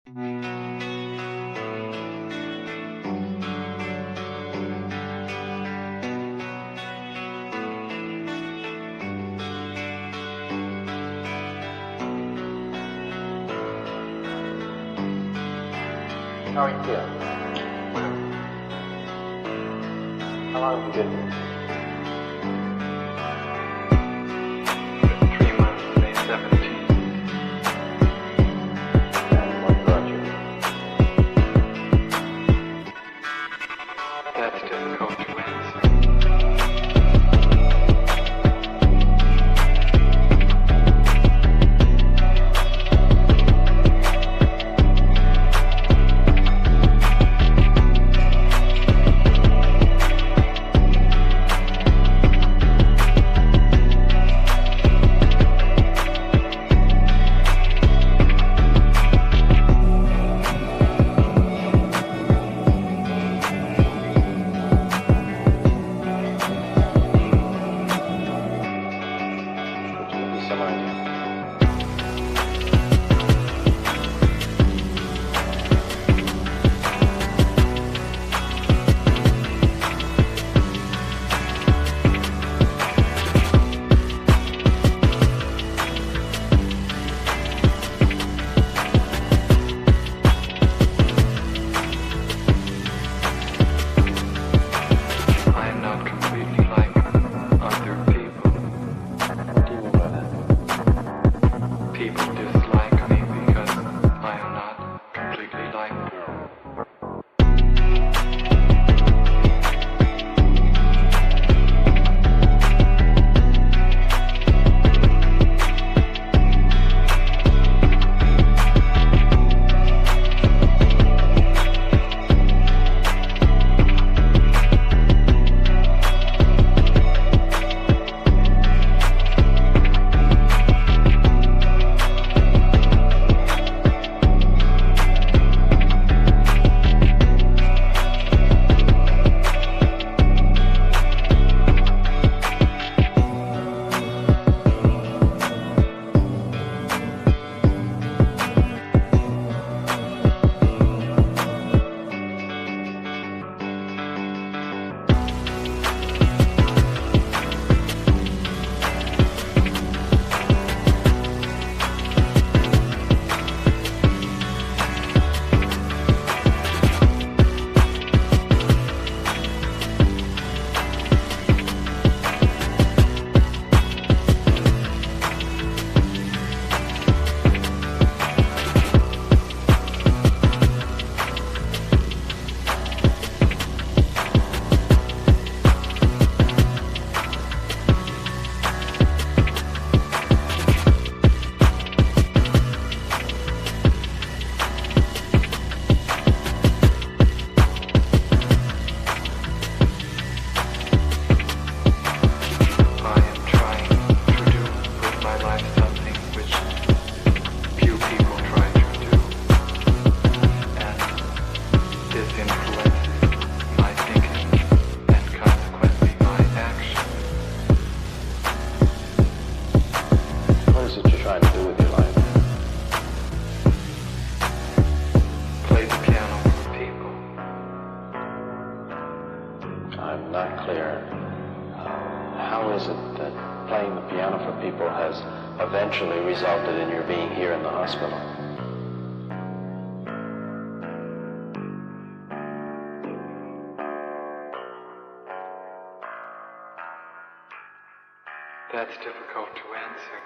How are you feeling? How long have you been here? 3 months, May 17th. And what brought you? That's difficult to answer. I'm not clear. How is it that playing the piano for people has eventually resulted in your being here in the hospital? That's difficult to answer.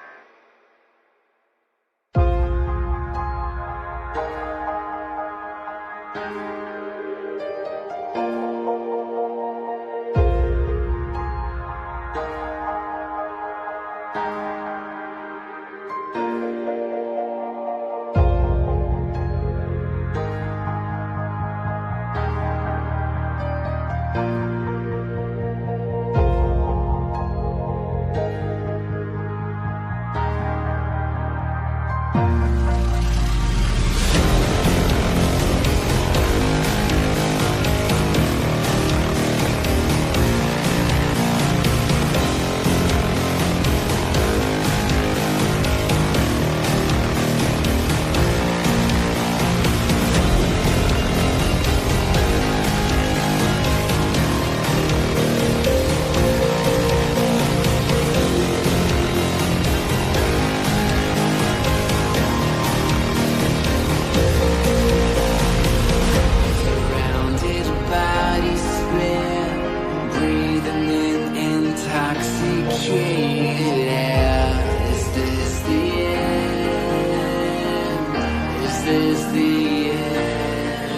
is the end.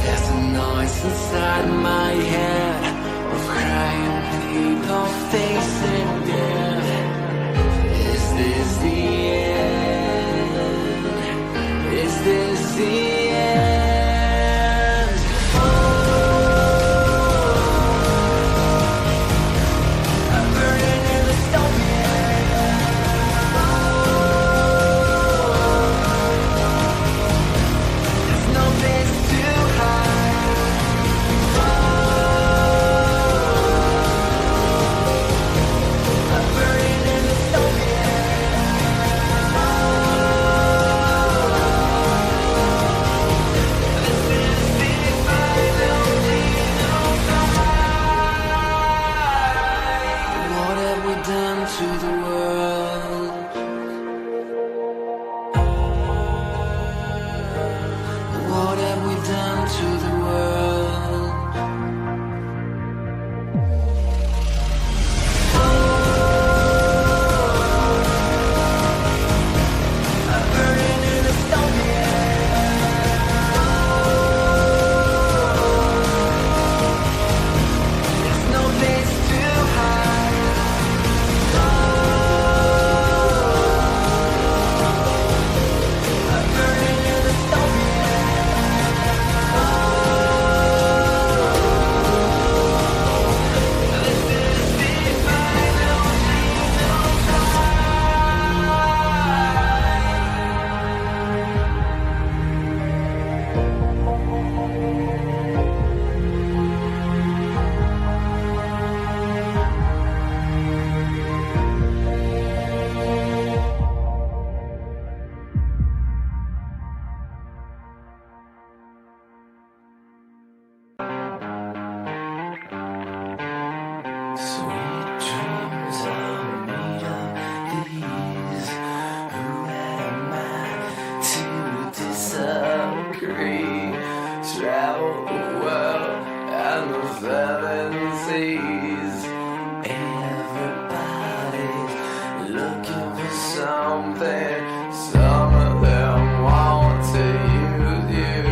There's a noise inside my head of crying people facing death. Is this the end? Is this the end? I'm burning in the stone. There's no place to hide. I'm burning in the stone. This is the final fight. What have we done to the world? What have we done to the world? I'm burning in the stone. There's no place to hide. I'm burning in the stone. This is the final sweet dreams are made of these. Who am I to disagree? Travel the world and the seven seas. Everybody's looking for something. Some of them want to use you.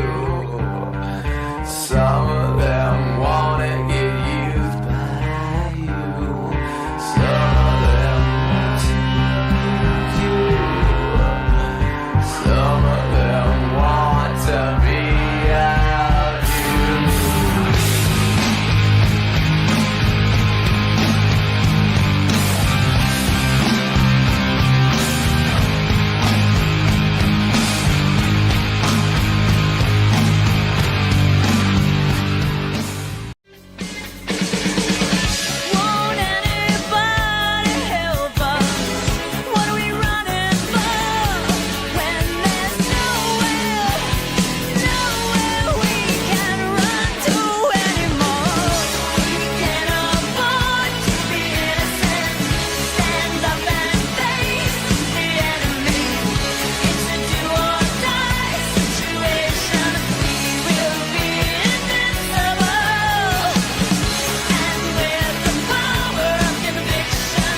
Some of them want to get used by you. Some of them want to use you. Some of them want to be out you. Won't anybody help us? What are we running for? When there's nowhere we can run to anymore. We can't afford to be innocent. Stand up and face the enemy. It's a do or die situation. We will be invincible. And with the power of conviction,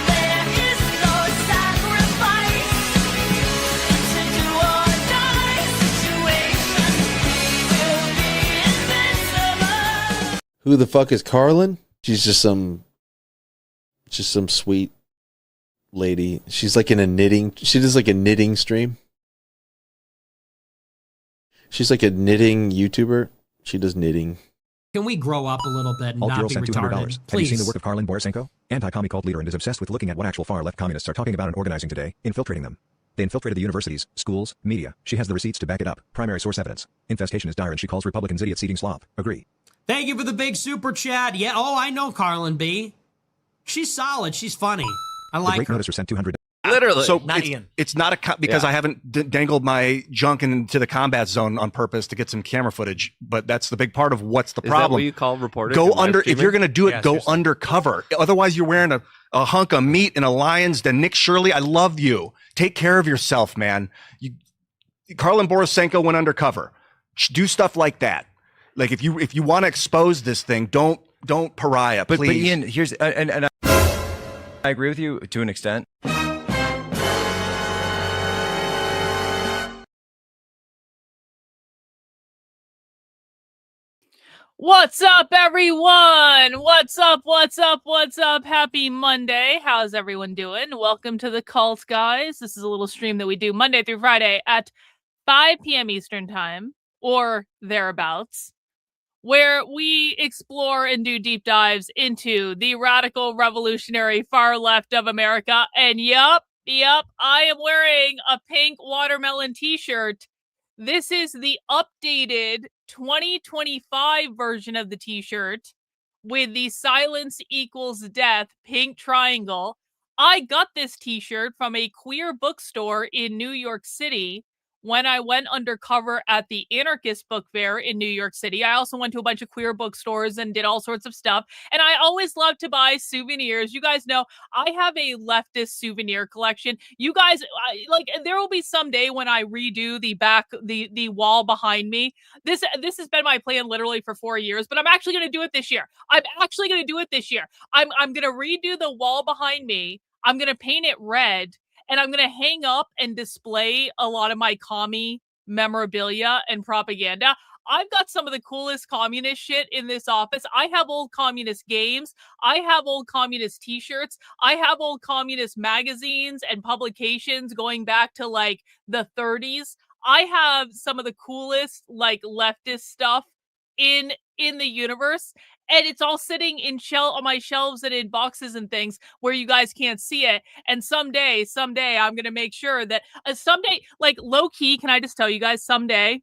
there is no sacrifice. It's a do or die situation. We will be invincible. Who the fuck is Karlyn? She's just some sweet lady. She's like in a knitting. She does like a knitting stream. She's like a knitting YouTuber. She does knitting. Can we grow up a little bit and Alt not Girl be sent $200. retarded? Have you Please. seen the work of Karlyn Borysenko? Anti-commie cult leader and is obsessed with looking at what actual far-left communists are talking about and organizing today, infiltrating them. They infiltrated the universities, schools, media. She has the receipts to back it up. Primary source evidence. Infestation is dire and she calls Republicans idiots eating slop. Agree. Thank you for the big super chat. Yeah, I know Karlyn B. She's solid. She's funny. I The like great her. noticer sent $200. Literally. So not it's, Ian. it's not a because I haven't dangled my junk into the combat zone on purpose to get some camera footage, but that's the big part of what's the Is problem. that what you call reporting? Go and live under if streaming? you're going to do it. Yeah, go seriously. undercover. Otherwise, you're wearing a hunk of meat in a lion's den. Nick Shirley, I love you. Take care of yourself, man. Karlyn Borysenko went undercover. Do stuff like that. Like if you want to expose this thing, don't pariah, please. But Ian, here's and I agree with you to an extent. What's up, everyone? What's up? What's up? What's up? Happy Monday. How's everyone doing? Welcome to the cult, guys. This is a little stream that we do Monday through Friday at 5 p.m. Eastern Time, or thereabouts, where we explore and do deep dives into the radical revolutionary far left of America. And yup, I am wearing a pink watermelon t-shirt. This is the updated 2025 version of the t-shirt with the silence equals death pink triangle. I got this t-shirt from a queer bookstore in New York City when I went undercover at the Anarchist Book Fair in New York City. I also went to a bunch of queer bookstores and did all sorts of stuff. And I always love to buy souvenirs. You guys know I have a leftist souvenir collection. You guys, there will be some day when I redo the wall behind me. This has been my plan literally for 4 years, but I'm actually going to do it this year. I'm going to redo the wall behind me. I'm going to paint it red. And I'm going to hang up and display a lot of my commie memorabilia and propaganda. I've got some of the coolest communist shit in this office. I have old communist games. I have old communist t-shirts. I have old communist magazines and publications going back to like the 30s. I have some of the coolest like leftist stuff in the universe. And it's all sitting on my shelves and in boxes and things where you guys can't see it. And someday, I'm going to make sure that someday, like low key, can I just tell you guys, someday,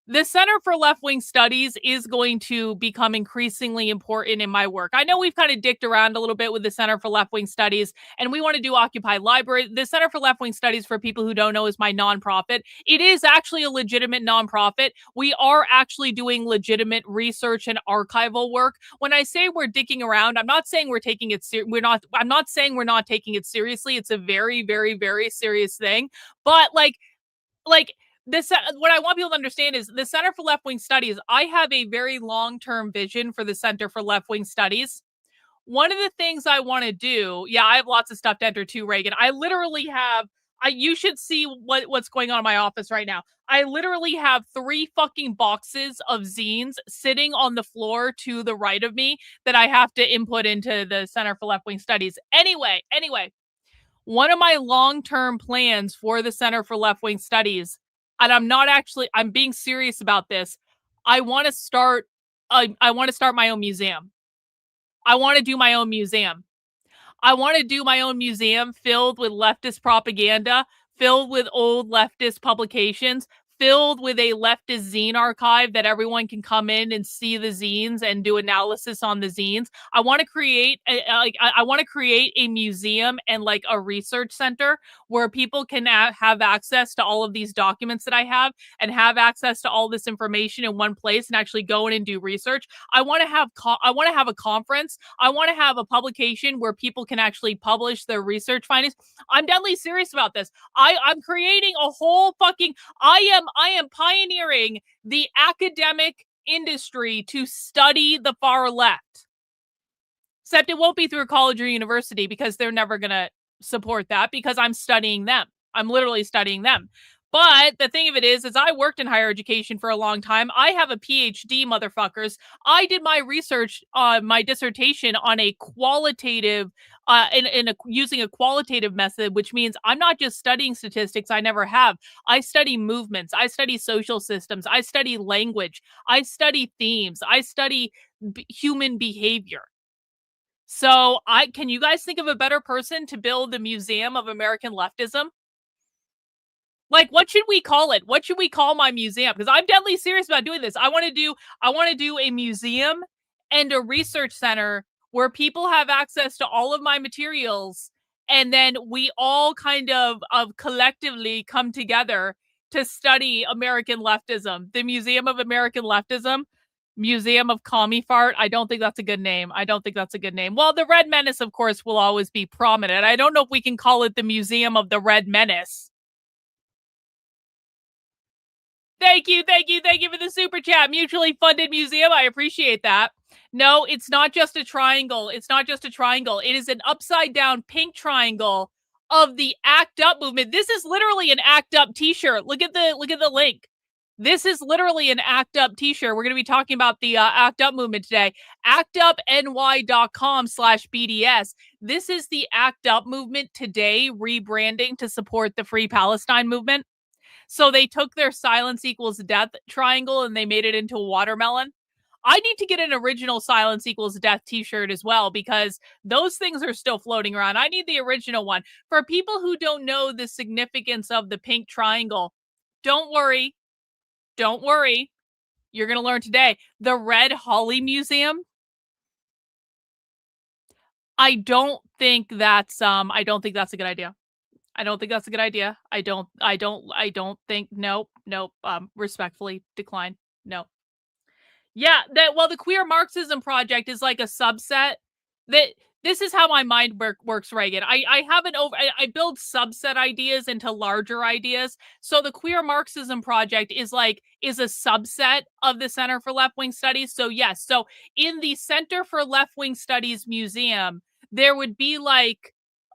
the Center for Left-Wing Studies is going to become increasingly important in my work. I know we've kind of dicked around a little bit with the Center for Left-Wing Studies, and we want to do Occupy Library. The Center for Left-Wing Studies, for people who don't know, is my nonprofit. It is actually a legitimate nonprofit. We are actually doing legitimate research and archival work. When I say we're dicking around, I'm not saying we're taking it I'm not saying we're not taking it seriously. It's a very, very, very serious thing. But like this, what I want people to understand is the Center for Left-Wing Studies, I have a very long-term vision for the Center for Left-Wing Studies. One of the things I want to do, I have lots of stuff to enter too, Reagan. I literally have, you should see what's going on in my office right now. I literally have 3 fucking boxes of zines sitting on the floor to the right of me that I have to input into the Center for Left-Wing Studies. Anyway, one of my long-term plans for the Center for Left-Wing Studies, and I'm being serious about this. I want to start my own museum. I want to do my own museum. I want to do my own museum filled with leftist propaganda, filled with old leftist publications, filled with a leftist zine archive that everyone can come in and see the zines and do analysis on the zines. I want to create a museum and like a research center where people can have access to all of these documents that I have and have access to all this information in one place and actually go in and do research. I want to have a conference. I want to have a publication where people can actually publish their research findings. I'm deadly serious about this. I'm creating a whole fucking, I am pioneering the academic industry to study the far left. Except it won't be through a college or university because they're never going to support that because I'm studying them. I'm literally studying them. But the thing of it is I worked in higher education for a long time. I have a PhD, motherfuckers. I did my research on my dissertation on a qualitative, using a qualitative method, which means I'm not just studying statistics. I never have. I study movements. I study social systems. I study language. I study themes. I study human behavior. So can you guys think of a better person to build the Museum of American Leftism? Like, what should we call it? What should we call my museum? Because I'm deadly serious about doing this. I want to do a museum and a research center where people have access to all of my materials, and then we all kind of collectively come together to study American leftism. The Museum of American Leftism, Museum of Commie Fart. I don't think that's a good name. Well, the Red Menace, of course, will always be prominent. I don't know if we can call it the Museum of the Red Menace. Thank you for the super chat. Mutually funded museum. I appreciate that. No, it's not just a triangle. It is an upside down pink triangle of the ACT UP movement. This is literally an ACT UP t-shirt. Look at the link. This is literally an ACT UP t-shirt. We're going to be talking about the ACT UP movement today. actupny.com/BDS. This is the ACT UP movement today rebranding to support the Free Palestine movement. So they took their silence equals death triangle and they made it into a watermelon. I need to get an original silence equals death t-shirt as well, because those things are still floating around. I need the original one. For people who don't know the significance of the pink triangle, don't worry. Don't worry. You're going to learn today. The Red Holly Museum. I don't think that's a good idea. I don't think that's a good idea. I don't think, nope. Respectfully decline. No. Yeah, the Queer Marxism Project is like a subset. This is how my mind works, Reagan. I build subset ideas into larger ideas. So the Queer Marxism Project is a subset of the Center for Left-Wing Studies. So yes, so in the Center for Left-Wing Studies Museum, there would be like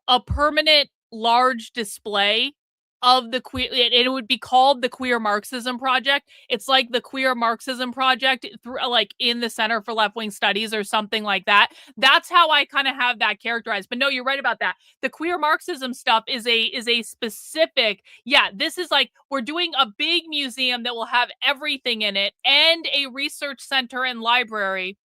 a permanent large display of the queer, and it would be called the Queer Marxism Project. It's like the Queer Marxism Project like in the Center for Left-Wing Studies or something like that. That's how I kind of have that characterized. But no, you're right about that. The Queer Marxism stuff is a specific, this is like, we're doing a big museum that will have everything in it and a research center and library.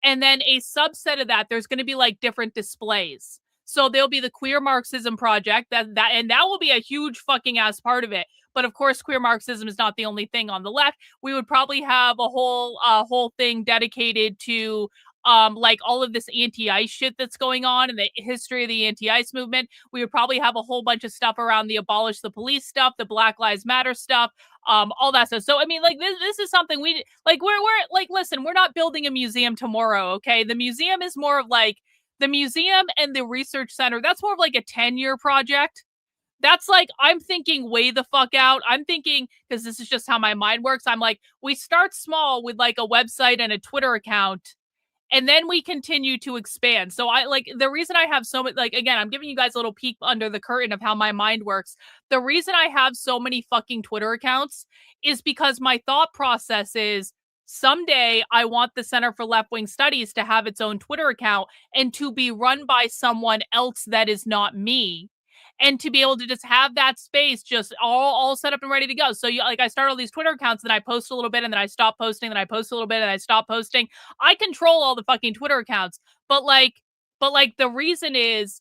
And then a subset of that, there's going to be like different displays. So there'll be the Queer Marxism Project, and that will be a huge fucking ass part of it. But of course, queer Marxism is not the only thing on the left. We would probably have a whole thing dedicated to like all of this anti-ICE shit that's going on and the history of the anti-ICE movement. We would probably have a whole bunch of stuff around the abolish the police stuff, the Black Lives Matter stuff, all that stuff. So I mean, like this is something we like. We're like, listen, we're not building a museum tomorrow, okay? The museum is more of like. The museum and the research center, that's more of like a 10-year project. That's like, I'm thinking way the fuck out. I'm thinking, because this is just how my mind works, I'm like, we start small with like a website and a Twitter account, and then we continue to expand. So I like, the reason I have so much, like, again, I'm giving you guys a little peek under the curtain of how my mind works. The reason I have so many fucking Twitter accounts is because my thought process is, someday, I want the Center for Left-Wing Studies to have its own Twitter account and to be run by someone else that is not me, and to be able to just have that space just all set up and ready to go. So I start all these Twitter accounts, then I post a little bit, and then I stop posting, then I post a little bit, and I stop posting. I control all the fucking Twitter accounts, but the reason is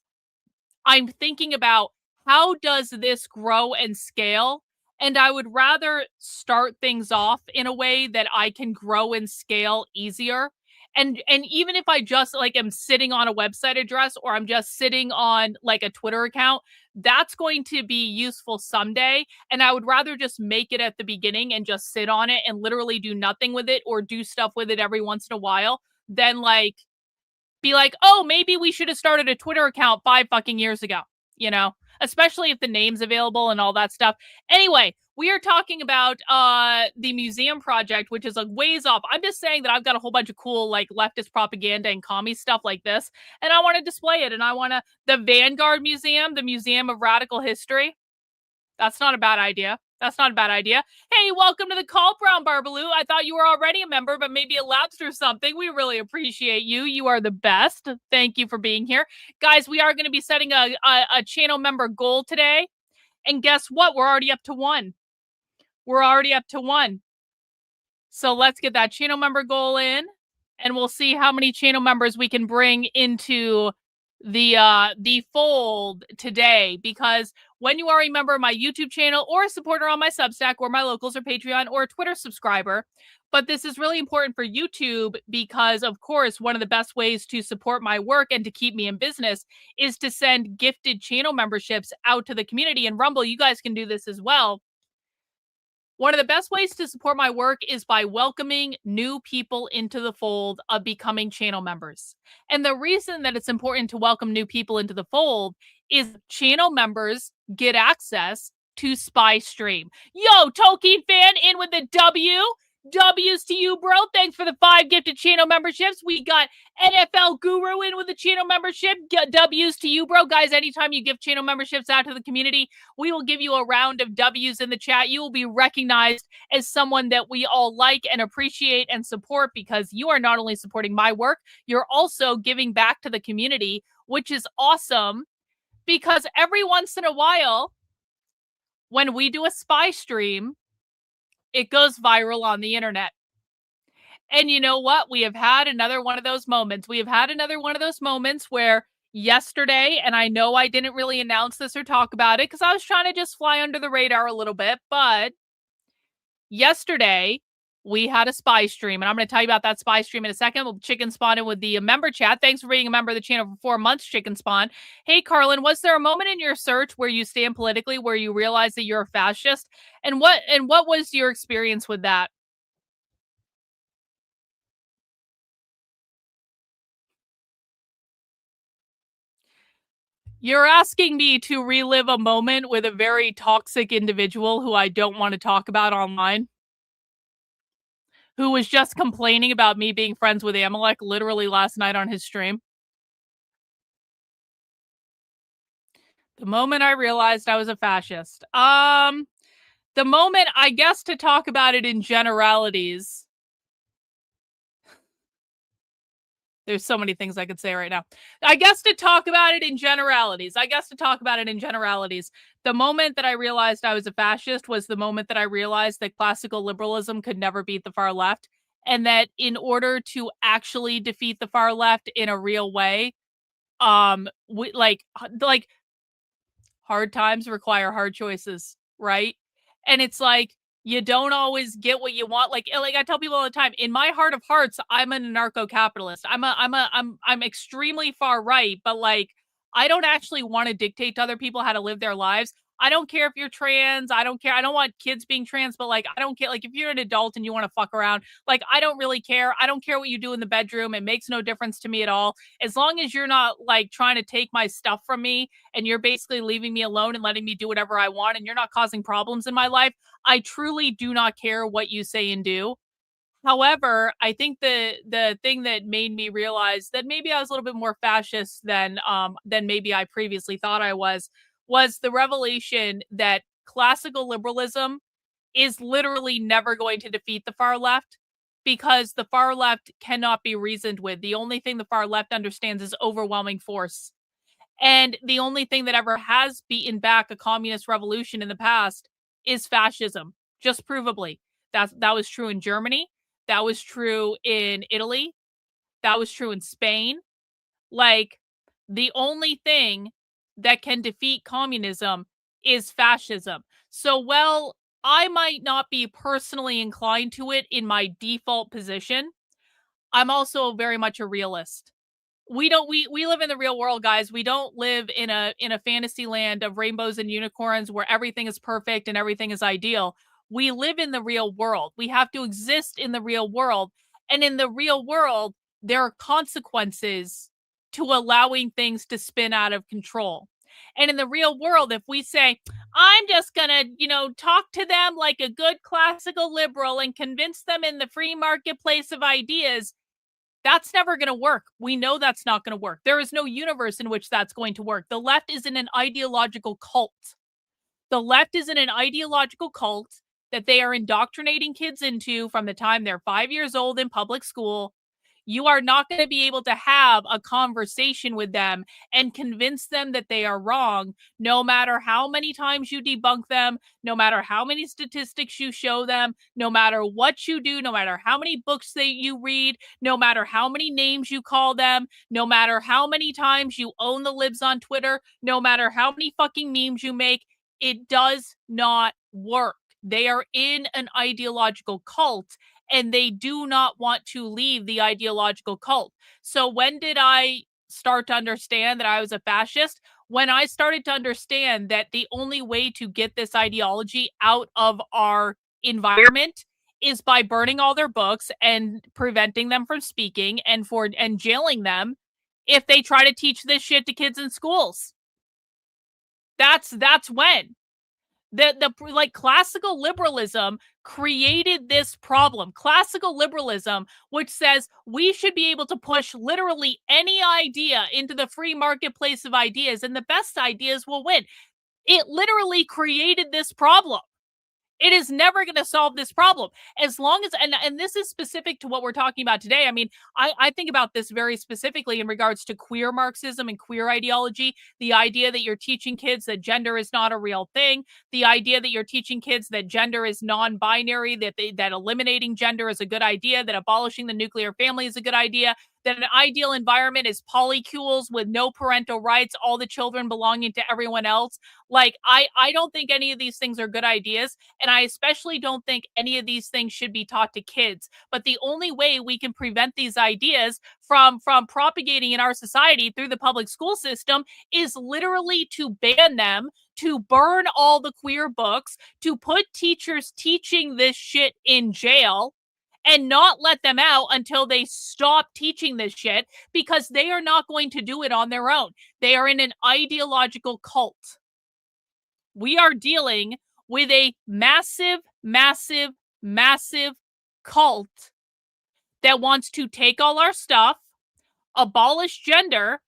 I'm thinking about how does this grow and scale. And I would rather start things off in a way that I can grow and scale easier. And even if I just like am sitting on a website address or I'm just sitting on like a Twitter account, that's going to be useful someday. And I would rather just make it at the beginning and just sit on it and literally do nothing with it or do stuff with it every once in a while than like be like, oh, maybe we should have started a Twitter account 5 fucking years ago, you know? Especially if the name's available and all that stuff. Anyway, we are talking about the museum project, which is like ways off. I'm just saying that I've got a whole bunch of cool like leftist propaganda and commie stuff like this, and I want to display it. And I want to the Vanguard Museum, the Museum of Radical History. That's not a bad idea. That's not a bad idea. Hey, welcome to the call, Brown Barbaloo. I thought you were already a member, but maybe it lapsed or something. We really appreciate you. You are the best. Thank you for being here. Guys, we are going to be setting a channel member goal today. And guess what? We're already up to 1. We're already up to 1. So let's get that channel member goal in, and we'll see how many channel members we can bring into the fold today, because when you are a member of my YouTube channel or a supporter on my Substack or my Locals or Patreon or a Twitter subscriber, but this is really important for YouTube because, of course, one of the best ways to support my work and to keep me in business is to send gifted channel memberships out to the community. And Rumble, you guys can do this as well. One of the best ways to support my work is by welcoming new people into the fold of becoming channel members. And the reason that it's important to welcome new people into the fold is channel members get access to Spy Stream. Yo, Tolkien fan in with the W. W's to you, bro. Thanks for the 5 gifted channel memberships. We got NFL Guru in with the channel membership. W's to you, bro. Guys, anytime you give channel memberships out to the community, we will give you a round of W's in the chat. You will be recognized as someone that we all like and appreciate and support, because you are not only supporting my work, you're also giving back to the community, which is awesome, because every once in a while, when we do a spy stream, it goes viral on the internet. And you know what? We have had another one of those moments. We have had another one of those moments where yesterday, and I know I didn't really announce this or talk about it because I was trying to just fly under the radar a little bit, but yesterday we had a spy stream, and I'm going to tell you about that spy stream in a second. We'll chicken spawn in with the member chat. Thanks for being a member of the channel for 4 months, Chicken Spawn. Hey, Karlyn, was there a moment in your search where you stand politically where you realized that you're a fascist? And what was your experience with that? You're asking me to relive a moment with a very toxic individual who I don't want to talk about online, who was just complaining about me being friends with Amalek literally last night on his stream. The moment I realized I was a fascist. The moment, I guess, to talk about it in generalities. There's so many things I could say right now. I guess to talk about it in generalities. The moment that I realized I was a fascist was the moment that I realized that classical liberalism could never beat the far left. And that in order to actually defeat the far left in a real way, like hard times require hard choices, right? And it's like, you don't always get what you want. Like I tell people all the time, in my heart of hearts, I'm an anarcho-capitalist. I'm extremely far right, but like, I don't actually want to dictate to other people how to live their lives. I don't care if you're trans. I don't care. I don't want kids being trans, but like, I don't care. Like, if you're an adult and you want to fuck around, like, I don't really care. I don't care what you do in the bedroom. It makes no difference to me at all. As long as you're not like trying to take my stuff from me and you're basically leaving me alone and letting me do whatever I want and you're not causing problems in my life, I truly do not care what you say and do. However, I think the thing that made me realize that maybe I was a little bit more fascist than maybe I previously thought I was the revelation that classical liberalism is literally never going to defeat the far left, because the far left cannot be reasoned with. The only thing the far left understands is overwhelming force. And the only thing that ever has beaten back a communist revolution in the past is fascism, just provably. That was true in Germany. That was true in Italy. That was true in Spain. Like, the only thing that can defeat communism is fascism. So, well, I might not be personally inclined to it in my default position, I'm also very much a realist. We live in the real world, guys. We don't live in a fantasy land of rainbows and unicorns where everything is perfect and everything is ideal. We live in the real world. We have to exist in the real world. And in the real world, there are consequences to allowing things to spin out of control. And in the real world, if we say, I'm just going to, talk to them like a good classical liberal and convince them in the free marketplace of ideas, that's never going to work. We know that's not going to work. There is no universe in which that's going to work. The left is in an ideological cult. The left is in an ideological cult that they are indoctrinating kids into from the time they're 5 years old in public school. You are not going to be able to have a conversation with them and convince them that they are wrong, no matter how many times you debunk them, no matter how many statistics you show them, no matter what you do, no matter how many books that you read, no matter how many names you call them, no matter how many times you own the libs on Twitter, no matter how many fucking memes you make, it does not work. They are in an ideological cult, and they do not want to leave the ideological cult. So when did I start to understand that I was a fascist? When I started to understand that the only way to get this ideology out of our environment is by burning all their books and preventing them from speaking and jailing them if they try to teach this shit to kids in schools. That's when. Like classical liberalism created this problem. Classical liberalism, which says we should be able to push literally any idea into the free marketplace of ideas, and the best ideas will win. It literally created this problem. It is never going to solve this problem as long as, and this is specific to what we're talking about today. I mean, I think about this very specifically in regards to queer Marxism and queer ideology. The idea that you're teaching kids that gender is not a real thing. The idea that you're teaching kids that gender is non-binary, that eliminating gender is a good idea, that abolishing the nuclear family is a good idea, that an ideal environment is polycules with no parental rights, all the children belonging to everyone else. Like, I don't think any of these things are good ideas, and I especially don't think any of these things should be taught to kids. But the only way we can prevent these ideas from propagating in our society through the public school system is literally to ban them, to burn all the queer books, to put teachers teaching this shit in jail, and not let them out until they stop teaching this shit, because they are not going to do it on their own. They are in an ideological cult. We are dealing with a massive, massive, massive cult that wants to take all our stuff, abolish gender,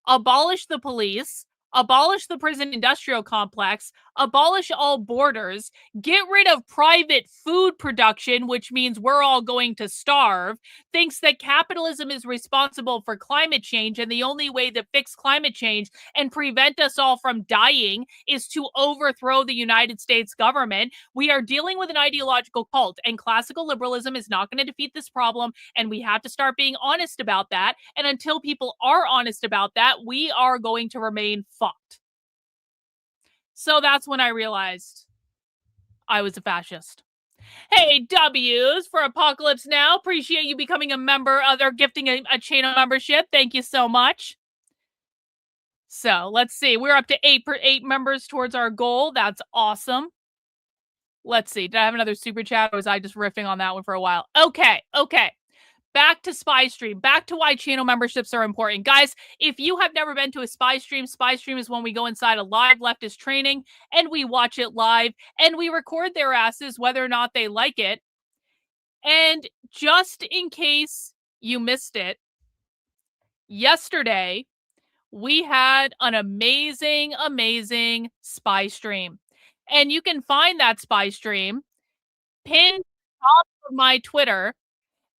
abolish the police, abolish the prison industrial complex, abolish all borders, get rid of private food production, which means we're all going to starve, thinks that capitalism is responsible for climate change, and the only way to fix climate change and prevent us all from dying is to overthrow the United States government. We are dealing with an ideological cult, and classical liberalism is not going to defeat this problem, and we have to start being honest about that. And until people are honest about that, we are going to remain fucked. So that's when I realized I was a fascist. Hey, W's for Apocalypse Now. Appreciate you becoming a member, or gifting a channel membership. Thank you so much. So let's see. We're up to 8 members towards our goal. That's awesome. Let's see. Did I have another super chat, or was I just riffing on that one for a while? Okay. Back to Spy Stream. Back to why channel memberships are important. Guys, if you have never been to a Spy Stream is when we go inside a live leftist training and we watch it live and we record their asses whether or not they like it. And just in case you missed it, yesterday we had an amazing, amazing Spy Stream. And you can find that Spy Stream pinned to the top of my Twitter.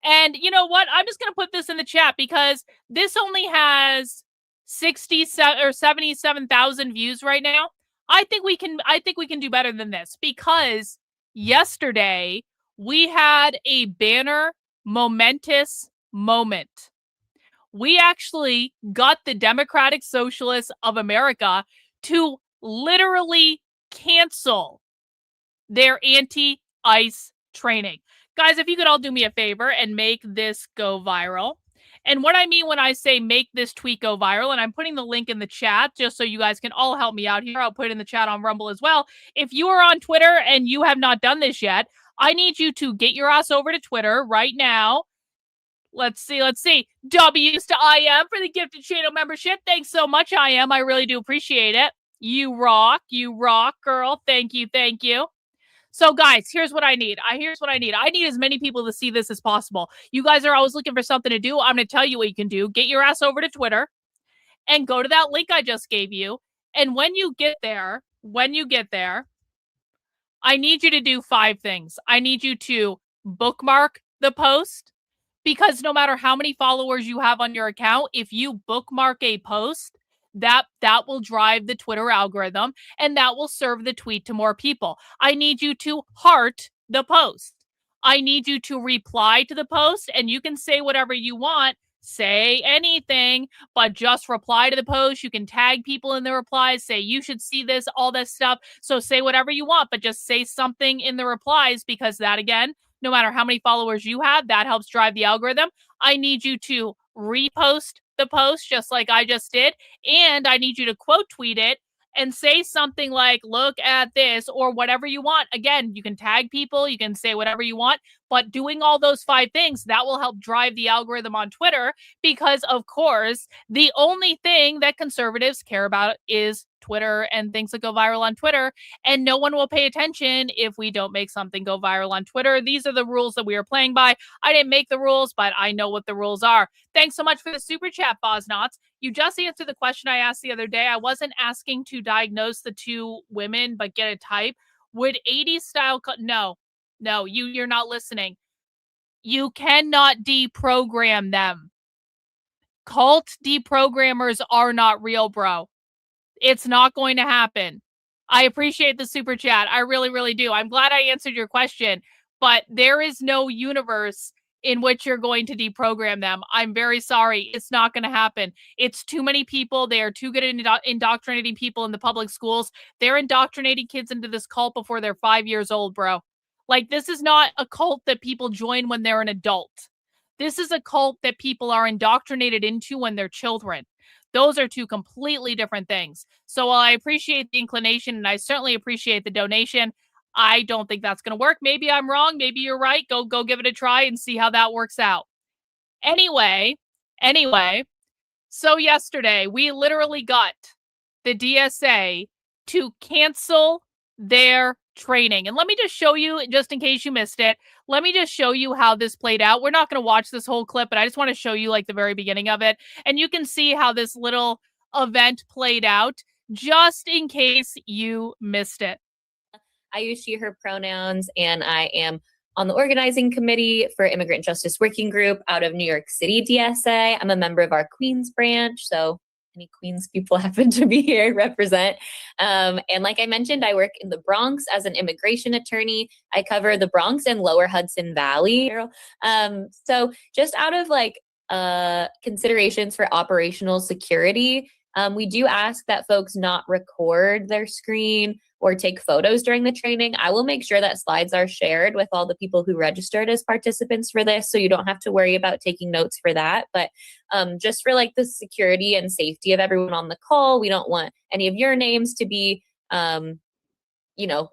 And you know what? I'm just going to put this in the chat because this only has 67 or 77,000 views right now. I think we can do better than this, because yesterday we had a banner momentous moment. We actually got the Democratic Socialists of America to literally cancel their anti-ICE training. Guys, if you could all do me a favor and make this go viral. And what I mean when I say make this tweet go viral, and I'm putting the link in the chat just so you guys can all help me out here. I'll put it in the chat on Rumble as well. If you are on Twitter and you have not done this yet, I need you to get your ass over to Twitter right now. Let's see. W's to IM for the gifted channel membership. Thanks so much, IM. I really do appreciate it. You rock, girl. Thank you. So guys, here's what I need. I need as many people to see this as possible. You guys are always looking for something to do. I'm going to tell you what you can do. Get your ass over to Twitter and go to that link I just gave you. And when you get there, I need you to do 5 things. I need you to bookmark the post, because no matter how many followers you have on your account, if you bookmark a post, that will drive the Twitter algorithm, and that will serve the tweet to more people. I need you to heart the post. I need you to reply to the post, and you can say whatever you want. Say anything, but just reply to the post. You can tag people in the replies, say you should see this, all this stuff. So say whatever you want, but just say something in the replies, because that, again, no matter how many followers you have, that helps drive the algorithm. I need you to repost the post just like I just did, and I need you to quote tweet it and say something like, look at this, or whatever you want. Again, you can tag people, you can say whatever you want, but doing all those 5 things, that will help drive the algorithm on Twitter, because of course, the only thing that conservatives care about is Twitter and things that go viral on Twitter, and no one will pay attention if we don't make something go viral on Twitter. These are the rules that we are playing by. I didn't make the rules, but I know what the rules are. Thanks so much for the super chat, Bosnauts. You just answered the question I asked the other day. I wasn't asking to diagnose the two women, but get a type. Would 80s style no, you're not listening. You cannot deprogram them. Cult deprogrammers are not real, bro. It's not going to happen. I appreciate the super chat. I really, really do. I'm glad I answered your question, but there is no universe in which you're going to deprogram them. I'm very sorry. It's not going to happen. It's too many people. They are too good at indoctrinating people in the public schools. They're indoctrinating kids into this cult before they're 5 years old, bro. Like, this is not a cult that people join when they're an adult. This is a cult that people are indoctrinated into when they're children. Those are two completely different things. So while I appreciate the inclination and I certainly appreciate the donation, I don't think that's going to work. Maybe I'm wrong. Maybe you're right. Go give it a try and see how that works out. Anyway, so yesterday we literally got the DSA to cancel their training. And let me just show you, just in case you missed it, let me just show you how this played out. We're not going to watch this whole clip, but I just want to show you like the very beginning of it. And you can see how this little event played out, just in case you missed it. I use she, her pronouns, and I am on the organizing committee for Immigrant Justice Working Group out of New York City DSA. I'm a member of our Queens branch, so any Queens people happen to be here, represent. And like I mentioned, I work in the Bronx as an immigration attorney. I cover the Bronx and Lower Hudson Valley. So just out of like considerations for operational security, we do ask that folks not record their screen or take photos during the training. I will make sure that slides are shared with all the people who registered as participants for this, so you don't have to worry about taking notes for that. But just for like the security and safety of everyone on the call, we don't want any of your names to be,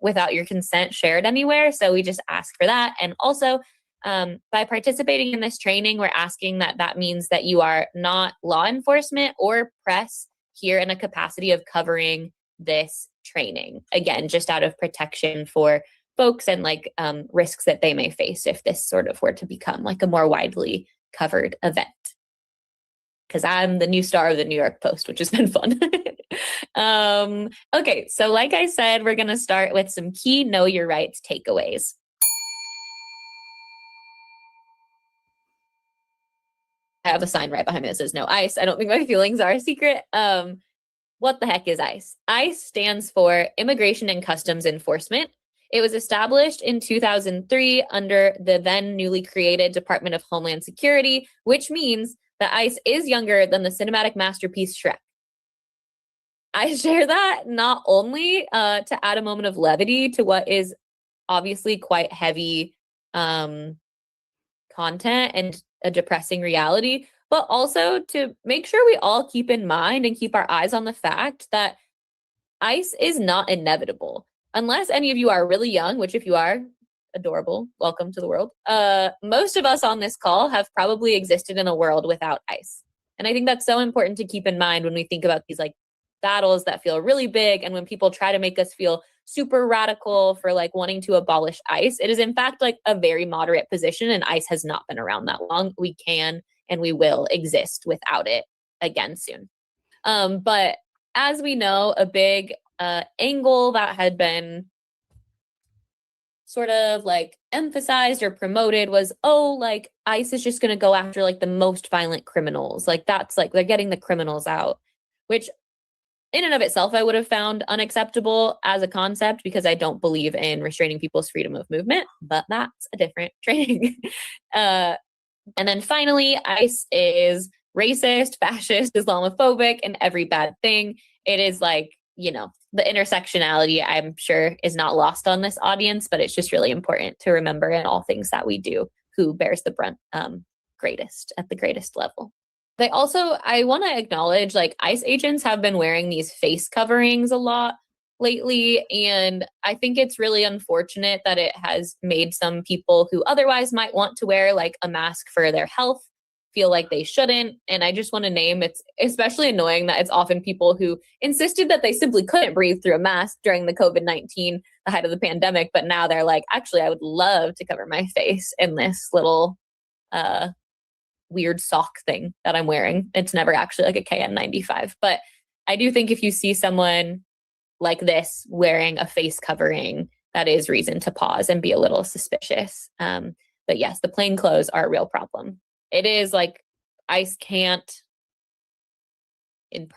without your consent shared anywhere. So we just ask for that. And also, by participating in this training, we're asking that means that you are not law enforcement or press here in a capacity of covering this training. Again, just out of protection for folks and like risks that they may face if this sort of were to become like a more widely covered event. Because I'm the new star of the New York Post, which has been fun. Okay, so like I said, we're going to start with some key Know Your Rights takeaways. I have a sign right behind me that says no ICE. I don't think my feelings are a secret. What the heck is ICE? ICE stands for Immigration and Customs Enforcement. It was established in 2003 under the then newly created Department of Homeland Security, which means that ICE is younger than the cinematic masterpiece Shrek. I share that not only to add a moment of levity to what is obviously quite heavy content and a depressing reality, but also to make sure we all keep in mind and keep our eyes on the fact that ICE is not inevitable. Unless any of you are really young, which if you are, adorable, welcome to the world. Most of us on this call have probably existed in a world without ICE. And I think that's so important to keep in mind when we think about these like battles that feel really big, and when people try to make us feel super radical for like wanting to abolish ICE. It is in fact like a very moderate position, and ICE has not been around that long. We can and we will exist without it again soon. But as we know, a big angle that had been sort of like emphasized or promoted was, oh, like ICE is just going to go after like the most violent criminals. Like that's like they're getting the criminals out, which in and of itself I would have found unacceptable as a concept because I don't believe in restraining people's freedom of movement, but that's a different training. And then finally, ICE is racist, fascist, Islamophobic, and every bad thing. It is like, you know, the intersectionality, I'm sure, is not lost on this audience, but it's just really important to remember in all things that we do who bears the brunt greatest at the greatest level. I want to acknowledge like ICE agents have been wearing these face coverings a lot lately. And I think it's really unfortunate that it has made some people who otherwise might want to wear like a mask for their health feel like they shouldn't. And I just want to name, it's especially annoying that it's often people who insisted that they simply couldn't breathe through a mask during the COVID-19, the height of the pandemic. But now they're like, actually, I would love to cover my face in this little weird sock thing that I'm wearing. It's never actually like a KN95. But I do think if you see someone like this wearing a face covering, that is reason to pause and be a little suspicious. But yes, the plain clothes are a real problem. It is like ICE can't, in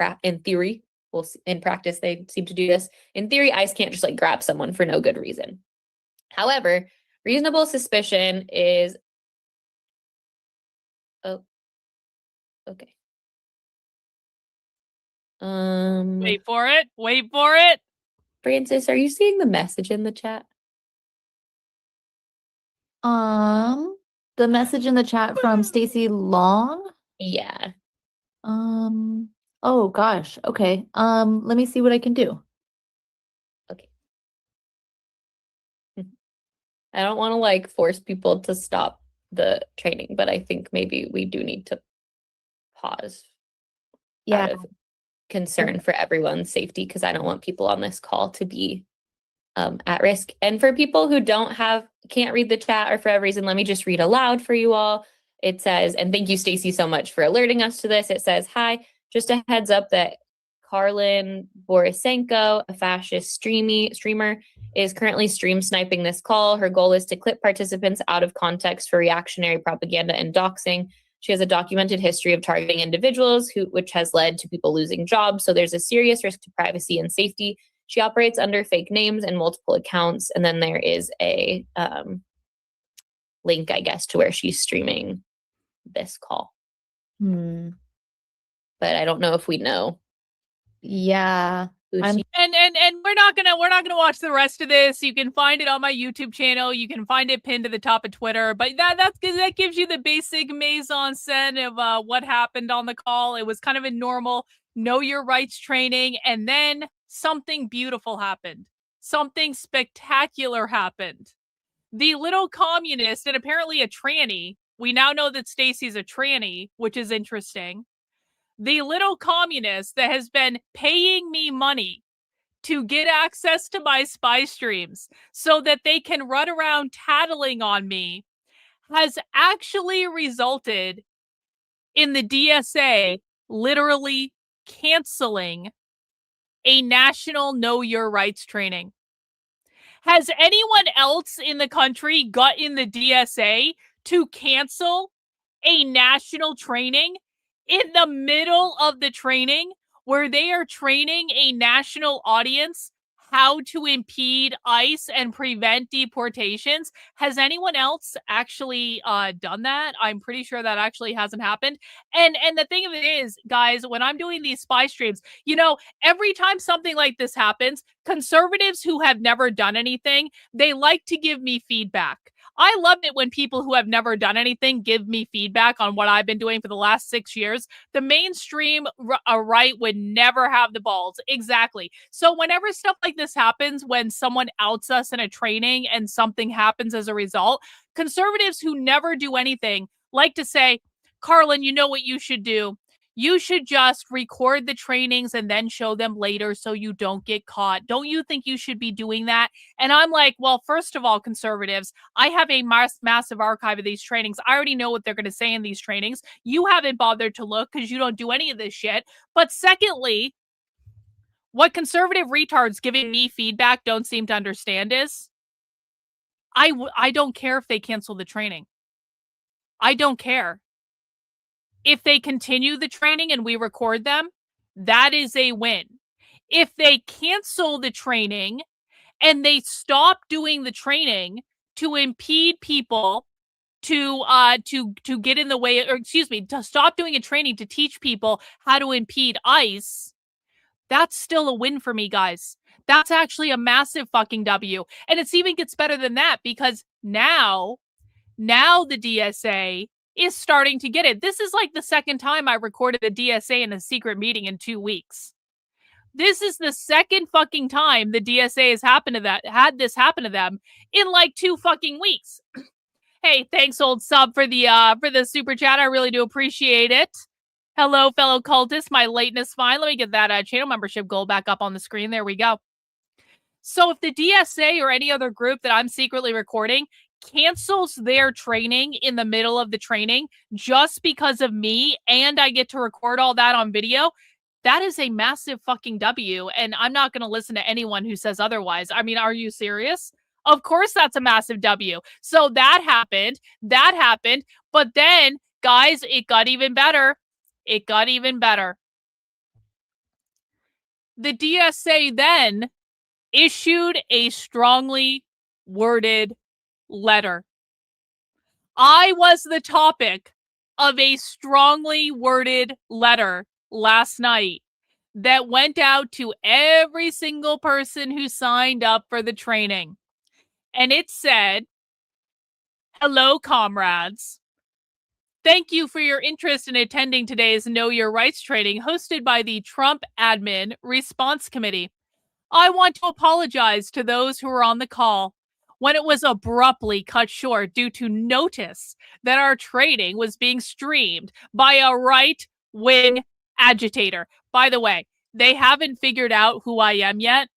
theory, in practice, they seem to do this. In theory, ICE can't just like grab someone for no good reason. However, reasonable suspicion is, oh, okay. Wait for it. Wait for it. Francis, are you seeing the message in the chat? The message in the chat from Stacy Long. Yeah. Oh gosh. Okay. Let me see what I can do. Okay. I don't want to like force people to stop the training, but I think maybe we do need to pause. Yeah. Out of concern for everyone's safety, because I don't want people on this call to be at risk. And for people who can't read the chat or for whatever reason, let me just read aloud for you all. It says, and thank you, Stacy, so much for alerting us to this. It says, hi, just a heads up that Karlyn Borysenko, a fascist streamer, is currently stream sniping this call. Her goal is to clip participants out of context for reactionary propaganda and doxing. She has a documented history of targeting individuals, which has led to people losing jobs. So there's a serious risk to privacy and safety. She operates under fake names and multiple accounts. And then there is a link, I guess, to where she's streaming this call. But I don't know if we know. Yeah. And we're not gonna watch the rest of this. You can find it on my YouTube channel. You can find it pinned to the top of Twitter. But that gives you the basic mise en scène of what happened on the call. It was kind of a normal know your rights training, and then something beautiful happened. Something spectacular happened. The little communist, and apparently a tranny. We now know that Stacy's a tranny, which is interesting. The little communist that has been paying me money to get access to my spy streams so that they can run around tattling on me has actually resulted in the DSA literally canceling a national know your rights training. Has anyone else in the country gotten the DSA to cancel a national training in the middle of the training where they are training a national audience how to impede ICE and prevent deportations? Has anyone else actually done that? I'm pretty sure that actually hasn't happened. And the thing of it is, guys, when I'm doing these spy streams, every time something like this happens, conservatives who have never done anything, they like to give me feedback. I love it when people who have never done anything give me feedback on what I've been doing for the last 6 years. The mainstream right would never have the balls. Exactly. So whenever stuff like this happens, when someone outs us in a training and something happens as a result, conservatives who never do anything like to say, Karlyn, you know what you should do? You should just record the trainings and then show them later so you don't get caught. Don't you think you should be doing that? And I'm like, well, first of all, conservatives, I have a massive archive of these trainings. I already know what they're going to say in these trainings. You haven't bothered to look because you don't do any of this shit. But secondly, what conservative retards giving me feedback don't seem to understand is I don't care if they cancel the training. I don't care. If they continue the training and we record them, that is a win. If they cancel the training and they stop doing the training to impede people to get in the way, or excuse me, to stop doing a training to teach people how to impede ICE, that's still a win for me, guys. That's actually a massive fucking W. And it even gets better than that, because now the DSA is starting to get it. This is like the second time I recorded a DSA in a secret meeting in 2 weeks. This is the second fucking time the DSA had this happen to them in like 2 fucking weeks. Hey, thanks, old sub, for the super chat. I really do appreciate it. Hello, fellow cultists. My lateness fine. Let me get that channel membership goal back up on the screen. There we go. So if the DSA or any other group that I'm secretly recording cancels their training in the middle of the training just because of me, and I get to record all that on video, that is a massive fucking W, and I'm not going to listen to anyone who says otherwise. I mean, are you serious? Of course that's a massive W. So that happened, but then, guys, it got even better. It got even better. The DSA then issued a strongly worded letter. I was the topic of a strongly worded letter last night that went out to every single person who signed up for the training. And it said, "Hello, comrades. Thank you for your interest in attending today's Know Your Rights training hosted by the Trump Admin Response Committee. I want to apologize to those who were on the call when it was abruptly cut short due to notice that our training was being streamed by a right-wing agitator." By the way, they haven't figured out who I am yet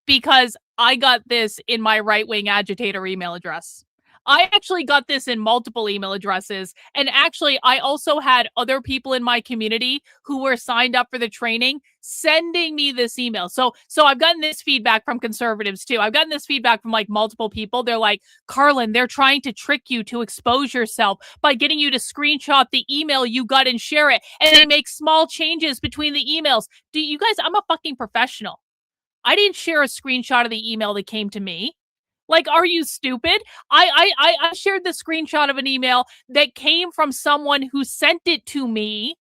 because I got this in my right-wing agitator email address. I actually got this in multiple email addresses. And actually, I also had other people in my community who were signed up for the training sending me this email. So I've gotten this feedback from conservatives too. I've gotten this feedback from like multiple people. They're like, "Karlyn, they're trying to trick you to expose yourself by getting you to screenshot the email you got and share it. And they make small changes between the emails." Do you guys, I'm a fucking professional. I didn't share a screenshot of the email that came to me. Like, are you stupid? I shared the screenshot of an email that came from someone who sent it to me.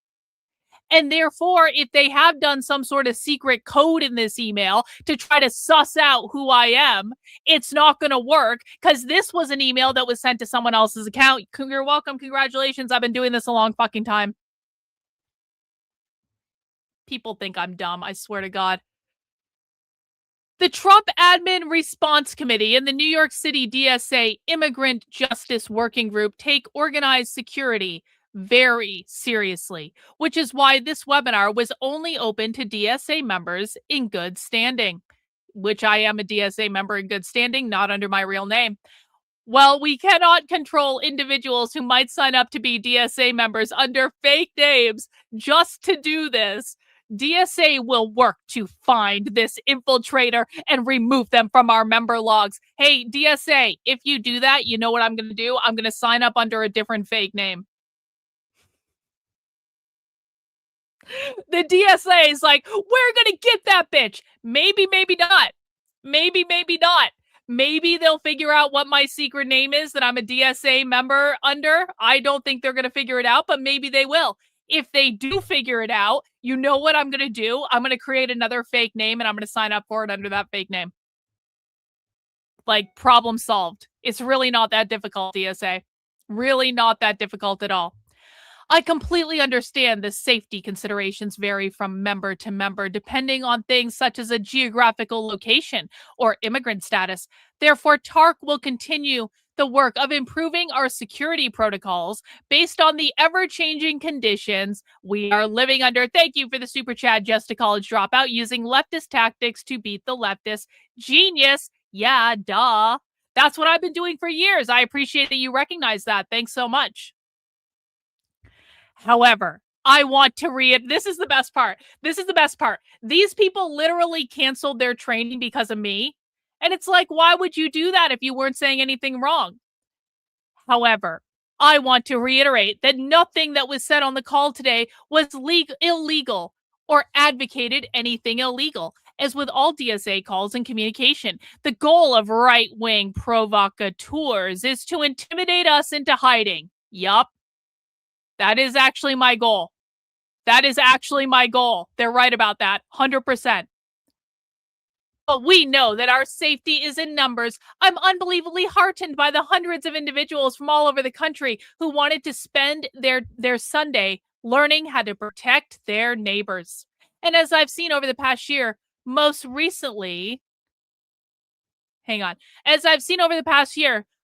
And therefore, if they have done some sort of secret code in this email to try to suss out who I am, it's not going to work because this was an email that was sent to someone else's account. You're welcome. Congratulations. I've been doing this a long fucking time. People think I'm dumb. I swear to God. The Trump Admin Response Committee and the New York City DSA Immigrant Justice Working Group take organized security very seriously, which is why this webinar was only open to DSA members in good standing, which I am a DSA member in good standing, not under my real name. While we cannot control individuals who might sign up to be DSA members under fake names just to do this, DSA will work to find this infiltrator and remove them from our member logs. Hey, DSA, if you do that, you know what I'm going to do? I'm going to sign up under a different fake name. The DSA is like, "We're going to get that bitch." Maybe, maybe not. Maybe, maybe not. Maybe they'll figure out what my secret name is that I'm a DSA member under. I don't think they're going to figure it out, but maybe they will. If they do figure it out, you know what I'm going to do? I'm going to create another fake name and I'm going to sign up for it under that fake name. Like, problem solved. It's really not that difficult, DSA. Really not that difficult at all. I completely understand the safety considerations vary from member to member depending on things such as a geographical location or immigrant status. Therefore, TARC will continue the work of improving our security protocols based on the ever-changing conditions we are living under. Thank you for the super chat, Just a College Dropout, using leftist tactics to beat the leftists. Genius. Yeah, duh. That's what I've been doing for years. I appreciate that you recognize that. Thanks so much. However, I want to this is the best part. This is the best part. These people literally canceled their training because of me. And it's like, why would you do that if you weren't saying anything wrong? However, I want to reiterate that nothing that was said on the call today was illegal or advocated anything illegal. As with all DSA calls and communication, the goal of right-wing provocateurs is to intimidate us into hiding. Yup. That is actually my goal. That is actually my goal. They're right about that, 100%. But we know that our safety is in numbers. I'm unbelievably heartened by the hundreds of individuals from all over the country who wanted to spend their Sunday learning how to protect their neighbors. And as I've seen over the past year, most recently,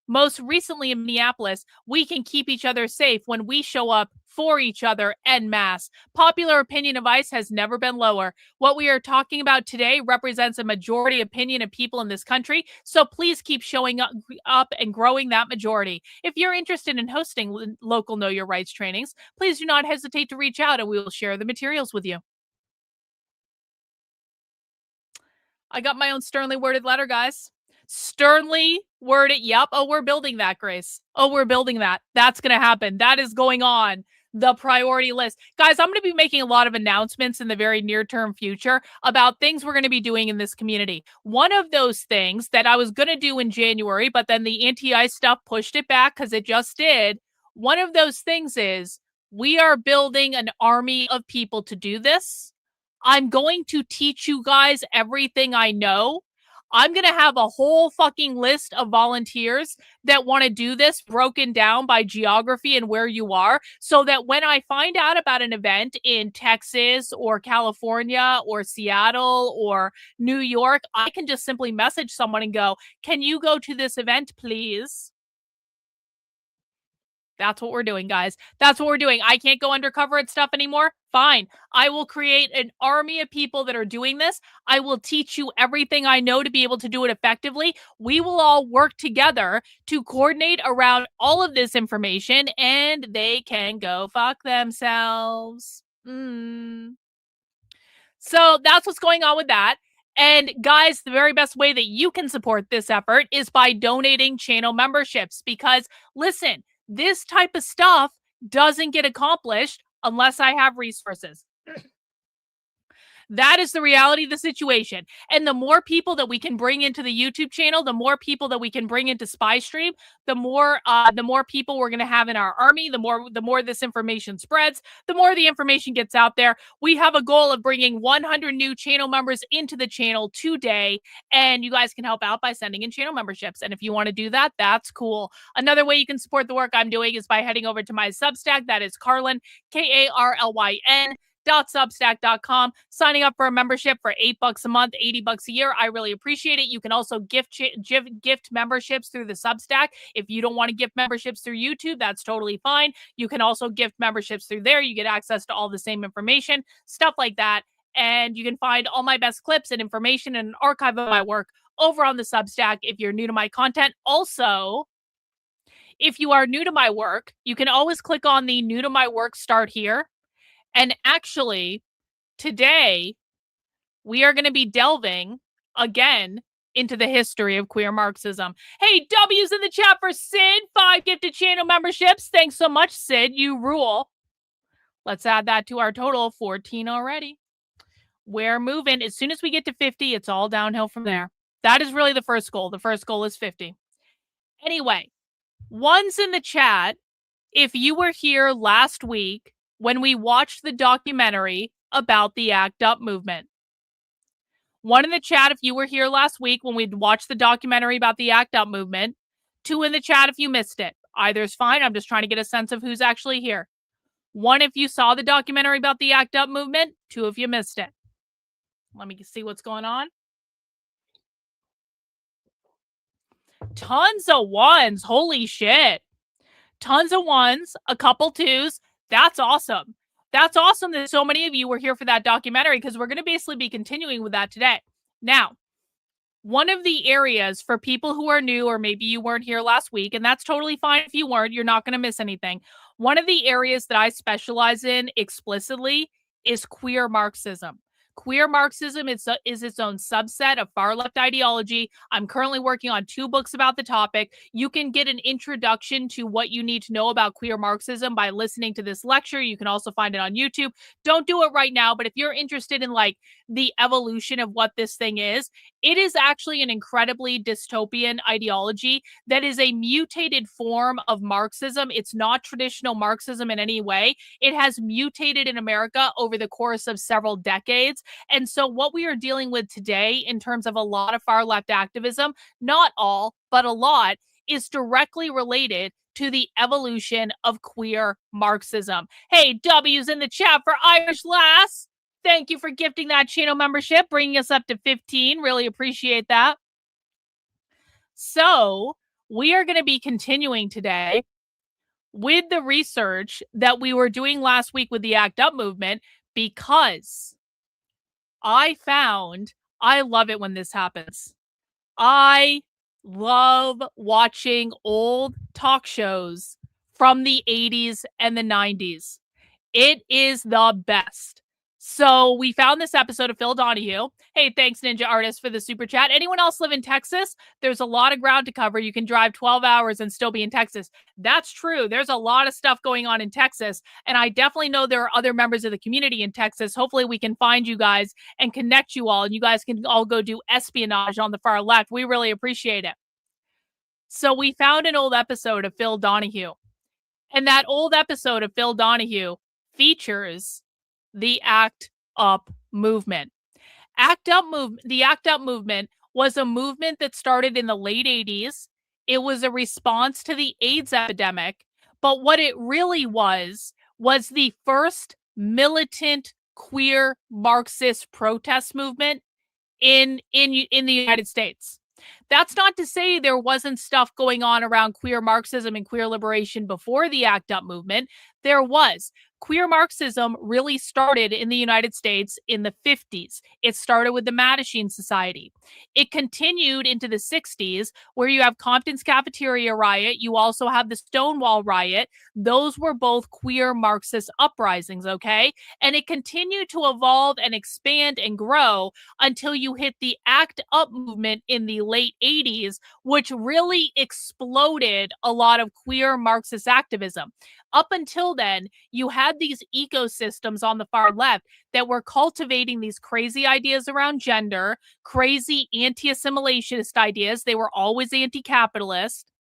most recently in Minneapolis, we can keep each other safe when we show up for each other en masse. Popular opinion of ICE has never been lower. What we are talking about today represents a majority opinion of people in this country, so please keep showing up and growing that majority. If you're interested in hosting local Know Your Rights trainings, please do not hesitate to reach out and we will share the materials with you. I got my own sternly worded letter, guys. Sternly worded. Yep. Oh, we're building that, Grace. Oh, we're building that. That's going to happen. That is going on the priority list. Guys, I'm going to be making a lot of announcements in the very near term future about things we're going to be doing in this community. One of those things that I was going to do in January, but then the anti-ICE stuff pushed it back because it just did. One of those things is we are building an army of people to do this. I'm going to teach you guys everything I know. I'm going to have a whole fucking list of volunteers that want to do this broken down by geography and where you are, so that when I find out about an event in Texas or California or Seattle or New York, I can just simply message someone and go, can you go to this event, please? That's what we're doing, guys. That's what we're doing. I can't go undercover at stuff anymore. Fine. I will create an army of people that are doing this. I will teach you everything I know to be able to do it effectively. We will all work together to coordinate around all of this information, and they can go fuck themselves. So that's what's going on with that. And guys, the very best way that you can support this effort is by donating channel memberships, because listen, this type of stuff doesn't get accomplished unless I have resources. That is the reality of the situation. And the more people that we can bring into the YouTube channel, the more people that we can bring into SpyStream, the more people we're going to have in our army, the more this information spreads, the more the information gets out there. We have a goal of bringing 100 new channel members into the channel today, and you guys can help out by sending in channel memberships. And if you want to do that, that's cool. Another way you can support the work I'm doing is by heading over to my Substack. That is Karlyn, Karlyn. .substack.com, signing up for a membership for $8 a month, $80 a year. I really appreciate it. You can also gift memberships through the Substack. If you don't want to gift memberships through YouTube, that's totally fine. You can also gift memberships through there. You get access to all the same information, stuff like that. And you can find all my best clips and information and an archive of my work over on the Substack if you're new to my content. Also, if you are new to my work, you can always click on the new to my work start here. And actually, today, we are going to be delving again into the history of queer Marxism. Hey, W's in the chat for Sid. 5 gifted channel memberships. Thanks so much, Sid. You rule. Let's add that to our total. 14 already. We're moving. As soon as we get to 50, it's all downhill from there. That is really the first goal. The first goal is 50. Anyway, one's in the chat. If you were here last week, when we watched the documentary about the ACT UP movement. One in the chat if you were here last week when we watched the documentary about the ACT UP movement. 2 in the chat if you missed it. Either's fine. I'm just trying to get a sense of who's actually here. 1 if you saw the documentary about the ACT UP movement. 2 if you missed it. Let me see what's going on. Tons of 1s. Holy shit. Tons of 1s. A couple 2s. That's awesome. That's awesome that so many of you were here for that documentary, because we're going to basically be continuing with that today. Now, one of the areas for people who are new, or maybe you weren't here last week, and that's totally fine if you weren't, you're not going to miss anything. One of the areas that I specialize in explicitly is queer Marxism. Queer Marxism is its own subset of far left ideology. I'm currently working on 2 books about the topic. You can get an introduction to what you need to know about queer Marxism by listening to this lecture. You can also find it on YouTube. Don't do it right now, but if you're interested in like the evolution of what this thing is, it is actually an incredibly dystopian ideology that is a mutated form of Marxism. It's not traditional Marxism in any way. It has mutated in America over the course of several decades. And so what we are dealing with today in terms of a lot of far left activism, not all, but a lot, is directly related to the evolution of queer Marxism. Hey, W's in the chat for Irish Lass. Thank you for gifting that channel membership, bringing us up to 15. Really appreciate that. So we are going to be continuing today with the research that we were doing last week with the ACT UP movement, because I love it when this happens. I love watching old talk shows from the 80s and the 90s. It is the best. So we found this episode of Phil Donahue. Hey, thanks, Ninja Artist, for the super chat. Anyone else live in Texas? There's a lot of ground to cover. You can drive 12 hours and still be in Texas. That's true. There's a lot of stuff going on in Texas. And I definitely know there are other members of the community in Texas. Hopefully we can find you guys and connect you all. And you guys can all go do espionage on the far left. We really appreciate it. So we found an old episode of Phil Donahue. And that old episode of Phil Donahue features the ACT UP movement. The ACT UP movement was a movement that started in the late 80s. It was a response to the AIDS epidemic. But what it really was the first militant queer Marxist protest movement in the United States. That's not to say there wasn't stuff going on around queer Marxism and queer liberation before the ACT UP movement. There was. Queer Marxism really started in the United States in the 50s. It started with the Mattachine Society. It continued into the 60s, where you have Compton's Cafeteria Riot. You also have the Stonewall Riot. Those were both queer Marxist uprisings, okay? And it continued to evolve and expand and grow until you hit the ACT UP movement in the late 80s, which really exploded a lot of queer Marxist activism. Up until then, you had these ecosystems on the far left that were cultivating these crazy ideas around gender, crazy anti-assimilationist ideas. They were always anti-capitalist.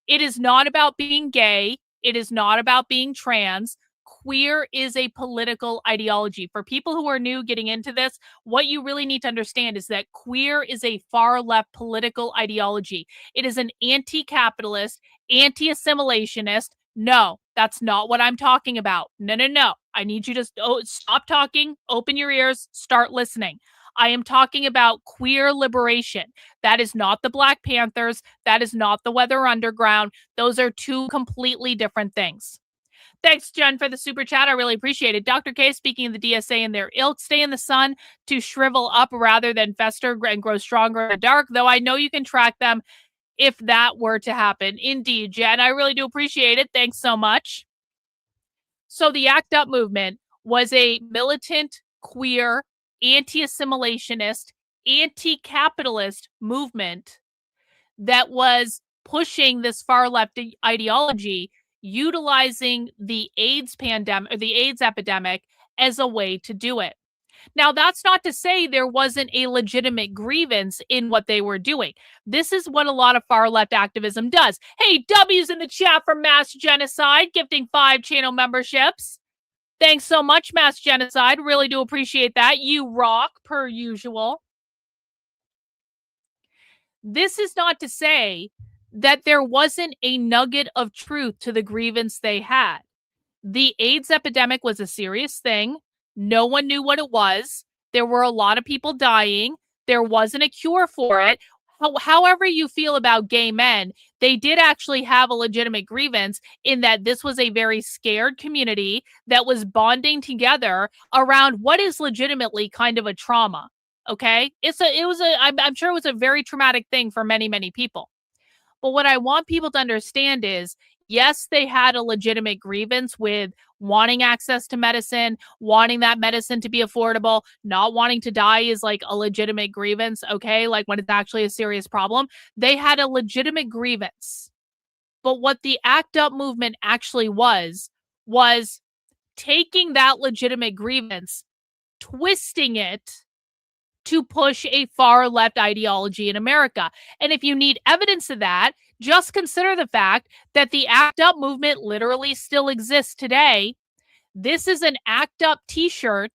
It is not about being gay. It is not about being trans. Queer is a political ideology. For people who are new getting into this, what you really need to understand is that queer is a far left political ideology. It is an anti-capitalist, anti-assimilationist. No, that's not what I'm talking about. No. I need you to stop talking, open your ears, start listening. I am talking about queer liberation. That is not the Black Panthers. That is not the Weather Underground. Those are two completely different things. Thanks, Jen, for the super chat. I really appreciate it. Dr. K, speaking of the DSA and their ilk, stay in the sun to shrivel up rather than fester and grow stronger in the dark, though I know you can track them if that were to happen. Indeed, Jen, I really do appreciate it. Thanks so much. So the ACT UP movement was a militant, queer, anti-assimilationist, anti-capitalist movement that was pushing this far left ideology, utilizing the AIDS pandemic or the AIDS epidemic as a way to do it. Now, that's not to say there wasn't a legitimate grievance in what they were doing. This is what a lot of far left activism does. Hey, W's in the chat for Mass Genocide, gifting 5 channel memberships. Thanks so much, Mass Genocide. Really do appreciate that. You rock, per usual. This is not to say that there wasn't a nugget of truth to the grievance they had. The AIDS epidemic was a serious thing. No one knew what it was. There were a lot of people dying. There wasn't a cure for it. However you feel about gay men, they did actually have a legitimate grievance in that this was a very scared community that was bonding together around what is legitimately kind of a trauma. Okay? I'm sure it was a very traumatic thing for many, many people. But what I want people to understand is, yes, they had a legitimate grievance with wanting access to medicine, wanting that medicine to be affordable, not wanting to die is like a legitimate grievance, okay? Like when it's actually a serious problem. They had a legitimate grievance. But what the ACT UP movement actually was taking that legitimate grievance, twisting it to push a far left ideology in America. And if you need evidence of that, just consider the fact that the ACT UP movement literally still exists today. This is an ACT UP t-shirt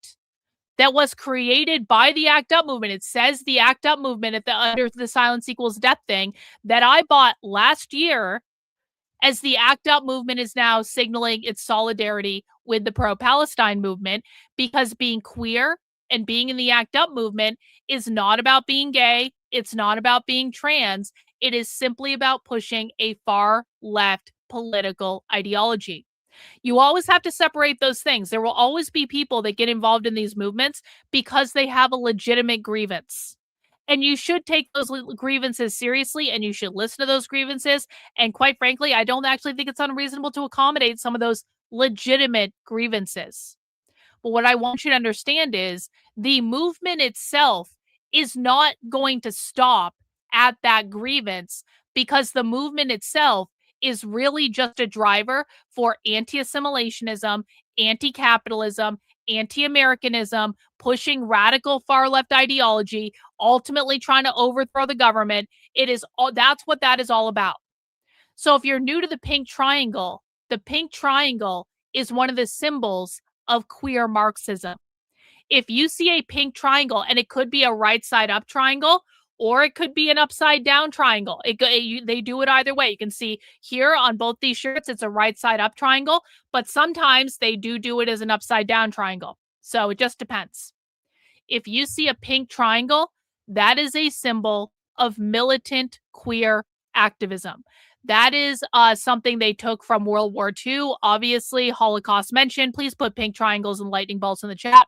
that was created by the ACT UP movement. It says the ACT UP movement under the silence equals death thing that I bought last year, as the ACT UP movement is now signaling its solidarity with the pro-Palestine movement, because being queer and being in the ACT UP movement is not about being gay. It's not about being trans. It is simply about pushing a far left political ideology. You always have to separate those things. There will always be people that get involved in these movements because they have a legitimate grievance. And you should take those grievances seriously, and you should listen to those grievances. And quite frankly, I don't actually think it's unreasonable to accommodate some of those legitimate grievances. But what I want you to understand is the movement itself is not going to stop at that grievance, because the movement itself is really just a driver for anti-assimilationism, anti-capitalism, anti-Americanism, pushing radical far left ideology, ultimately trying to overthrow the government. That's what that is all about. So if you're new to the pink triangle is one of the symbols of queer Marxism. If you see a pink triangle, and it could be a right side up triangle, or it could be an upside down triangle. They do it either way. You can see here on both these shirts, it's a right side up triangle, but sometimes they do it as an upside down triangle. So it just depends. If you see a pink triangle, that is a symbol of militant queer activism. That is something they took from World War II. Obviously, Holocaust mentioned. Please put pink triangles and lightning bolts in the chat.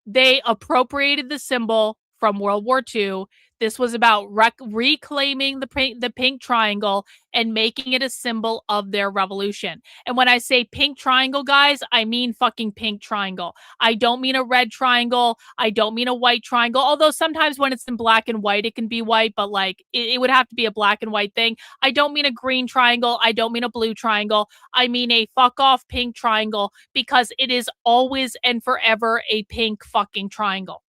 They appropriated the symbol from World War II. This was about reclaiming the pink triangle and making it a symbol of their revolution. And when I say pink triangle, guys, I mean fucking pink triangle. I don't mean a red triangle. I don't mean a white triangle. Although sometimes when it's in black and white, it can be white, but like it would have to be a black and white thing. I don't mean a green triangle. I don't mean a blue triangle. I mean a fuck off pink triangle, because it is always and forever a pink fucking triangle.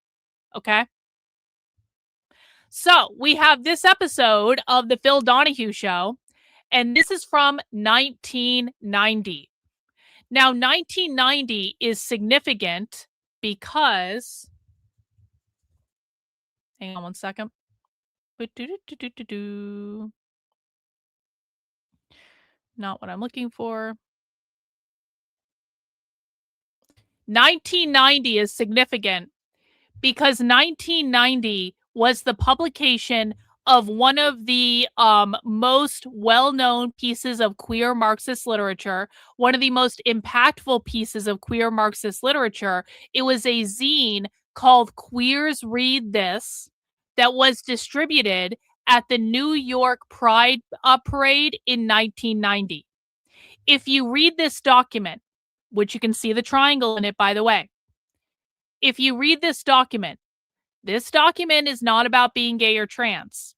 Okay? So we have this episode of the Phil Donahue Show, and this is from 1990. Now, 1990 is significant because, hang on one second. Not what I'm looking for. 1990 is significant because 1990 was the publication of one of the most well-known pieces of queer Marxist literature, one of the most impactful pieces of queer Marxist literature. It was a zine called Queers Read This that was distributed at the New York Pride Parade in 1990. If you read this document, which you can see the triangle in it, by the way, if you read this document is not about being gay or trans.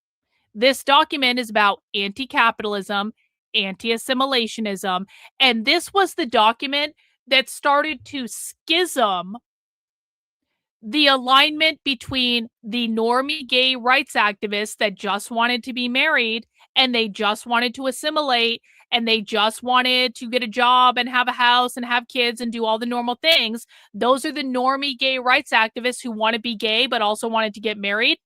This document is about anti-capitalism, anti-assimilationism, and this was the document that started to schism the alignment between the normie gay rights activists that just wanted to be married and they just wanted to assimilate and they just wanted to get a job and have a house and have kids and do all the normal things. Those are the normie gay rights activists who want to be gay but also wanted to get married.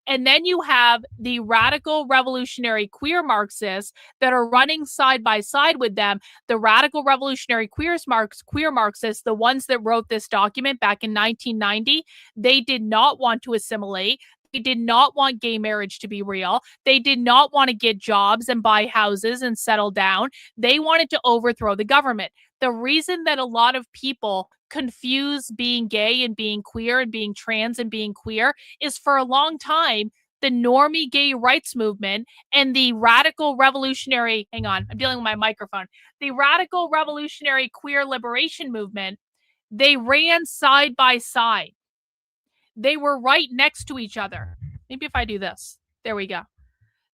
And then you have the radical revolutionary queer Marxists that are running side by side with them. The radical revolutionary queer Marxists, the ones that wrote this document back in 1990, they did not want to assimilate. They did not want gay marriage to be real. They did not want to get jobs and buy houses and settle down. They wanted to overthrow the government. The reason that a lot of people confuse being gay and being queer and being trans and being queer is, for a long time, the normie gay rights movement and the radical revolutionary, hang on, I'm dealing with my microphone, the radical revolutionary queer liberation movement, they ran side by side. They were right next to each other. Maybe if I do this, there we go.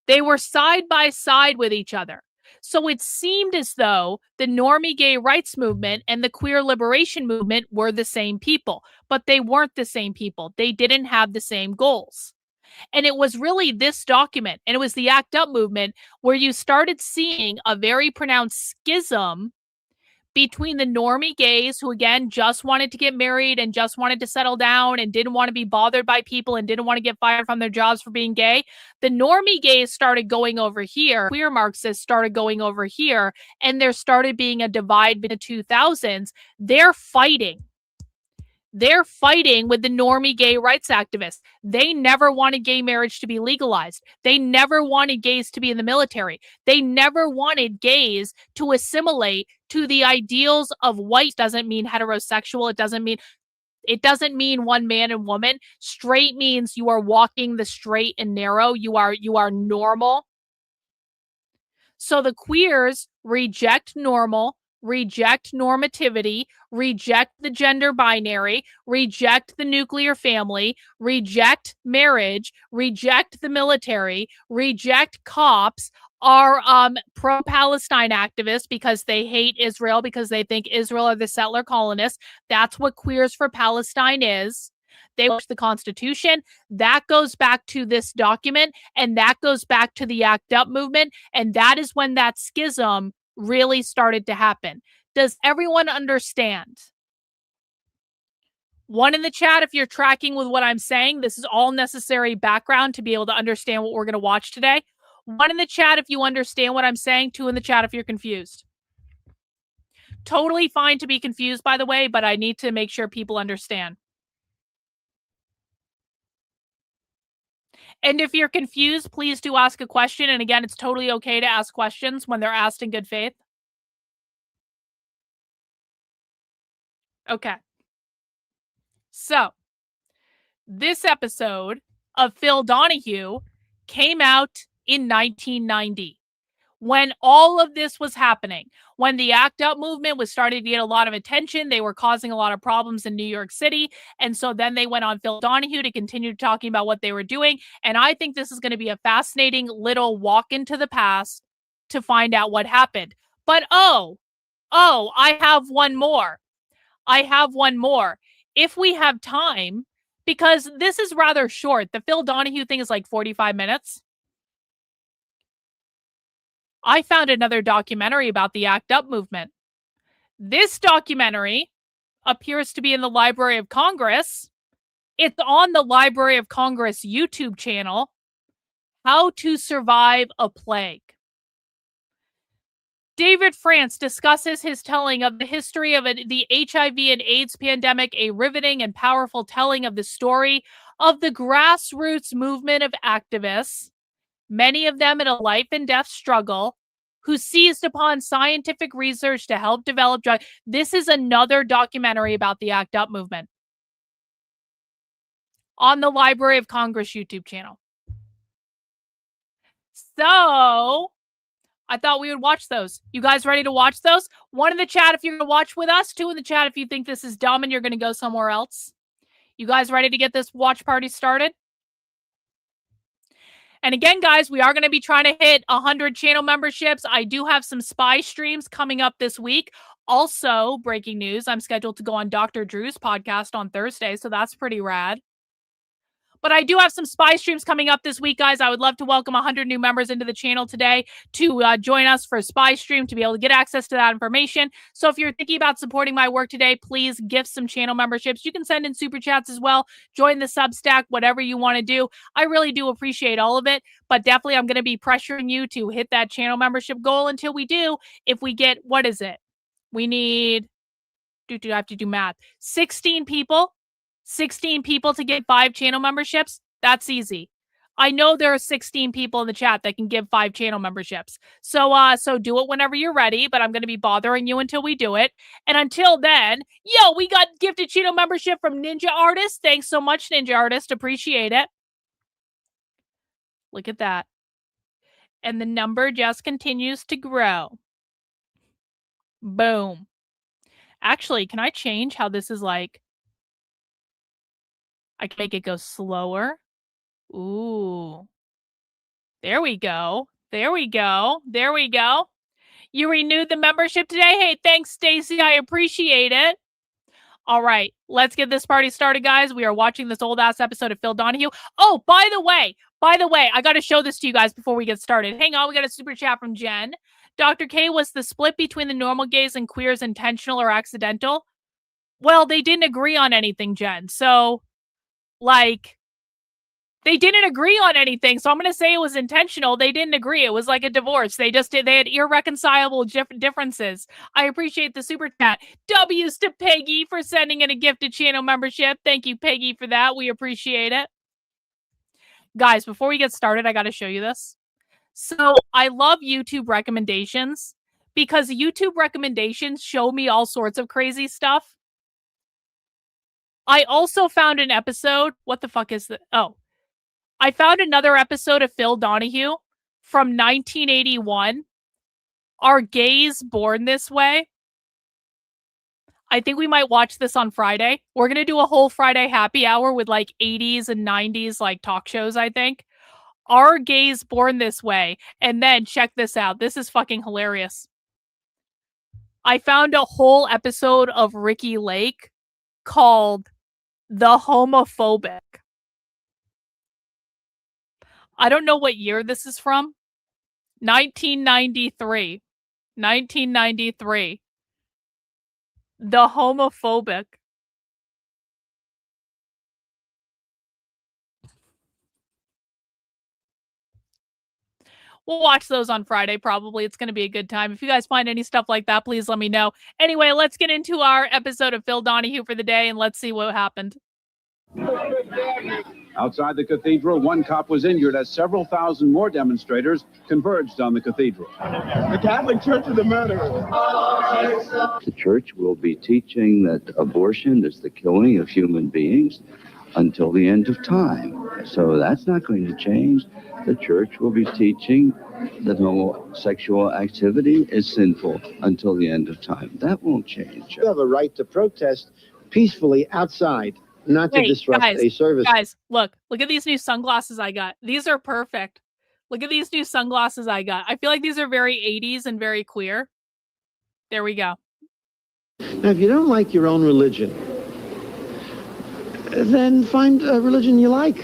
They were side by side with each other. So it seemed as though the normie gay rights movement and the queer liberation movement were the same people, but they weren't the same people. They didn't have the same goals. And it was really this document, and it was the ACT UP movement, where you started seeing a very pronounced schism between the normie gays who, again, just wanted to get married and just wanted to settle down and didn't want to be bothered by people and didn't want to get fired from their jobs for being gay. The normie gays started going over here. Queer Marxists started going over here. And there started being a divide in the 2000s. They're fighting. They're fighting with the normie gay rights activists. They never wanted gay marriage to be legalized. They never wanted gays to be in the military. They never wanted gays to assimilate to the ideals of white. Doesn't mean heterosexual. It doesn't mean one man and woman. Straight means you are walking the straight and narrow. You are normal. So the queers reject normal, reject normativity, reject the gender binary, reject the nuclear family, reject marriage, reject the military, reject cops, are pro-Palestine activists because they hate Israel, because they think Israel are the settler colonists. That's what Queers for Palestine is. They wish the Constitution. That goes back to this document, and that goes back to the ACT UP movement, and that is when that schism really started to happen. Does everyone understand? One in the chat if you're tracking with what I'm saying. This is all necessary background to be able to understand what we're going to watch today. One in the chat if you understand what I'm saying. Two in the chat if you're confused. Totally fine to be confused, by the way, but I need to make sure people understand. And if you're confused, please do ask a question. And again, it's totally okay to ask questions when they're asked in good faith. Okay. So, this episode of Phil Donahue came out in 1990. When all of this was happening, when the ACT UP movement was starting to get a lot of attention, they were causing a lot of problems in New York City. And so then they went on Phil Donahue to continue talking about what they were doing. And I think this is going to be a fascinating little walk into the past to find out what happened. But I have one more. If we have time, because this is rather short. The Phil Donahue thing is like 45 minutes. I found another documentary about the ACT UP movement. This documentary appears to be in the Library of Congress. It's on the Library of Congress YouTube channel. How to Survive a Plague. David France discusses his telling of the history of the HIV and AIDS pandemic, a riveting and powerful telling of the story of the grassroots movement of activists, many of them in a life and death struggle, who seized upon scientific research to help develop drugs. This is another documentary about the ACT UP movement on the Library of Congress YouTube channel. So, I thought we would watch those. You guys ready to watch those? One in the chat if you're going to watch with us. Two in the chat if you think this is dumb and you're going to go somewhere else. You guys ready to get this watch party started? And again, guys, we are going to be trying to hit 100 channel memberships. I do have some spy streams coming up this week. Also, breaking news, I'm scheduled to go on Dr. Drew's podcast on Thursday, so that's pretty rad. But I do have some spy streams coming up this week, guys. I would love to welcome 100 new members into the channel today to join us for a spy stream to be able to get access to that information. So if you're thinking about supporting my work today, please gift some channel memberships. You can send in super chats as well. Join the Substack, whatever you want to do. I really do appreciate all of it, but definitely I'm going to be pressuring you to hit that channel membership goal until we do. If we get, what is it? We need, I have to do math. 16 people to get 5 channel memberships. That's easy. I know there are 16 people in the chat that can give 5 channel memberships. So do it whenever you're ready, but I'm going to be bothering you until we do it. And until then, we got gifted channel membership from Ninja Artist. Thanks so much, Ninja Artist. Appreciate it. Look at that. And the number just continues to grow. Boom. Actually, can I change how this is like? I can make it go slower. Ooh. There we go. You renewed the membership today? Hey, thanks, Stacy. I appreciate it. All right, let's get this party started, guys. We are watching this old-ass episode of Phil Donahue. Oh, by the way, I got to show this to you guys before we get started. Hang on, we got a super chat from Jen. Dr. K, was the split between the normal gays and queers intentional or accidental? Well, they didn't agree on anything, Jen. So, They didn't agree on anything, so I'm going to say it was intentional. They didn't agree. It was like a divorce. They had irreconcilable differences. I appreciate the super chat. W's to Peggy for sending in a gifted channel membership. Thank you, Peggy, for that. We appreciate it. Guys, before we get started, I got to show you this. So I love YouTube recommendations because YouTube recommendations show me all sorts of crazy stuff. I also found an episode. What the fuck is that? Oh. I found another episode of Phil Donahue from 1981. Are gays born this way? I think we might watch this on Friday. We're going to do a whole Friday happy hour with like 80s and 90s like talk shows, I think. Are gays born this way? And then check this out. This is fucking hilarious. I found a whole episode of Ricky Lake called The Homophobic. I don't know what year this is from. 1993. 1993. The Homophobic. We'll watch those on Friday, probably. It's going to be a good time. If you guys find any stuff like that, please let me know. Anyway, let's get into our episode of Phil Donahue for the day, and let's see what happened. Outside the cathedral, one cop was injured as several thousand more demonstrators converged on the cathedral. The Catholic Church is the murderer. The church will be teaching that abortion is the killing of human beings until the end of time. So that's not going to change. The church will be teaching that homosexual activity is sinful until the end of time. That won't change. You have a right to protest peacefully outside. Not to disrupt a service. Guys, look at these new sunglasses I got. These are perfect. Look at these new sunglasses I got. I feel like these are very 80s and very queer. There we go. Now, if you don't like your own religion, then find a religion you like.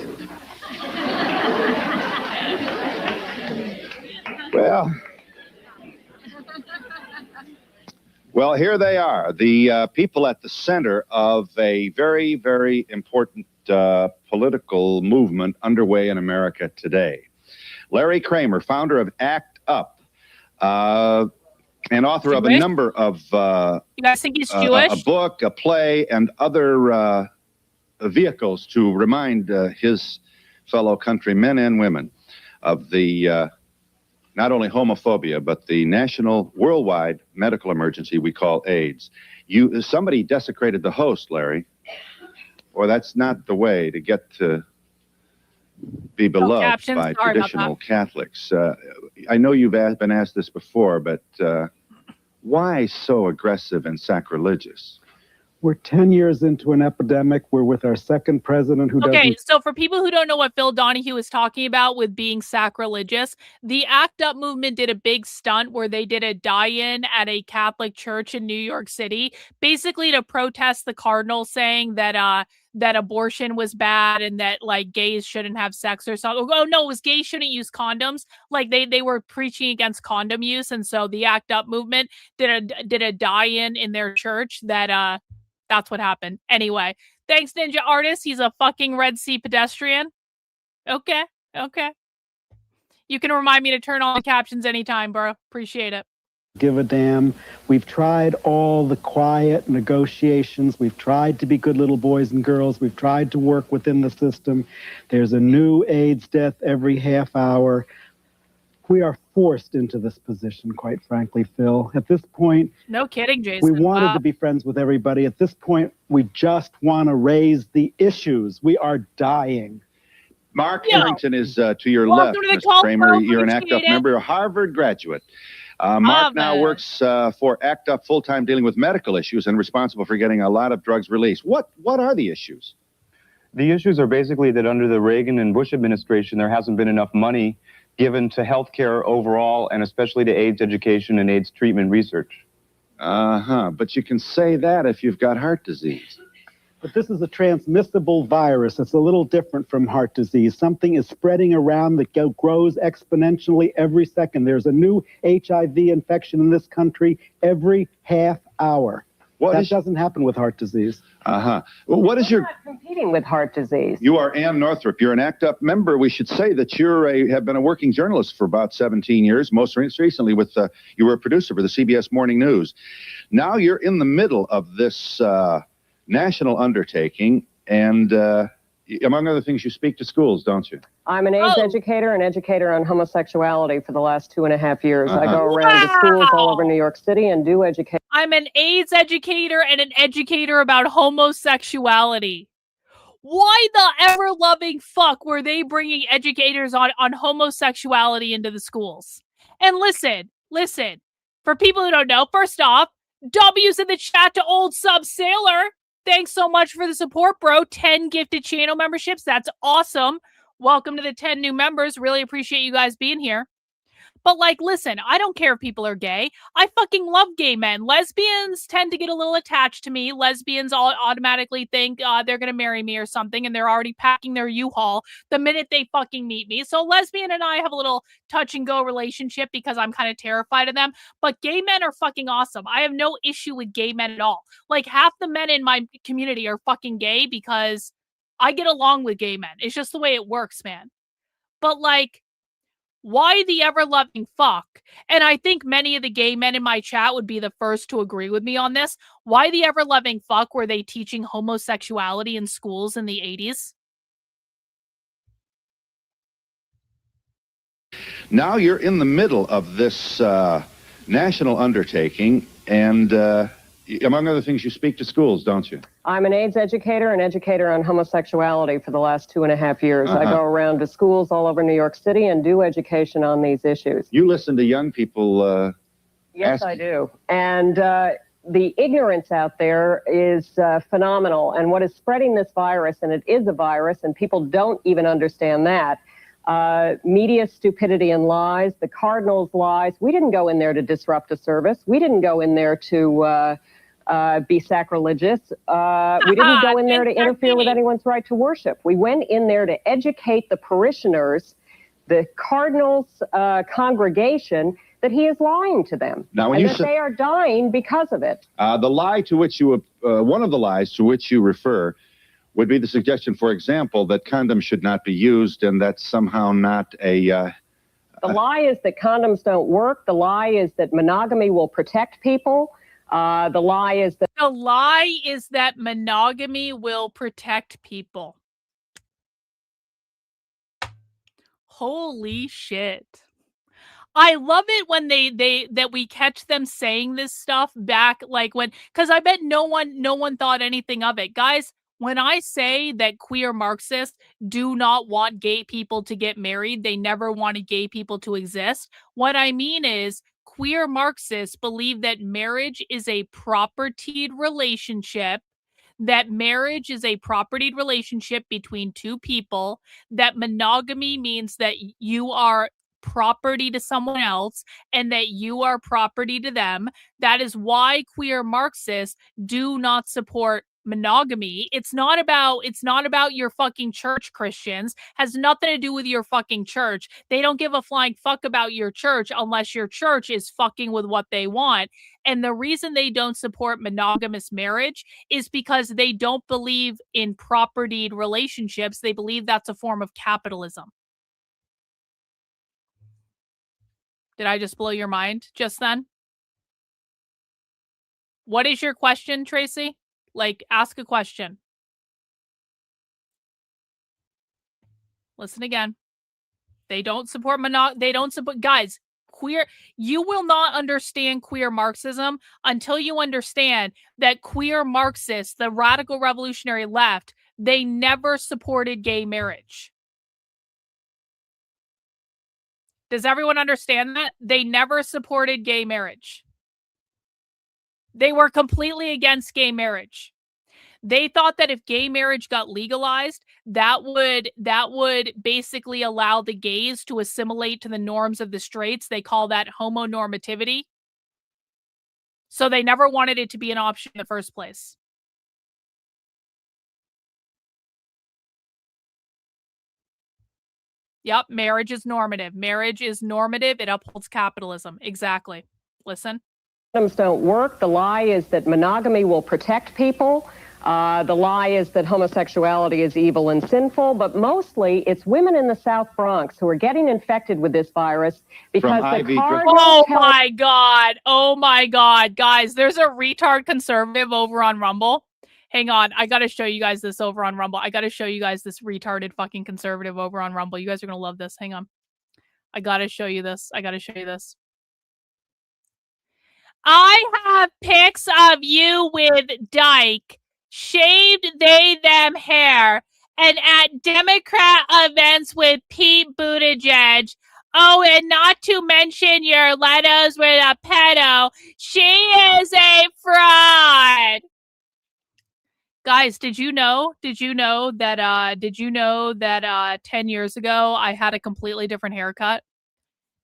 Well, here they are, the people at the center of a very, very important political movement underway in America today. Larry Kramer, founder of ACT UP, and author of a number of you guys think he's Jewish? A book, a play, and other vehicles to remind his fellow countrymen and women of the not only homophobia, but the national worldwide medical emergency we call AIDS. Somebody desecrated the host, Larry, or that's not the way to get to be beloved by traditional Catholics. I know you've been asked this before, but why so aggressive and sacrilegious? We're 10 years into an epidemic. We're with our second president who doesn't... Okay, so for people who don't know what Phil Donahue is talking about with being sacrilegious, the ACT UP movement did a big stunt where they did a die-in at a Catholic church in New York City, basically to protest the cardinal saying that that abortion was bad and that like gays shouldn't have sex or something. Oh no, it was gays shouldn't use condoms. Like they were preaching against condom use, and so the ACT UP movement did a die-in in their church that that's what happened. Anyway, thanks, Ninja Artist. He's a fucking Red Sea pedestrian. Okay. You can remind me to turn on the captions anytime, bro. Appreciate it. Give a damn. We've tried all the quiet negotiations. We've tried to be good little boys and girls. We've tried to work within the system. There's a new AIDS death every half hour. We are forced into this position, quite frankly, Phil. At this point, no kidding, Jason. We wanted to be friends with everybody. At this point, we just want to raise the issues. We are dying. Mark Harrington is to your left, Mr. Kramer. You're an ACT UP member, a Harvard graduate. Mark now works for ACT UP full-time, dealing with medical issues and responsible for getting a lot of drugs released. What are the issues? The issues are basically that under the Reagan and Bush administration, there hasn't been enough money given to healthcare overall, and especially to AIDS education and AIDS treatment research. But you can say that if you've got heart disease. But this is a transmissible virus. It's a little different from heart disease. Something is spreading around that grows exponentially every second. There's a new HIV infection in this country every half hour. That doesn't happen with heart disease. Well, what is your... Competing with heart disease. You are Ann Northrup. You're an ACT UP member. We should say that have been a working journalist for about 17 years, most recently with, you were a producer for the CBS Morning News. Now you're in the middle of this national undertaking, and among other things, you speak to schools, don't you? I'm an AIDS educator, an educator on homosexuality for the last 2.5 years. I go around to schools all over New York City and do education. I'm an AIDS educator and an educator about homosexuality. Why the ever-loving fuck were they bringing educators on homosexuality into the schools? And listen, for people who don't know, first off, W's in the chat to Old Sub Sailor. Thanks so much for the support, bro. 10 gifted channel memberships. That's awesome. Welcome to the 10 new members. Really appreciate you guys being here. But, like, listen, I don't care if people are gay. I fucking love gay men. Lesbians tend to get a little attached to me. Lesbians all automatically think they're going to marry me or something, and they're already packing their U-Haul the minute they fucking meet me. So lesbian and I have a little touch-and-go relationship because I'm kind of terrified of them. But gay men are fucking awesome. I have no issue with gay men at all. Like, half the men in my community are fucking gay because I get along with gay men. It's just the way it works, man. But, like, why the ever-loving fuck? And I think many of the gay men in my chat would be the first to agree with me on this. Why the ever-loving fuck were they teaching homosexuality in schools in the 80s? Now you're in the middle of this national undertaking, and among other things, you speak to schools, don't you? I'm an AIDS educator, an educator on homosexuality for the last 2.5 years. I go around to schools all over New York City and do education on these issues. You listen to young people Yes, I do. And the ignorance out there is phenomenal. And what is spreading this virus, and it is a virus, and people don't even understand that, media stupidity and lies, the Cardinals' lies. We didn't go in there to disrupt a service. We didn't go in there to be sacrilegious. We didn't go in there to interfere with anyone's right to worship. We went in there to educate the parishioners, the Cardinals' congregation, that he is lying to them, now, and that they are dying because of it. The lie to which you, one of the lies to which you refer would be the suggestion, for example, that condoms should not be used, and that's somehow not a... The lie is that condoms don't work. The lie is that monogamy will protect people. The lie is that monogamy will protect people. Holy shit. I love it when that we catch them saying this stuff back, like when, because I bet no one thought anything of it. Guys, when I say that queer Marxists do not want gay people to get married, they never wanted gay people to exist, what I mean is queer Marxists believe that marriage is a propertied relationship, that marriage is a propertied relationship between two people, that monogamy means that you are property to someone else and that you are property to them. That is why queer Marxists do not support monogamy. It's not about your fucking church, Christians. Has nothing to do with your fucking church. They don't give a flying fuck about your church unless your church is fucking with what they want. And the reason they don't support monogamous marriage is because they don't believe in propertied relationships. They believe that's a form of capitalism. Did I just blow your mind just then? What is your question, Tracy? Like, ask a question. Listen again. They don't support guys, queer, you will not understand queer Marxism until you understand that queer Marxists, the radical revolutionary left, they never supported gay marriage. Does everyone understand that? They never supported gay marriage. They were completely against gay marriage. They thought that if gay marriage got legalized, that would basically allow the gays to assimilate to the norms of the straights. They call that homonormativity. So they never wanted it to be an option in the first place. Yep, marriage is normative. Marriage is normative. It upholds capitalism. Exactly. Listen. Condoms don't work. The lie is that monogamy will protect people. The lie is that homosexuality is evil and sinful, but mostly it's women in the South Bronx who are getting infected with this virus because the Cardinals Oh my God, guys, there's a retard conservative over on Rumble. Hang on, I gotta show you guys this over on Rumble. I gotta show you guys this retarded fucking conservative over on Rumble. You guys are gonna love this. Hang on. I gotta show you this. I have pics of you with Dyke, shaved they them hair, and at Democrat events with Pete Buttigieg. Oh, and not to mention your letters with a pedo. She is a fraud. Guys, did you know that 10 years ago I had a completely different haircut?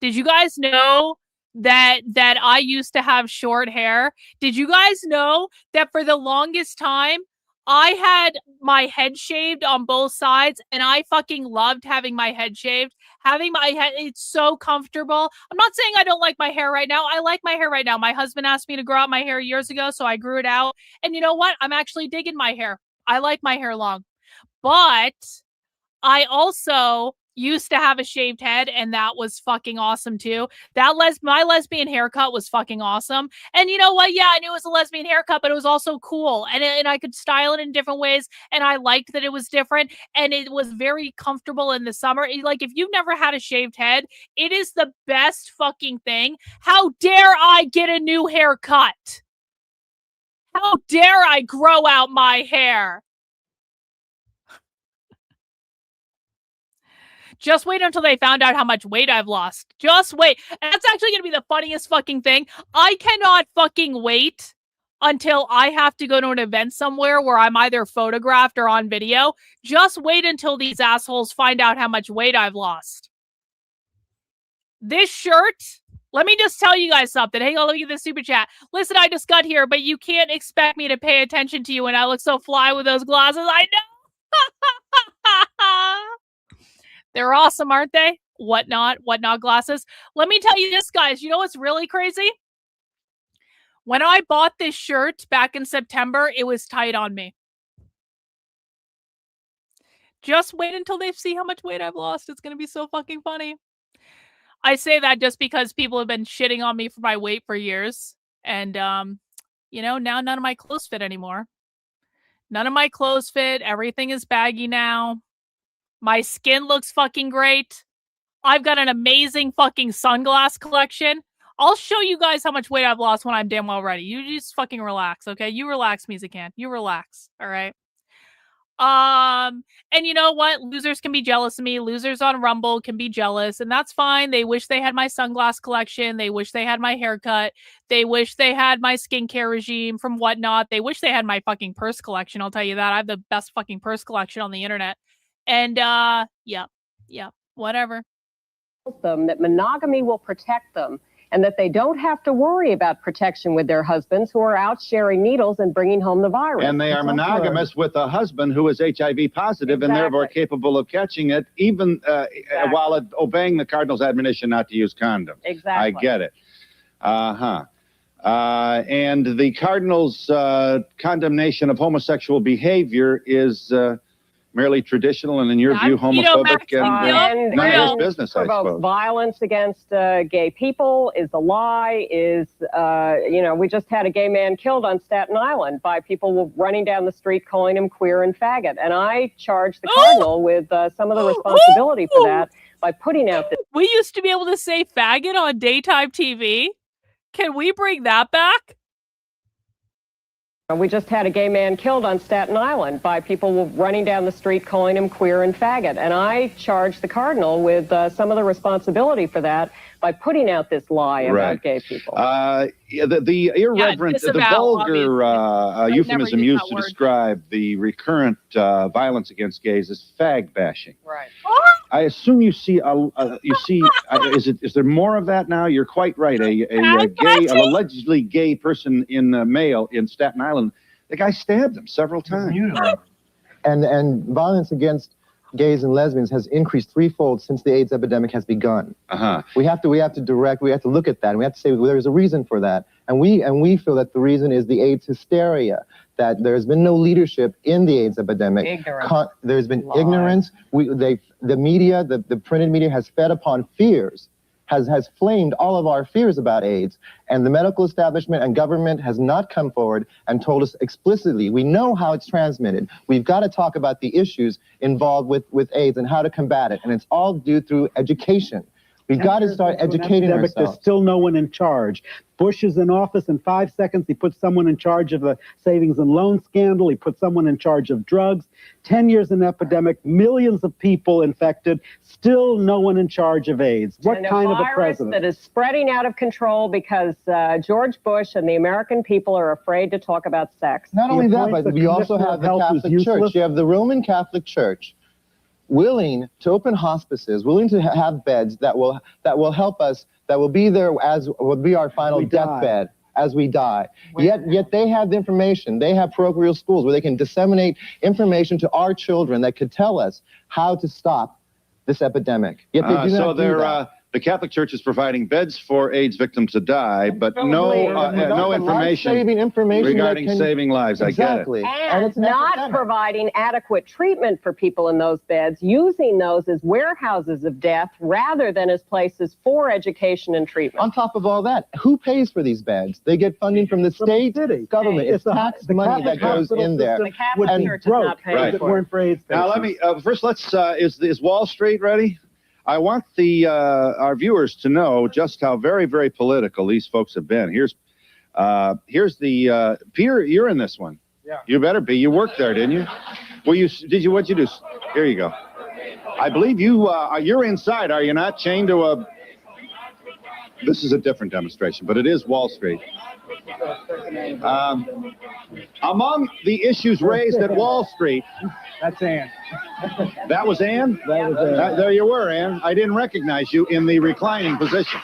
Did you guys know that I used to have short hair? Did you guys know that for the longest time I had my head shaved on both sides, and I fucking loved having my head shaved? Having my head, it's so comfortable. I'm not saying I don't like my hair right now. I like my hair right now. My husband asked me to grow out my hair years ago, so I grew it out. And you know what? I'm actually digging my hair. I like my hair long. But I also used to have a shaved head, and that was fucking awesome too. My lesbian haircut was fucking awesome. And you know what? Yeah, I knew it was a lesbian haircut, but it was also cool, and I could style it in different ways, and I liked that it was different, and it was very comfortable in the summer. Like, if you've never had a shaved head, it is the best fucking thing. How dare I get a new haircut? How dare I grow out my hair? Just wait until they found out how much weight I've lost. Just wait. And that's actually going to be the funniest fucking thing. I cannot fucking wait until I have to go to an event somewhere where I'm either photographed or on video. Just wait until these assholes find out how much weight I've lost. This shirt, let me just tell you guys something. Hang on, let me get this super chat. Listen, I just got here, but you can't expect me to pay attention to you when I look so fly with those glasses. I know. They're awesome, aren't they? Whatnot glasses. Let me tell you this, guys. You know what's really crazy? When I bought this shirt back in September, it was tight on me. Just wait until they see how much weight I've lost. It's going to be so fucking funny. I say that just because people have been shitting on me for my weight for years. And, you know, now none of my clothes fit anymore. None of my clothes fit. Everything is baggy now. My skin looks fucking great. I've got an amazing fucking sunglass collection. I'll show you guys how much weight I've lost when I'm damn well ready. You just fucking relax, okay? You relax, Musican. You relax, all right? And you know what? Losers can be jealous of me. Losers on Rumble can be jealous, and that's fine. They wish they had my sunglass collection. They wish they had my haircut. They wish they had my skincare regime from Whatnot. They wish they had my fucking purse collection. I'll tell you that. I have the best fucking purse collection on the internet. And, yeah, whatever. Them that monogamy will protect them, and that they don't have to worry about protection with their husbands who are out sharing needles and bringing home the virus. And they are monogamous with a husband who is HIV positive and therefore capable of catching it, even while obeying the Cardinals' admonition not to use condoms. Exactly. I get it. And the Cardinals' condemnation of homosexual behavior is merely traditional and, in your view, homophobic and none of his business, I suppose. Violence against gay people is a lie. We just had a gay man killed on Staten Island by people running down the street calling him queer and faggot. And I charged the Cardinal with some of the responsibility for that by putting out this. We used to be able to say faggot on daytime TV. Can we bring that back? We just had a gay man killed on Staten Island by people running down the street calling him queer and faggot. And I charged the Cardinal with some of the responsibility for that by putting out this lie about gay people. The irreverent, the vulgar euphemism used to describe the recurrent violence against gays is fag bashing. Right. I assume you see. Is there more of that now? You're quite right. An allegedly gay person in male in Staten Island, the guy stabbed him several times. And violence against gays and lesbians has increased threefold since the AIDS epidemic has begun. We have to look at that, and we have to say there's a reason for that. And we feel that the reason is the AIDS hysteria, that there's been no leadership in the AIDS epidemic. Ignorance. There's been ignorance. The media, the printed media has fed upon fears, has flamed all of our fears about AIDS, and the medical establishment and government has not come forward and told us explicitly, we know how it's transmitted. We've got to talk about the issues involved with AIDS and how to combat it, and it's all due through education. We've got to start educating ourselves. There's still no one in charge. Bush is in office in 5 seconds. He puts someone in charge of the savings and loan scandal. He puts someone in charge of drugs. 10 years in epidemic, millions of people infected, still no one in charge of AIDS. What kind of a president? That is spreading out of control because George Bush and the American people are afraid to talk about sex. Not only that, but we also have the Catholic Church. You have the Roman Catholic Church willing to open hospices, willing to have beds that will help us, that will be there as will be our final deathbed as we die. Yet they have the information. They have parochial schools where they can disseminate information to our children that could tell us how to stop this epidemic. Yet they do not do that. The Catholic Church is providing beds for AIDS victims to die, but no information regarding saving lives. Exactly. I get it. And it's not providing adequate treatment for people in those beds, using those as warehouses of death rather than as places for education and treatment. On top of all that, who pays for these beds? They get funding from the state government. It's tax money that goes in there. The Catholic Church is not paying for it. Now let me first. Is Wall Street ready? I want our viewers to know just how very, very political these folks have been. Here's the Peter. You're in this one. Yeah. You better be. You worked there, didn't you? What'd you do? Here you go. I believe you're inside. Are you not chained to a? This is a different demonstration, but it is Wall Street. Among the issues raised at Wall Street. That's Ann. That was Ann? That was Ann. There you were, Ann. I didn't recognize you in the reclining position.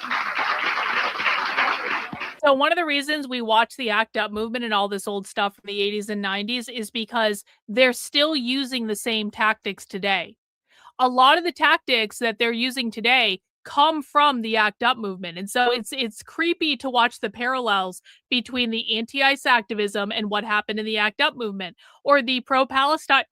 So one of the reasons we watch the ACT UP movement and all this old stuff from the 80s and 90s is because they're still using the same tactics today. A lot of the tactics that they're using today come from the ACT UP movement. And so it's creepy to watch the parallels between the anti-ICE activism and what happened in the ACT UP movement, or the pro-Palestine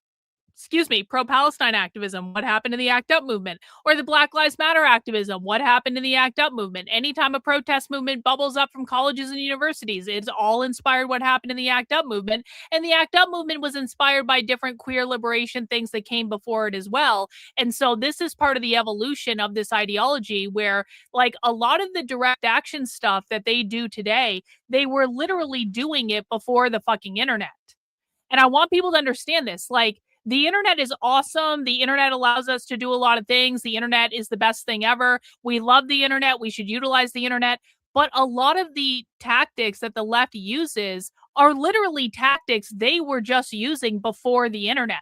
activism, what happened in the ACT UP movement, or the Black Lives Matter activism, what happened in the ACT UP movement. Anytime a protest movement bubbles up from colleges and universities, it's all inspired what happened in the ACT UP movement. And the ACT UP movement was inspired by different queer liberation things that came before it as well. And so this is part of the evolution of this ideology where, like, a lot of the direct action stuff that they do today, they were literally doing it before the fucking internet. And I want people to understand this. Like, the internet is awesome. The internet allows us to do a lot of things. The internet is the best thing ever. We love the internet. We should utilize the internet. But a lot of the tactics that the left uses are literally tactics they were just using before the internet.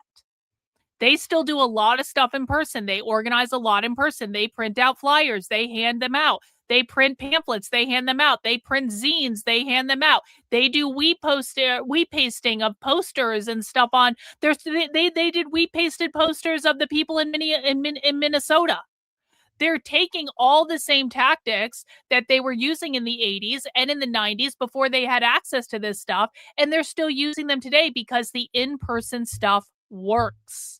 They still do a lot of stuff in person. They organize a lot in person. They print out flyers. They hand them out. They print pamphlets, they hand them out. They print zines, they hand them out. They do wheat pasting of posters and stuff on. They did wheat pasted posters of the people in Minnesota. They're taking all the same tactics that they were using in the 80s and in the 90s before they had access to this stuff, and they're still using them today because the in-person stuff works.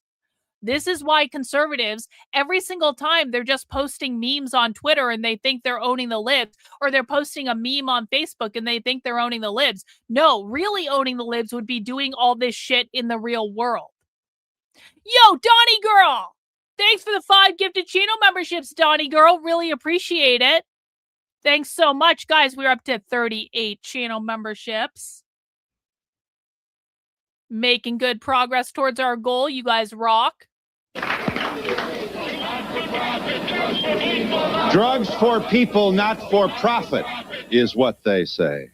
This is why conservatives, every single time they're just posting memes on Twitter and they think they're owning the libs, or they're posting a meme on Facebook and they think they're owning the libs. No, really owning the libs would be doing all this shit in the real world. Yo, Donnie Girl! Thanks for the 5 gifted channel memberships, Donnie Girl. Really appreciate it. Thanks so much, guys. We're up to 38 channel memberships. Making good progress towards our goal. You guys rock. Drugs for people, not for profit, is what they say.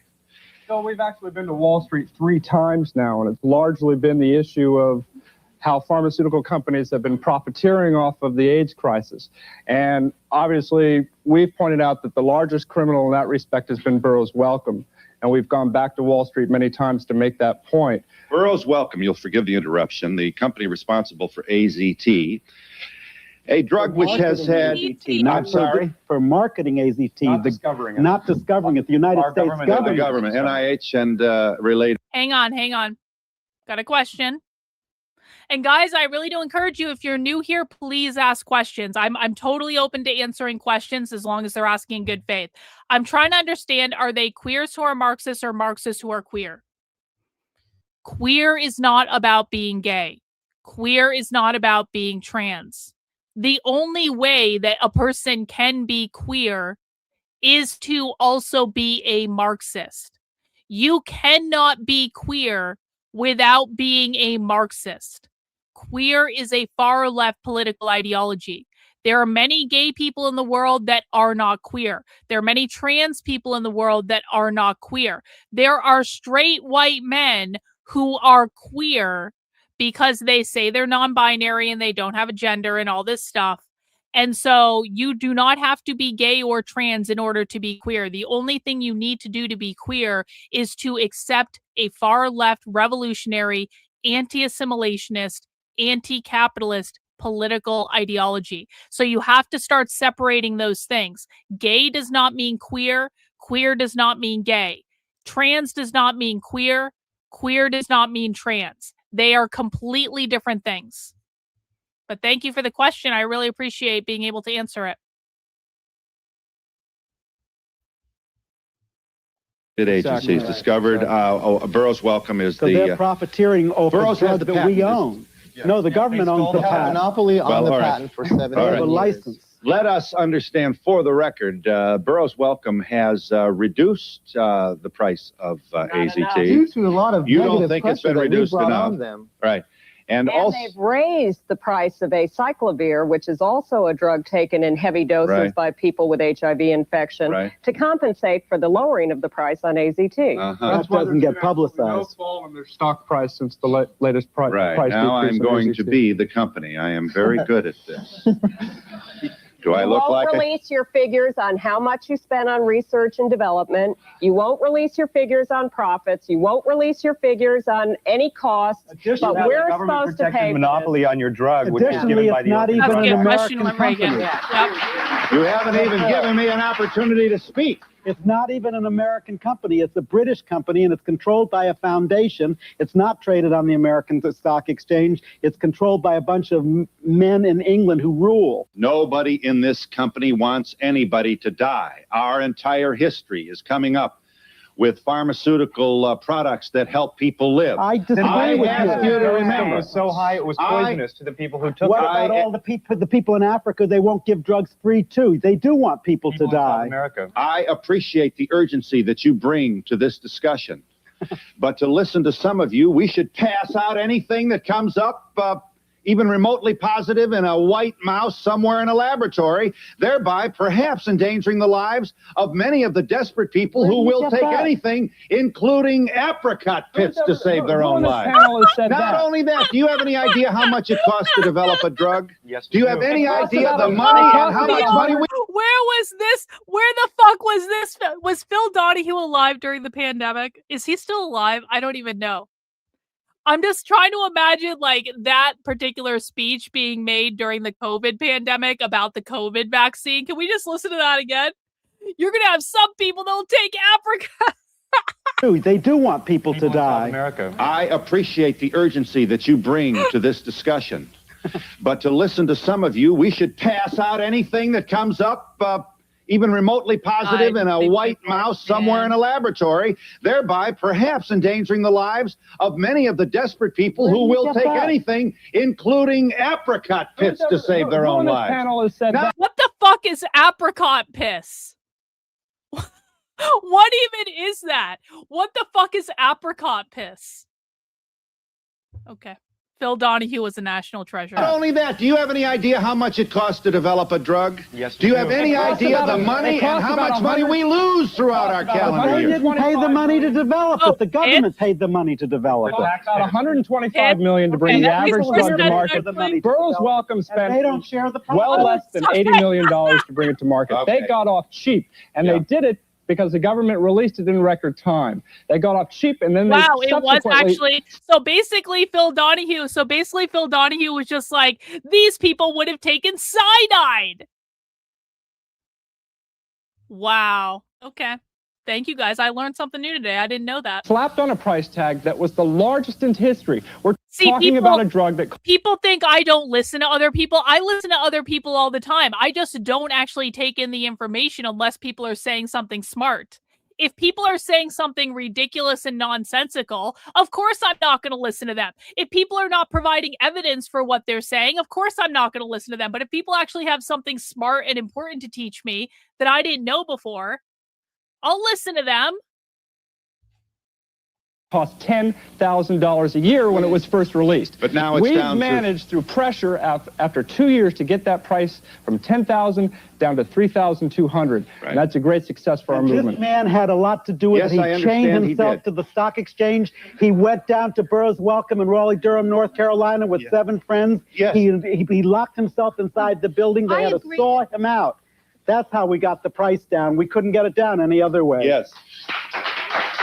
So we've actually been to Wall Street 3 times now, and it's largely been the issue of how pharmaceutical companies have been profiteering off of the AIDS crisis. And obviously, we've pointed out that the largest criminal in that respect has been Burroughs Wellcome. And we've gone back to Wall Street many times to make that point. Burroughs Wellcome, you'll forgive the interruption, the company responsible for AZT, a drug which has had... Not sorry? For marketing AZT. Not discovering it. Not discovering it. The United States government. The government, NIH and related... Hang on. Got a question. And guys, I really do encourage you, if you're new here, please ask questions. I'm totally open to answering questions as long as they're asking in good faith. I'm trying to understand, are they queers who are Marxists or Marxists who are queer? Queer is not about being gay. Queer is not about being trans. The only way that a person can be queer is to also be a Marxist. You cannot be queer without being a Marxist. Queer is a far left political ideology. There are many gay people in the world that are not queer. There are many trans people in the world that are not queer. There are straight white men who are queer because they say they're non-binary and they don't have a gender and all this stuff. And so you do not have to be gay or trans in order to be queer. The only thing you need to do to be queer is to accept a far left revolutionary, anti-assimilationist, anti-capitalist political ideology. So you have to start separating those things. Gay does not mean queer. Queer does not mean gay. Trans does not mean queer. Queer does not mean trans. They are completely different things. But thank you for the question. I really appreciate being able to answer it. Agencies discovered. Burroughs Wellcome is they're profiteering over Burroughs drugs that we own. No, the government owns the patent. Monopoly on the patent for 7 years. The license. Let us understand, for the record, Burroughs Wellcome has reduced the price of AZT. Due to a lot of you don't think it's been reduced enough, them. right? And also, they've raised the price of acyclovir, which is also a drug taken in heavy doses by people with HIV infection, to compensate for the lowering of the price on AZT. That doesn't get publicized. No fall in their stock price since the latest price. Right, now I'm going to be the company. I am very good at this. Do I look like You won't release your figures on how much you spent on research and development. You won't release your figures on profits. You won't release your figures on any costs. But we're supposed to pay monopoly on your drug, which is given by the not even an American company. You haven't even given me an opportunity to speak. It's not even an American company. It's a British company, and it's controlled by a foundation. It's not traded on the American Stock Exchange. It's controlled by a bunch of men in England who rule. Nobody in this company wants anybody to die. Our entire history is coming up with pharmaceutical products that help people live. I disagree with asked you to remember. It was so high, it was poisonous to the people who took it. What about all the people in Africa they won't give drugs free to? They do want people to die. America. I appreciate the urgency that you bring to this discussion. But to listen to some of you, we should pass out anything that comes up even remotely positive in a white mouse somewhere in a laboratory, thereby perhaps endangering the lives of many of the desperate people who will take anything, including apricot pits, to save their own lives. Not only that, do you have any idea how much it costs to develop a drug? Yes. Do you have any idea the money and how much money we... Where was this? Where the fuck was this? Was Phil Donahue alive during the pandemic? Is he still alive? I don't even know. I'm just trying to imagine like that particular speech being made during the COVID pandemic about the COVID vaccine. Can we just listen to that again? You're going to have some people that'll take Africa. They do want people to die. America. I appreciate the urgency that you bring to this discussion. But to listen to some of you, we should pass out anything that comes up even remotely positive in a white mouse somewhere in a laboratory, thereby perhaps endangering the lives of many of the desperate people who will take anything, including apricot pits, to save their own lives. What the fuck is apricot piss? What even is that? What the fuck is apricot piss? Okay. Phil Donahue was a national treasure. Not only that, do you have any idea how much it costs to develop a drug? Yes. Do you have any idea the money and how much money we lose throughout our calendar They year? didn't pay the money to develop it. The government paid the money to develop it. About 125 million to bring the average drug to market. Burroughs Wellcome spent They don't share the profit. well less than $80 million to bring it to market. Okay. They got off cheap, and they did it because the government released it in record time. They got off cheap, and then Wow, they it was actually so basically Phil Donahue was just like, these people would have taken cyanide. Wow. Okay. Thank you guys. I learned something new today. I didn't know that. slapped on a price tag that was the largest in history. We're talking about a drug that People think I don't listen to other people. I listen to other people all the time. I just don't actually take in the information unless people are saying something smart. If people are saying something ridiculous and nonsensical, of course I'm not going to listen to them. If people are not providing evidence for what they're saying, of course I'm not going to listen to them. But if people actually have something smart and important to teach me that I didn't know before, I'll listen to them. cost $10,000 a year when it was first released. But now it's We've down to- managed through pressure after 2 years to get that price from $10,000 down to $3,200. Right. And that's a great success for our This movement. man had a lot to do with Yes, it. He I chained understand he himself did. to the stock exchange. He went down to Burroughs Wellcome in Raleigh-Durham, North Carolina with 7 friends. Yes. He locked himself inside the building. They I had to agree. saw him out. That's how we got the price down. We couldn't get it down any other way. Yes.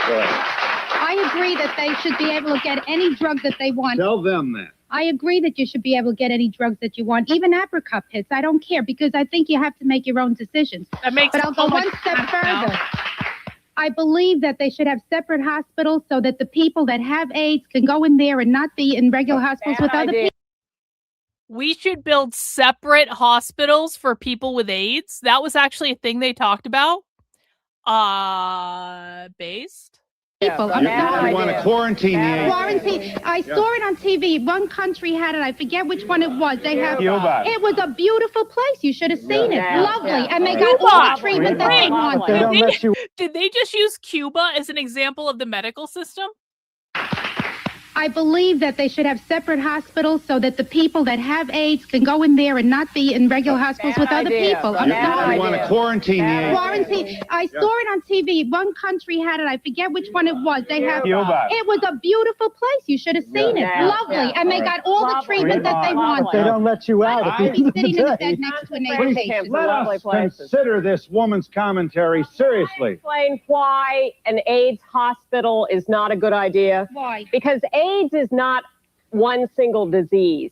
Right. I agree that they should be able to get any drug that they want. Tell them that. I agree that you should be able to get any drugs that you want, even apricot pits. I don't care because I think you have to make your own decisions. That makes But I'll go so much one step sense now. further. I believe that they should have separate hospitals so that the people that have AIDS can go in there and not be in regular hospitals with other people. We should build separate hospitals for people with AIDS. That was actually a thing they talked about. Based? People. You want to quarantine the AIDS. Quarantine. I saw it on TV. One country had it. I forget which one it was. They have. Cuba. It was a beautiful place. You should have seen it. Yeah. Lovely, Yeah. and they got all the treatment that they Wait, want. They don't let you. Did they just use Cuba as an example of the medical system? I believe that they should have separate hospitals so that the people that have AIDS can go in there and not be in regular hospitals with other people. I'm sorry. You want to quarantine the AIDS. Quarantine. I saw it on TV. One country had it. I forget which one it was. They have. Cuba. It was a beautiful place. You should have seen it. Yeah. Lovely, Yeah. and they got all the treatment that they want. They don't let you out I at would the be end of the sitting in the day. bed next to an AIDS Please, patient. Let Lovely us places. consider this woman's commentary seriously. Explain why an AIDS hospital is not a good idea. Why? Because AIDS is not one single disease.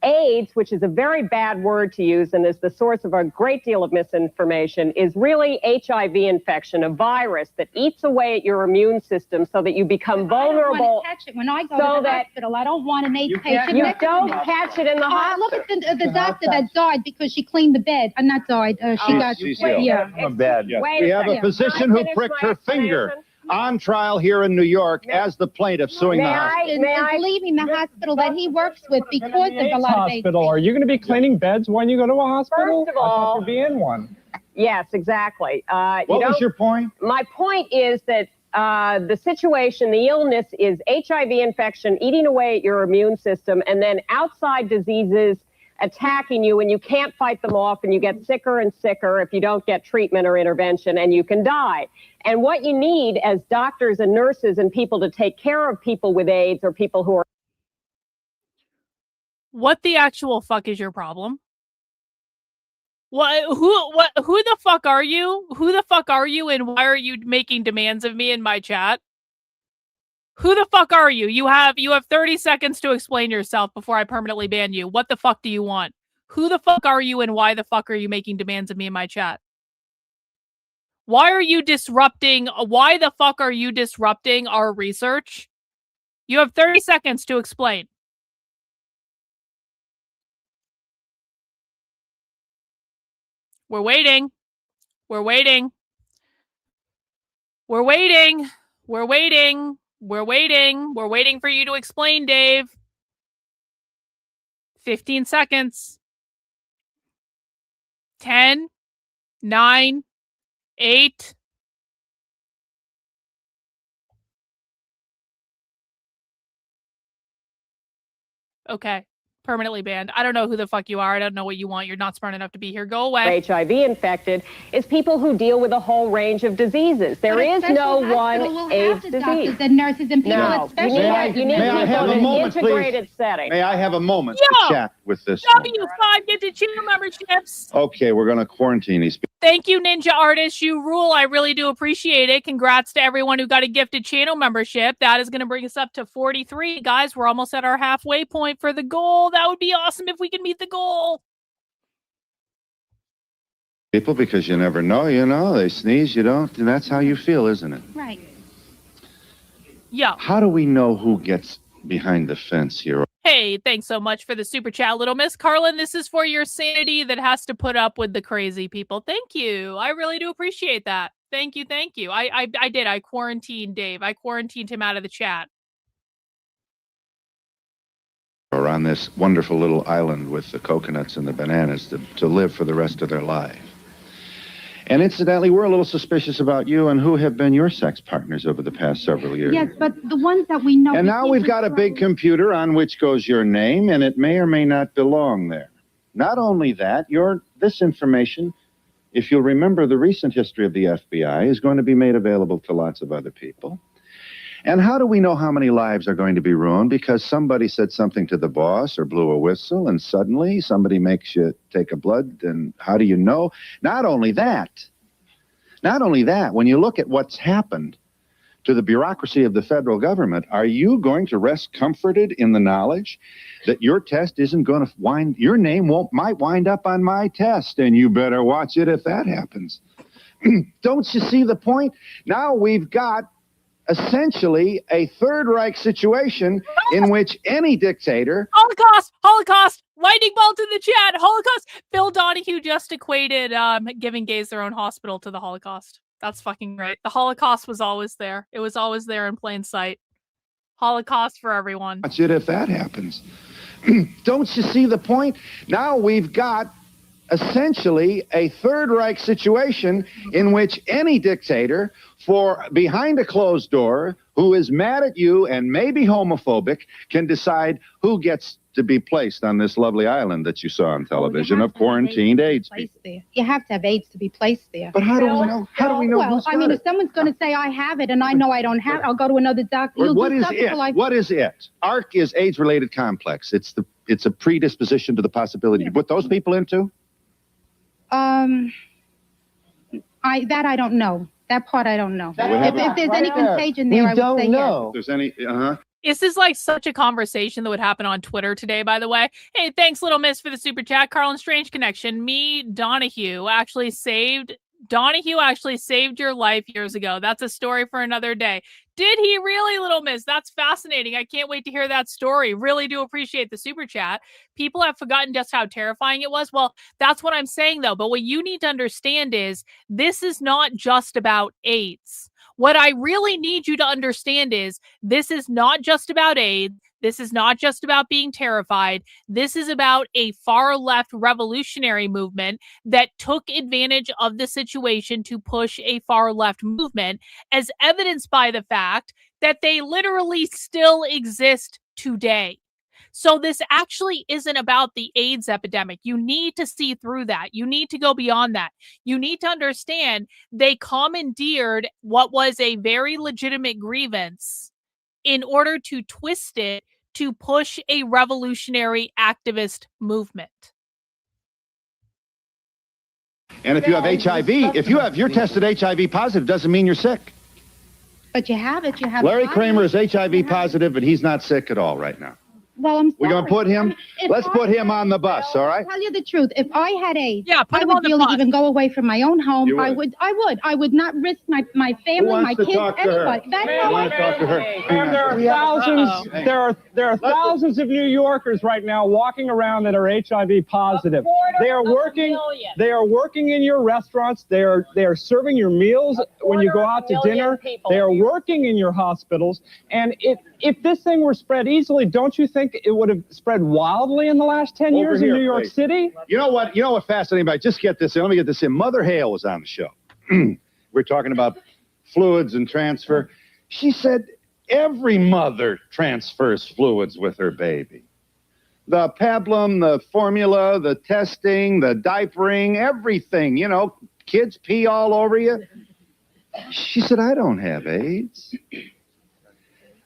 AIDS, which is a very bad word to use and is the source of a great deal of misinformation, is really HIV infection, a virus that eats away at your immune system so that you become I don't vulnerable. want to catch it when I go so to the that hospital. I don't want an AIDS patient. You next to don't me. catch it in the Look hospital. at the doctor that died because she cleaned the bed. Not died. She got. she's ill. Yeah. Yes. We have a physician who pricked her finger on trial here in New York as the plaintiff suing the hospital. Is leaving the hospital that he works with because of a lot of AIDS. Hospital. Are you going to be cleaning beds when you go to a hospital? First of all- I thought you'd be in one. Yes, exactly. What was your point? My point is that the situation, the illness is HIV infection eating away at your immune system and then outside diseases attacking you and you can't fight them off and you get sicker and sicker if you don't get treatment or intervention and you can die. And what you need as doctors and nurses and people to take care of people with AIDS or people who are What the actual fuck is your problem? Who the fuck are you? Who the fuck are you and why are you making demands of me in my chat? Who the fuck are you? You have 30 seconds to explain yourself before I permanently ban you. What the fuck do you want? Who the fuck are you and why the fuck are you making demands of me in my chat? Why are you disrupting? Why the fuck are you disrupting our research? You have 30 seconds to explain. We're waiting. We're waiting. We're waiting. We're waiting. We're waiting. We're waiting for you to explain, Dave. 15 seconds. 10, 9, 8. Okay. Permanently banned. I don't know who the fuck you are. I don't know what you want. You're not smart enough to be here. Go away. HIV infected is people who deal with a whole range of diseases. There is no one AIDS disease. Doctors and nurses and people No, at you special. need May I have people a in an moment, please? integrated setting. May I have a moment Yo! to chat with this? W5 gifted channel memberships. Okay, we're going to quarantine these people. Thank you, Ninja Artist. You rule. I really do appreciate it. Congrats to everyone who got a gifted channel membership. That is going to bring us up to 43. Guys, we're almost at our halfway point for the goal. That would be awesome if we can meet the goal. People, because you never know, they sneeze, you don't, and that's how you feel, isn't it? Right. Yeah. How do we know who gets behind the fence here? Hey, thanks so much for the super chat, Little Miss Karlyn. This is for your sanity that has to put up with the crazy people. Thank you. I really do appreciate that. Thank you. Thank you. I did. I quarantined Dave. I quarantined him out of the chat. Or on this wonderful little island with the coconuts and the bananas to live for the rest of their life. And incidentally, we're a little suspicious about you and who have been your sex partners over the past several years. Yes, but the ones that we know. And now we've got a big computer on which goes your name, and it may or may not belong there. Not only that, this information, if you'll remember the recent history of the FBI, is going to be made available to lots of other people. And how do we know how many lives are going to be ruined? Because somebody said something to the boss or blew a whistle, and suddenly somebody makes you take a blood, and how do you know? Not only that, when you look at what's happened to the bureaucracy of the federal government, are you going to rest comforted in the knowledge that your test isn't going to your name might wind up on my test, and you better watch it if that happens. Don't you see the point? Now we've got essentially a Third Reich situation in which any dictator... Holocaust, lightning bolt in the chat, Holocaust. Bill Donahue just equated giving gays their own hospital to the Holocaust. That's fucking right. The Holocaust was always there. It was always there in plain sight. Holocaust for everyone. Watch it if that happens. Don't you see the point? Now we've got essentially a Third Reich situation in which any dictator behind a closed door who is mad at you and maybe homophobic can decide who gets to be placed on this lovely island that you saw on television of quarantined AIDS people. You have to have AIDS to be placed there. But how do we know? How do we know? Well, who's I mean, got if someone's going to say I have it and I know I don't have it, I'll go to another doctor. What is it? What is it? ARC is AIDS-related complex. It's a predisposition to the possibility. You put those people into? I don't know. That part I don't know. If there's any contagion there, I would say yes. If there's any, This is like such a conversation that would happen on Twitter today, by the way. Hey, thanks, Little Miss, for the super chat. Karlyn Strange Connection. Donahue actually saved your life years ago. That's a story for another day. Did he really, Little Miss? That's fascinating. I can't wait to hear that story. Really do appreciate the super chat. People have forgotten just how terrifying it was. Well, that's what I'm saying, though. But what you need to understand is this is not just about AIDS. What I really need you to understand is this is not just about AIDS. This is not just about being terrified. This is about a far left revolutionary movement that took advantage of the situation to push a far left movement, as evidenced by the fact that they literally still exist today. So this actually isn't about the AIDS epidemic. You need to see through that. You need to go beyond that. You need to understand they commandeered what was a very legitimate grievance in order to twist it to push a revolutionary activist movement. and if you have HIV, you're tested HIV positive, doesn't mean you're sick. But you have it. Larry Kramer is HIV positive, but he's not sick at all right now. Well, I'm sorry. We're going to put him, let's put him on the bus, all right? I'll tell you the truth. If I had AIDS, put I him would on the really bus. even go away from my own home. You I would? would not risk my family, my kids, anybody. That's how I talk to her. And there are thousands. There are thousands of New Yorkers right now walking around that are HIV positive. They are working. They are working in your restaurants. They are serving your meals when you go out to dinner. They are working in your hospitals. And if this thing were spread easily, don't you think it would have spread wildly in the last 10 years in New York City? You know what fascinating about it? Just get this in. Let me get this in. Mother Hale was on the show. We're talking about fluids and transfer. She said every mother transfers fluids with her baby. The pablum, the formula, the testing, the diapering, everything. You know, kids pee all over you. She said, I don't have AIDS.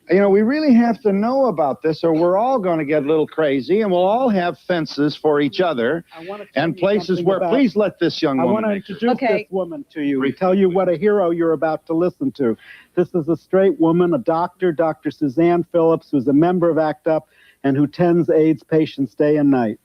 You know, we really have to know about this or we're all going to get a little crazy and we'll all have fences for each other and places where, please let this young woman. I want to introduce this woman to you and tell you what a hero you're about to listen to. This is a straight woman, a doctor, Dr. Suzanne Phillips, who's a member of ACT UP and who tends AIDS patients day and night.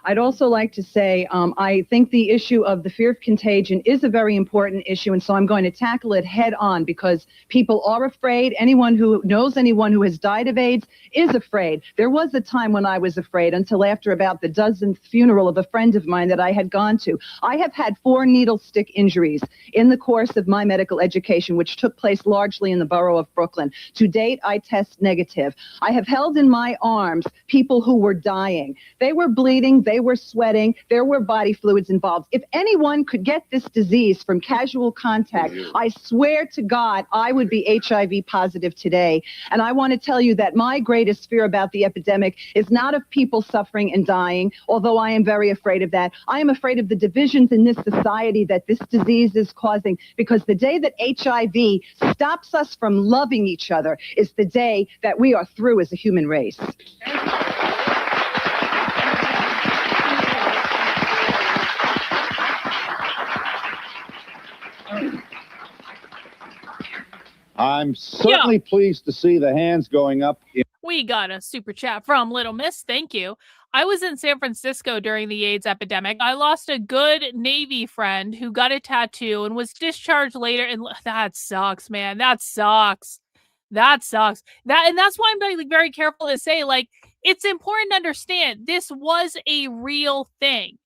I'd also like to say I think the issue of the fear of contagion is a very important issue, and so I'm going to tackle it head on because people are afraid. Anyone who knows anyone who has died of AIDS is afraid. There was a time when I was afraid until after about the dozenth funeral of a friend of mine that I had gone to. I have had 4 needle stick injuries in the course of my medical education, which took place largely in the borough of Brooklyn. To date, I test negative. I have held in my arms people who were dying. They were bleeding. They were sweating. There were body fluids involved. If anyone could get this disease from casual contact, I swear to God, I would be HIV positive today. And I want to tell you that my greatest fear about the epidemic is not of people suffering and dying, although I am very afraid of that. I am afraid of the divisions in this society that this disease is causing, because the day that HIV stops us from loving each other is the day that we are through as a human race. I'm certainly pleased to see the hands going up. We got a super chat from Little Miss. Thank you. I was in San Francisco during the AIDS epidemic. I lost a good Navy friend who got a tattoo and was discharged later. And that sucks, man. That sucks. That sucks. And that's why I'm very, very careful to say, like, it's important to understand this was a real thing.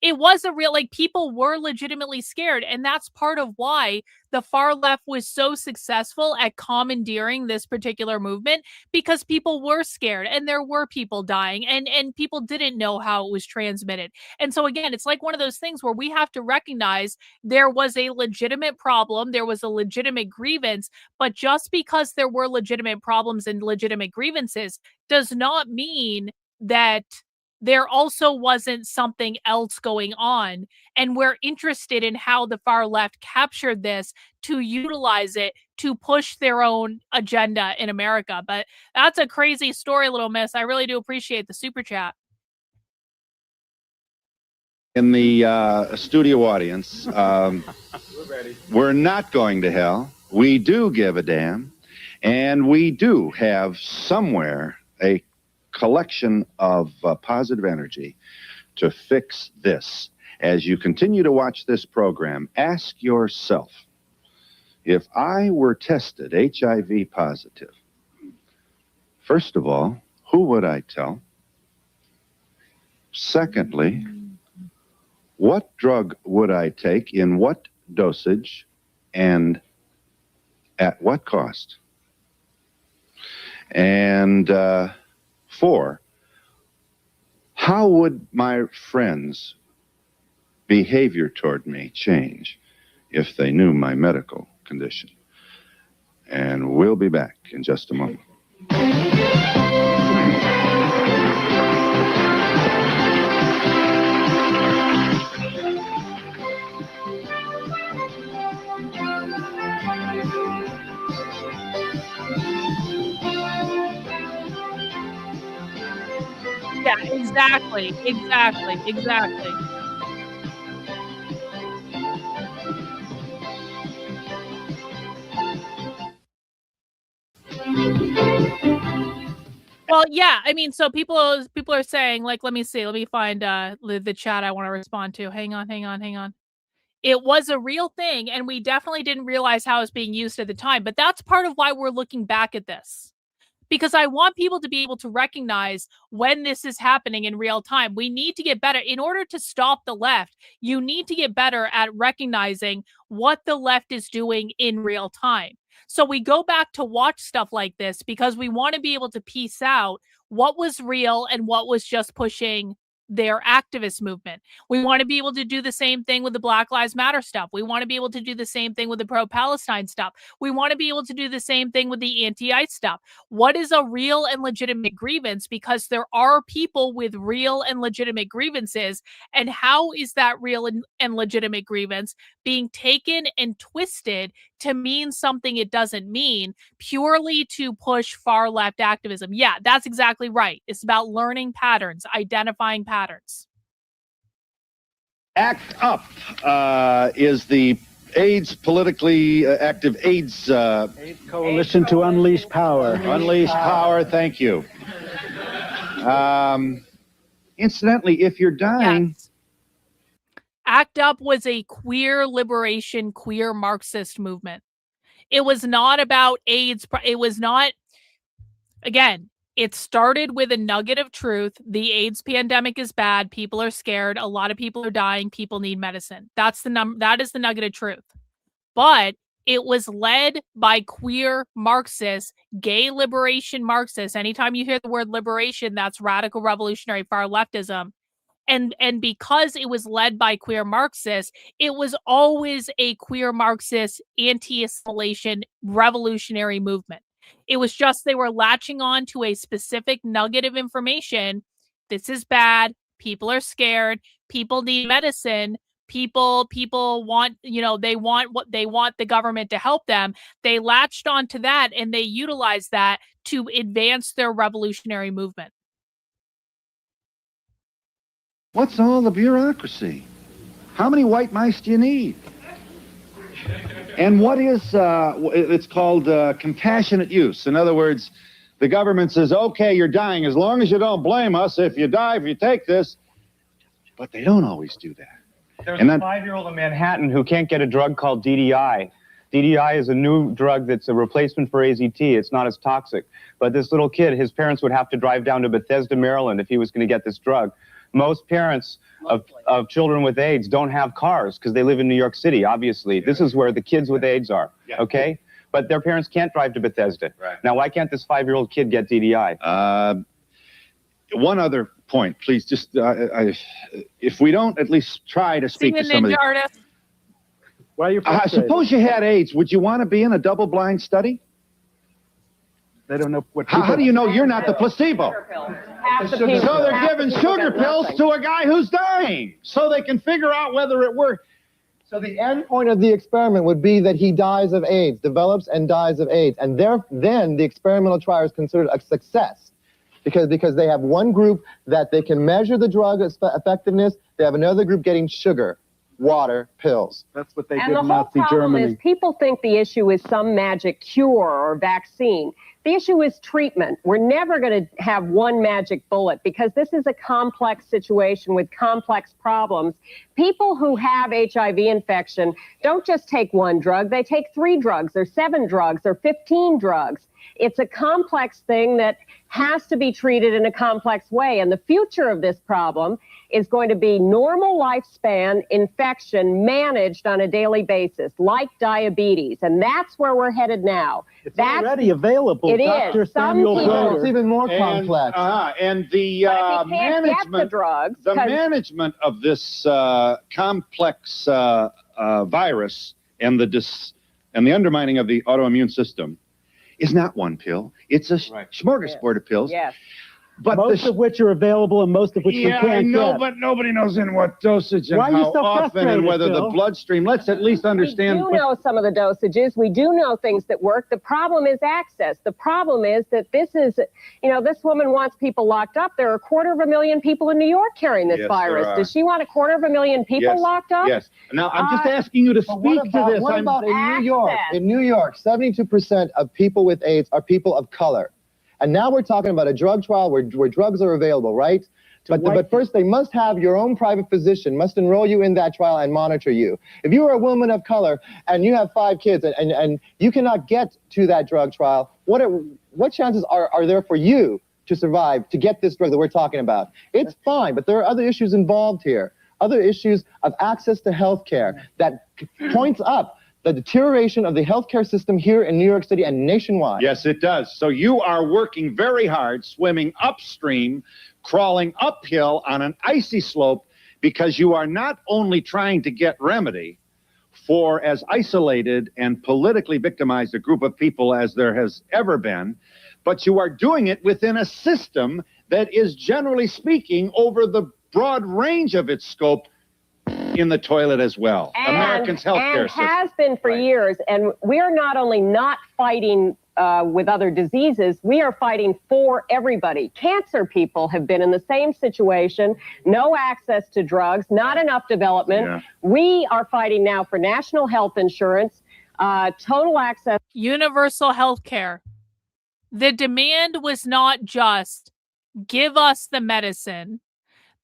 It was a real, like, people were legitimately scared. And that's part of why the far left was so successful at commandeering this particular movement, because people were scared and there were people dying and people didn't know how it was transmitted. And so again, it's like one of those things where we have to recognize there was a legitimate problem, there was a legitimate grievance, but just because there were legitimate problems and legitimate grievances does not mean that there also wasn't something else going on. And we're interested in how the far left captured this to utilize it to push their own agenda in America. But that's a crazy story, Little Miss. I really do appreciate the super chat. In the studio audience, we're not going to hell. We do give a damn. And we do have somewhere a collection of positive energy to fix this. As you continue to watch this program, ask yourself, if I were tested HIV positive, first of all, who would I tell? Secondly, what drug would I take, in what dosage, and at what cost? And 4, how would my friends' behavior toward me change if they knew my medical condition? And we'll be back in just a moment. Yeah, exactly. Well, yeah, I mean, so people are saying, like, let me see, let me find the chat I want to respond to. Hang on. It was a real thing, and we definitely didn't realize how it was being used at the time. But that's part of why we're looking back at this. Because I want people to be able to recognize when this is happening in real time. We need to get better. In order to stop the left, you need to get better at recognizing what the left is doing in real time. So we go back to watch stuff like this because we want to be able to piece out what was real and what was just pushing their activist movement. We want to be able to do the same thing with the Black Lives Matter stuff. We want to be able to do the same thing with the pro-Palestine stuff. We want to be able to do the same thing with the anti-ICE stuff. What is a real and legitimate grievance? Because there are people with real and legitimate grievances. And how is that real and legitimate grievance being taken and twisted to mean something it doesn't mean, purely to push far left activism? Yeah, that's exactly right. It's about learning patterns, identifying patterns. ACT UP is the AIDS politically active AIDS Coalition to Unleash Power. Unleash Power. Thank you. Incidentally, if you're dying. Yes. ACT UP was a queer liberation, queer Marxist movement. It was not about AIDS. It was not, again, it started with a nugget of truth. The AIDS pandemic is bad. People are scared. A lot of people are dying. People need medicine. That is the nugget of truth. But it was led by queer Marxists, gay liberation Marxists. Anytime you hear the word liberation, that's radical revolutionary far leftism. And because it was led by queer Marxists, it was always a queer Marxist anti-assimilation revolutionary movement. It was just they were latching on to a specific nugget of information. This is bad. People are scared. People need medicine. People want, they want the government to help them. They latched onto that and they utilized that to advance their revolutionary movement. What's all the bureaucracy? How many white mice do you need? And what is, it's called compassionate use. In other words, the government says, okay, you're dying as long as you don't blame us. If you die, if you take this. But they don't always do that. There's a 5-year-old in Manhattan who can't get a drug called DDI. DDI is a new drug that's a replacement for AZT. It's not as toxic. But this little kid, his parents would have to drive down to Bethesda, Maryland if he was going to get this drug. Most parents of children with AIDS don't have cars because they live in New York City, obviously. This is where the kids with AIDS are, okay? But their parents can't drive to Bethesda. Right. Now, why can't this 5-year-old kid get DDI? One other point, please. Just if we don't at least try to speak to somebody. Why are you suppose you had AIDS. Would you want to be in a double-blind study? They don't know what. How do you know you're not the placebo? So they're giving sugar pills to a guy who's dying, so they can figure out whether it works. So the end point of the experiment would be that he dies of AIDS, develops and dies of AIDS, and then the experimental trial is considered a success, because they have one group that they can measure the drug effectiveness. They have another group getting sugar, water, pills. That's what they And did the in whole Nazi problem Germany. is people think the issue is some magic cure or vaccine. The issue is treatment. We're never going to have one magic bullet because this is a complex situation with complex problems. People who have HIV infection don't just take one drug. They take 3 drugs or 7 drugs or 15 drugs. It's a complex thing that has to be treated in a complex way. And the future of this problem is going to be normal lifespan infection managed on a daily basis, like diabetes. And that's where we're headed now. It's already available. It Dr. is. Samuel Goder. It's even more complex. And the management of this complex virus and the undermining of the autoimmune system is not one pill. It's a smorgasbord of pills. Yes. But most of which are available and most of which we can't I know, get. but nobody knows in what dosage and Why are you how so often and frustrated, whether the Phil? bloodstream. Let's at least understand. We do know some of the dosages. We do know things that work. The problem is access. The problem is that this this woman wants people locked up. There are 250,000 people in New York carrying this virus. Does she want 250,000 people locked up? Yes. Now, I'm just asking you to speak to this. What about in New York? In New York, 72% of people with AIDS are people of color. And now we're talking about a drug trial where drugs are available, right? But first, they must have your own private physician, must enroll you in that trial and monitor you. If you are a woman of color and you have 5 kids and you cannot get to that drug trial, what chances are there for you to survive, to get this drug that we're talking about? It's fine, but there are other issues involved here. Other issues of access to health care that points up the deterioration of the healthcare system here in New York City and nationwide. Yes, it does. So you are working very hard, swimming upstream, crawling uphill on an icy slope, because you are not only trying to get remedy for as isolated and politically victimized a group of people as there has ever been, but you are doing it within a system that is, generally speaking, over the broad range of its scope, in the toilet as well. Americans' healthcare system. And has been for years. And we are not only not fighting with other diseases, we are fighting for everybody. Cancer people have been in the same situation, no access to drugs, not enough development. Yeah. We are fighting now for national health insurance, total access. Universal health care. The demand was not just give us the medicine.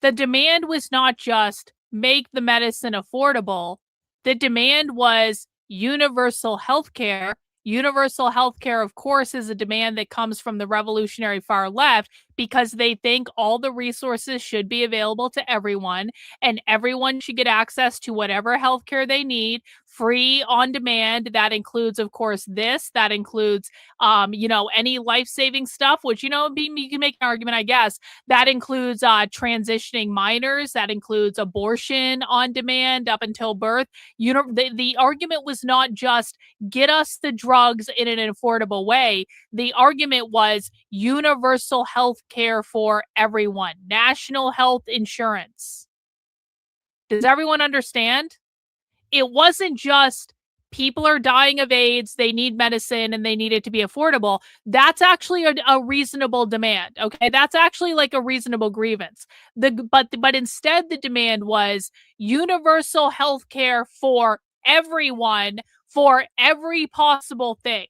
The demand was not just make the medicine affordable. The demand was universal health care. Universal health care, of course, is a demand that comes from the revolutionary far left because they think all the resources should be available to everyone and everyone should get access to whatever health care they need, free, on demand. That includes, of course, this. That includes, any life-saving stuff, which, you can make an argument, I guess. That includes transitioning minors. That includes abortion on demand up until birth. The argument was not just get us the drugs in an affordable way. The argument was universal health care for everyone, national health insurance. Does everyone understand? It wasn't just people are dying of AIDS, they need medicine, and they need it to be affordable. That's actually a reasonable demand, okay? That's actually like a reasonable grievance. But instead, the demand was universal health care for everyone, for every possible thing.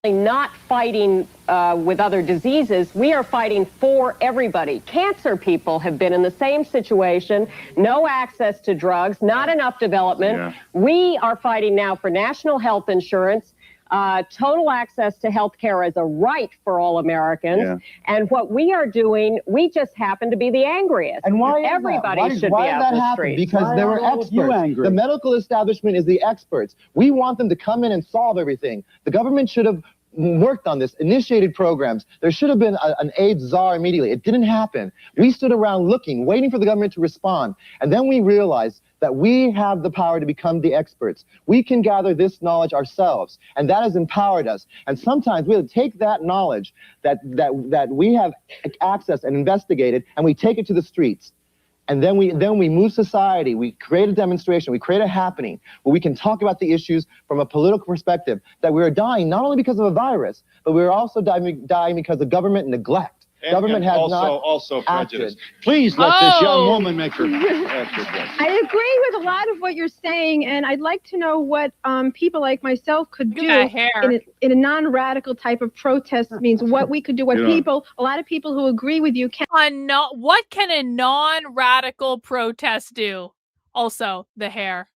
Not fighting with other diseases, we are fighting for everybody. Cancer people have been in the same situation, no access to drugs, not enough development. Yeah. We are fighting now for national health insurance, total access to health care as a right for all Americans. Yeah. And what we are doing, we just happen to be the angriest. And why is everybody that? should Why be did out that in the happen? streets? Because there were experts. The medical establishment is the experts. We want them to come in and solve everything. The government should have worked on this, initiated programs. There should have been an AIDS czar immediately. It didn't happen. We stood around looking, waiting for the government to respond. And then we realized that we have the power to become the experts. We can gather this knowledge ourselves, and that has empowered us. And sometimes we have to take that knowledge that we have access and investigated, and we take it to the streets. And then we move society. We create a demonstration. We create a happening where we can talk about the issues from a political perspective. That we are dying not only because of a virus, but we are also dying because of government neglect. Government has also acted. prejudice. Please let this young woman make her. I agree with a lot of what you're saying, and I'd like to know what people like myself could do in a non-radical type of protest. Means what we could do, what a lot of people who agree with you can. What can a non-radical protest do? Also, the hair.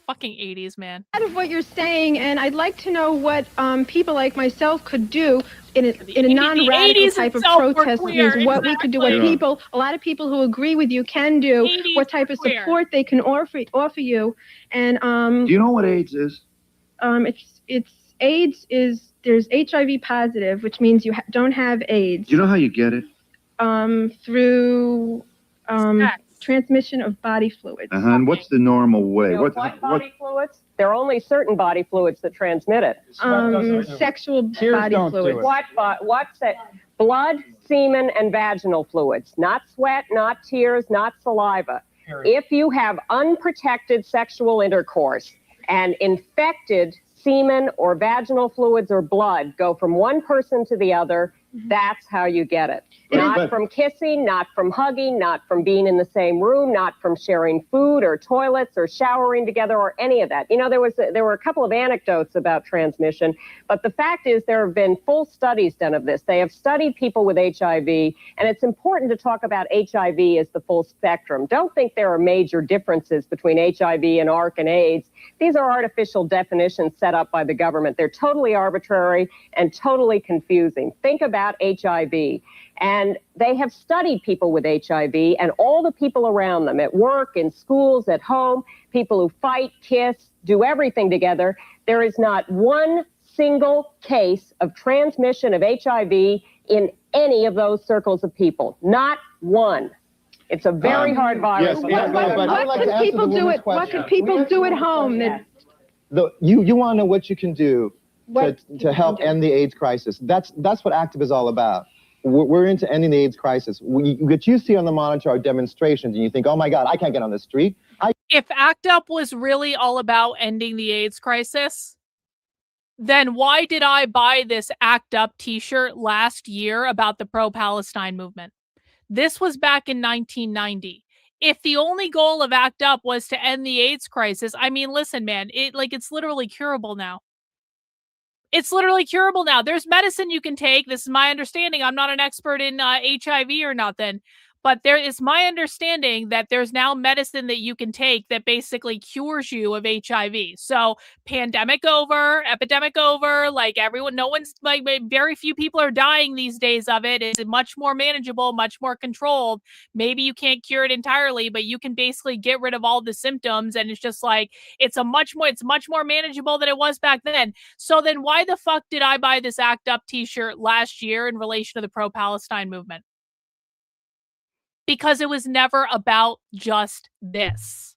Fucking 80s, man. A lot of what you're saying, and I'd like to know what people like myself could do in a non-radical type of protest. Means what we could do, what a lot of people who agree with you can do, what type of support they can offer you. And do you know what AIDS is? It's AIDS is there's HIV positive, which means you don't have AIDS. Do you know how you get it? Through transmission of body fluids. And what's the normal way? What body fluids? There are only certain body fluids that transmit it. Sexual body fluids. What's it? Blood, semen, and vaginal fluids. Not sweat, not tears, not saliva. If you have unprotected sexual intercourse and infected semen or vaginal fluids or blood go from one person to the other, that's how you get it. Not from kissing, not from hugging, not from being in the same room, not from sharing food or toilets or showering together or any of that. There were a couple of anecdotes about transmission, but the fact is there have been full studies done of this. They have studied people with HIV, and it's important to talk about HIV as the full spectrum. Don't think there are major differences between HIV and ARC and AIDS. These are artificial definitions set up by the government. They're totally arbitrary and totally confusing. Think about about HIV. And they have studied people with HIV and all the people around them at work, in schools, at home, people who fight, kiss, do everything together. There is not one single case of transmission of HIV in any of those circles of people. Not one. It's a very hard virus. What could people do at home? You want to know what you can do to help end the AIDS crisis. That's what ACTIV is all about. We're into ending the AIDS crisis. What you see on the monitor are demonstrations, and you think, oh my God, I can't get on the street. If ACT UP was really all about ending the AIDS crisis, then why did I buy this ACT UP t-shirt last year about the pro-Palestine movement? This was back in 1990. If the only goal of ACT UP was to end the AIDS crisis, I mean, listen, man, it's literally curable now. It's literally curable now. There's medicine you can take. This is my understanding. I'm not an expert in HIV or nothing, but there is my understanding that there's now medicine that you can take that basically cures you of HIV. So pandemic over, epidemic over, like everyone, no one's like, very few people are dying these days of it. It's much more manageable, much more controlled. Maybe you can't cure it entirely, but you can basically get rid of all the symptoms. And it's just like, it's much more manageable than it was back then. So then why the fuck did I buy this ACT UP t-shirt last year in relation to the pro-Palestine movement? Because it was never about just this.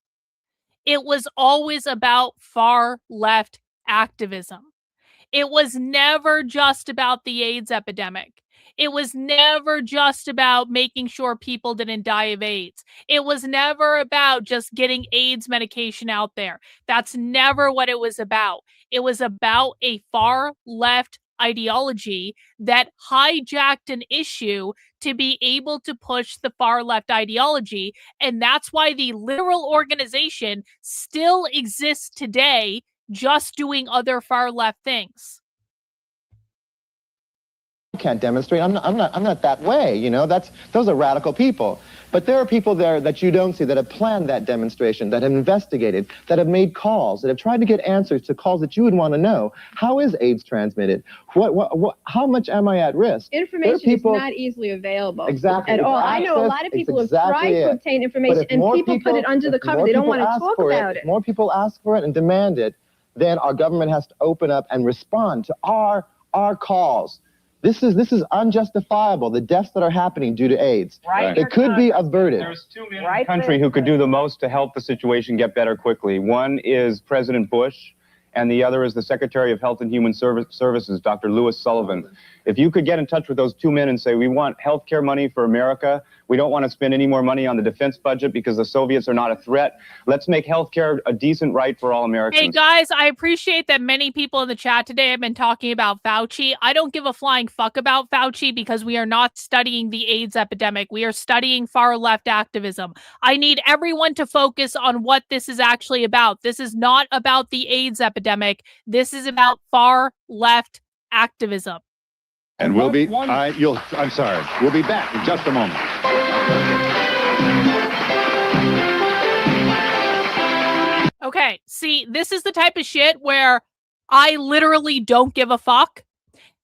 It was always about far left activism. It was never just about the AIDS epidemic. It was never just about making sure people didn't die of AIDS. It was never about just getting AIDS medication out there. That's never what it was about. It was about a far left ideology that hijacked an issue to be able to push the far left ideology. And that's why the literal organization still exists today, just doing other far left things. Can't demonstrate. I'm not that way, you know. Those are radical people. But there are people there that you don't see that have planned that demonstration, that have investigated, that have made calls, that have tried to get answers to calls that you would want to know. How is AIDS transmitted? How much am I at risk? Information is not easily available. Exactly. At all. I know a lot of people have tried to obtain information, and people put it under the cover. They don't want to talk about it. More people ask for it and demand it, then our government has to open up and respond to our calls. This is unjustifiable, the deaths that are happening due to AIDS. Right. It could be averted. There's two men in the country who could do the most to help the situation get better quickly. One is President Bush, and the other is the Secretary of Health and Human Services, Dr. Lewis Sullivan. If you could get in touch with those two men and say, we want health care money for America, we don't want to spend any more money on the defense budget because the Soviets are not a threat. Let's make health care a decent right for all Americans. Hey guys, I appreciate that many people in the chat today have been talking about Fauci. I don't give a flying fuck about Fauci because we are not studying the AIDS epidemic. We are studying far left activism. I need everyone to focus on what this is actually about. This is not about the AIDS epidemic. This is about far left activism. And we'll be, I'm sorry, we'll be back in just a moment. Okay, see, this is the type of shit where I literally don't give a fuck,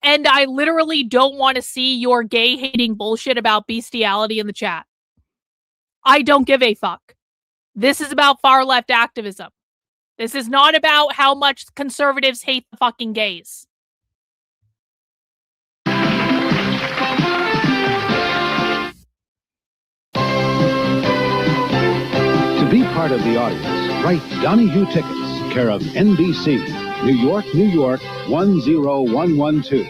and I literally don't want to see your gay-hating bullshit about bestiality in the chat. I don't give a fuck. This is about far-left activism. This is not about how much conservatives hate the fucking gays. To be part of the audience, write Donahue Tickets, care of NBC, New York, New York, 10112.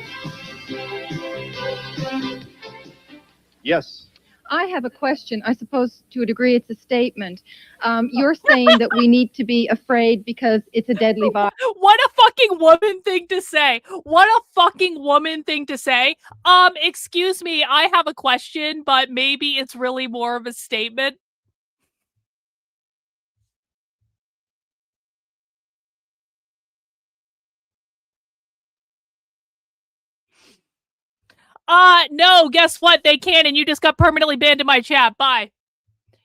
Yes. I have a question. I suppose to a degree it's a statement. You're saying that we need to be afraid because it's a deadly virus. What a fucking woman thing to say. What a fucking woman thing to say. Excuse me, I have a question, but maybe it's really more of a statement. No, guess what? They can, and you just got permanently banned in my chat. Bye.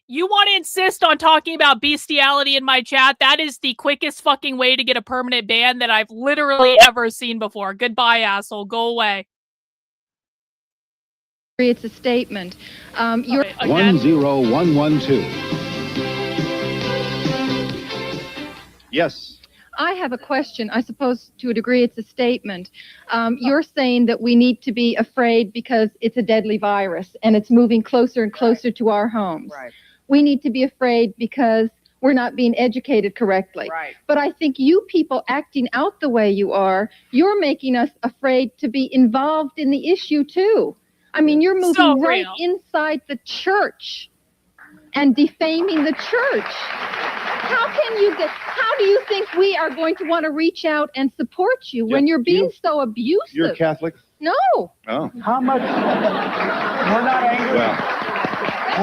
You want to insist on talking about bestiality in my chat? That is the quickest fucking way to get a permanent ban that I've literally ever seen before. Goodbye, asshole. Go away. It's a statement. You're 10112. Yes. I have a question. I suppose to a degree it's a statement. You're saying that we need to be afraid because it's a deadly virus and it's moving closer and closer to our homes. Right. We need to be afraid because we're not being educated correctly. Right. But I think you people acting out the way you are, you're making us afraid to be involved in the issue too. I mean, you're moving right inside the church and defaming the church. How do you think we are going to want to reach out and support you when you're being so abusive? You're Catholic? No. Oh. How much? We're not angry.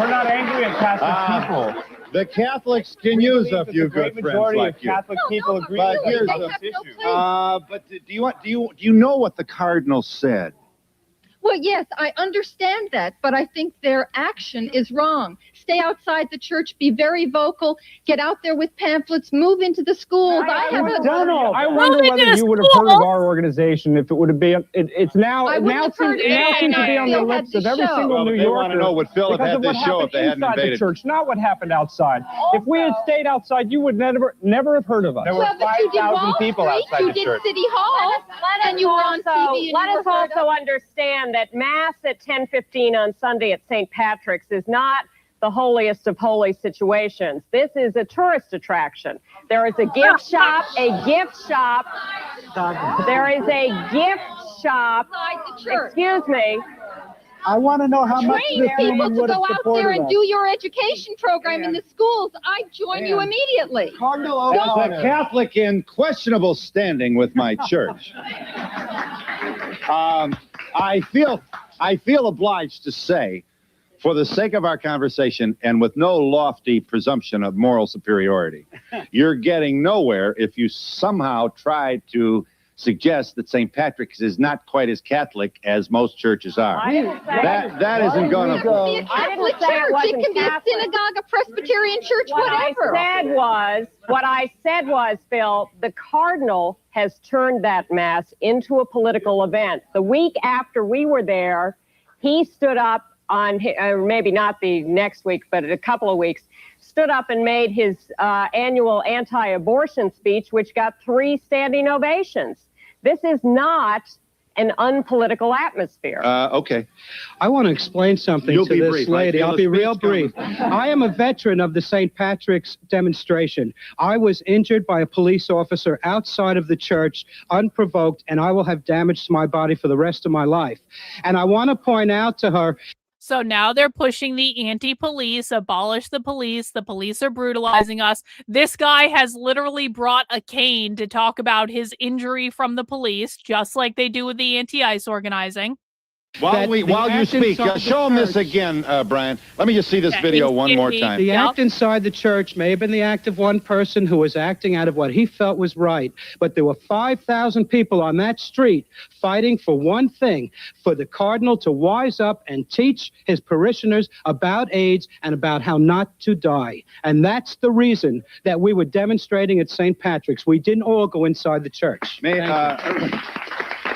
We're not angry at Catholic people. The Catholics can use a few good friends like you. Catholic people agree But with here's this the issue. but do you know what the Cardinal said? Well, yes, I understand that, but I think their action is wrong. Stay outside the church, be very vocal, get out there with pamphlets, move into the schools. I wonder whether you would have heard of our organization if it would have been. It's now seems to be on the lips of every single New Yorker. They want to know would Phil have had this show if they hadn't invaded the church, not what happened outside. If we had stayed outside, you would never have heard of us. There were 5,000 people outside the church. You did City Hall, and you were on TV. Let us also understand that Mass at 10:15 on Sunday at St. Patrick's is not the holiest of holy situations. This is a tourist attraction. There is a gift shop, There is a gift shop. Excuse me. I want to know how much Train this people woman to would have go out supported there and us. do your education program in the schools. I join you immediately. As a Catholic in questionable standing with my church, I feel obliged to say, for the sake of our conversation and with no lofty presumption of moral superiority, you're getting nowhere if you somehow try to suggest that St. Patrick's is not quite as Catholic as most churches are. That isn't going to... It can be a Catholic church. It can be a synagogue, a Presbyterian church, whatever. What I said was, Phil, the Cardinal has turned that Mass into a political event. The week after we were there, he stood up on, maybe not the next week, but a couple of weeks, stood up and made his annual anti-abortion speech, which got 3 standing ovations. This is not an unpolitical atmosphere. Okay. I want to explain something to this lady. I'll be real brief. I am a veteran of the St. Patrick's demonstration. I was injured by a police officer outside of the church, unprovoked, and I will have damage to my body for the rest of my life. And I want to point out to her... So now they're pushing the anti-police, abolish the police are brutalizing us. This guy has literally brought a cane to talk about his injury from the police, just like they do with the anti-ICE organizing. While you speak, show them this again, Brian. Let me just see this video one more time. The act inside the church may have been the act of one person who was acting out of what he felt was right, but there were 5,000 people on that street fighting for one thing, for the Cardinal to wise up and teach his parishioners about AIDS and about how not to die. And that's the reason that we were demonstrating at St. Patrick's. We didn't all go inside the church.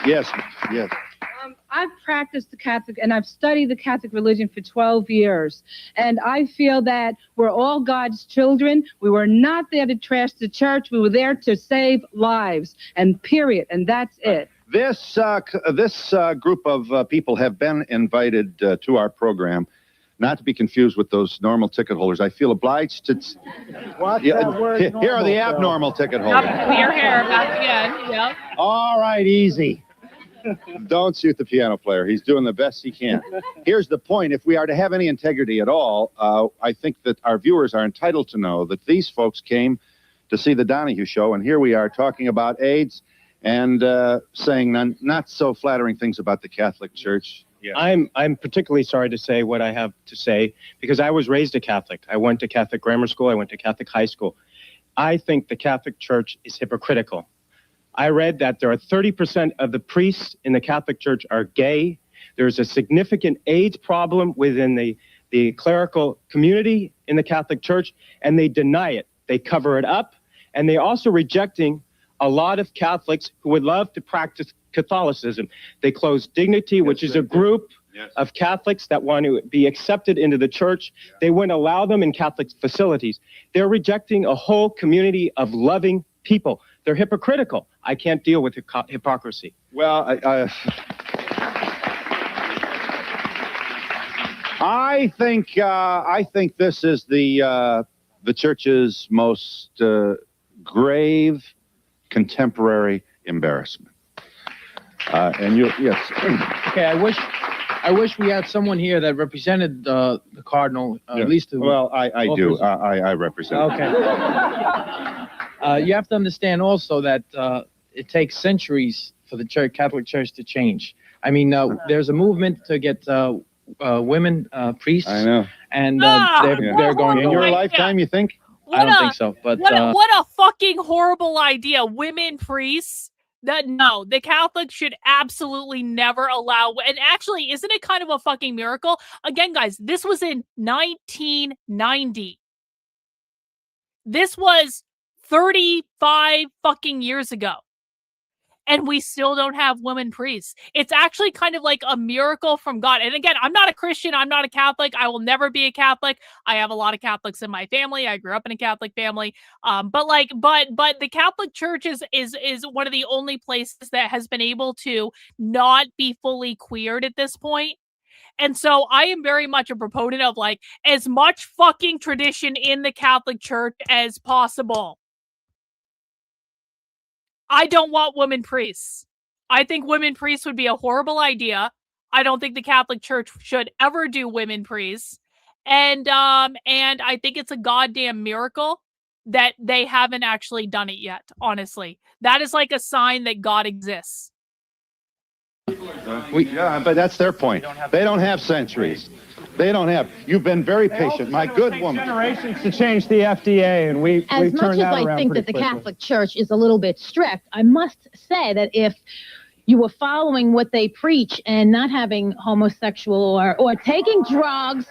Yes. I've practiced the Catholic, and I've studied the Catholic religion for 12 years, and I feel that we're all God's children. We were not there to trash the church. We were there to save lives, and period, and that's it. This group of people have been invited to our program, not to be confused with those normal ticket holders. I feel obliged to... Here are the abnormal ticket holders. Clear hair, back again. Yep. All right, easy. Don't shoot the piano player. He's doing the best he can. Here's the point. If we are to have any integrity at all, I think that our viewers are entitled to know that these folks came to see the Donahue show, and here we are talking about AIDS and saying not so flattering things about the Catholic Church. Yeah. I'm particularly sorry to say what I have to say because I was raised a Catholic. I went to Catholic grammar school. I went to Catholic high school. I think the Catholic Church is hypocritical. I read that there are 30% of the priests in the Catholic Church are gay. There's a significant AIDS problem within the clerical community in the Catholic Church, and they deny it. They cover it up, and they're also rejecting a lot of Catholics who would love to practice Catholicism. They closed Dignity, which is a group of Catholics that want to be accepted into the church. They wouldn't allow them in Catholic facilities. They're rejecting a whole community of loving people. They're hypocritical. I can't deal with hypocrisy. Well, I think this is the church's most grave contemporary embarrassment. Yes. Okay, I wish we had someone here that represented the cardinal, at least. Well, I do. I represent. Okay. You have to understand also that it takes centuries for the Catholic Church to change. I mean, there's a movement to get women priests. I know. And they're going in your lifetime. You think? I don't think so. But what a fucking horrible idea! Women priests. No, the Catholics should absolutely never allow. And actually, isn't it kind of a fucking miracle? Again, guys, this was in 1990. This was 35 fucking years ago. And we still don't have women priests. It's actually kind of like a miracle from God. And again, I'm not a Christian. I'm not a Catholic. I will never be a Catholic. I have a lot of Catholics in my family. I grew up in a Catholic family. But the Catholic Church is one of the only places that has been able to not be fully queered at this point. And so I am very much a proponent of like as much fucking tradition in the Catholic Church as possible. I don't want women priests. I think women priests would be a horrible idea. I don't think the Catholic Church should ever do women priests. And I think it's a goddamn miracle that they haven't actually done it yet, honestly. That is like a sign that God exists. Yeah, but that's their point. They don't have centuries. They don't have. You've been very patient, my good woman. Generations to change the FDA, and we've As much turned as that I around think pretty that the quickly. Catholic Church is a little bit strict, I must say that if you were following what they preach and not having homosexual or taking drugs,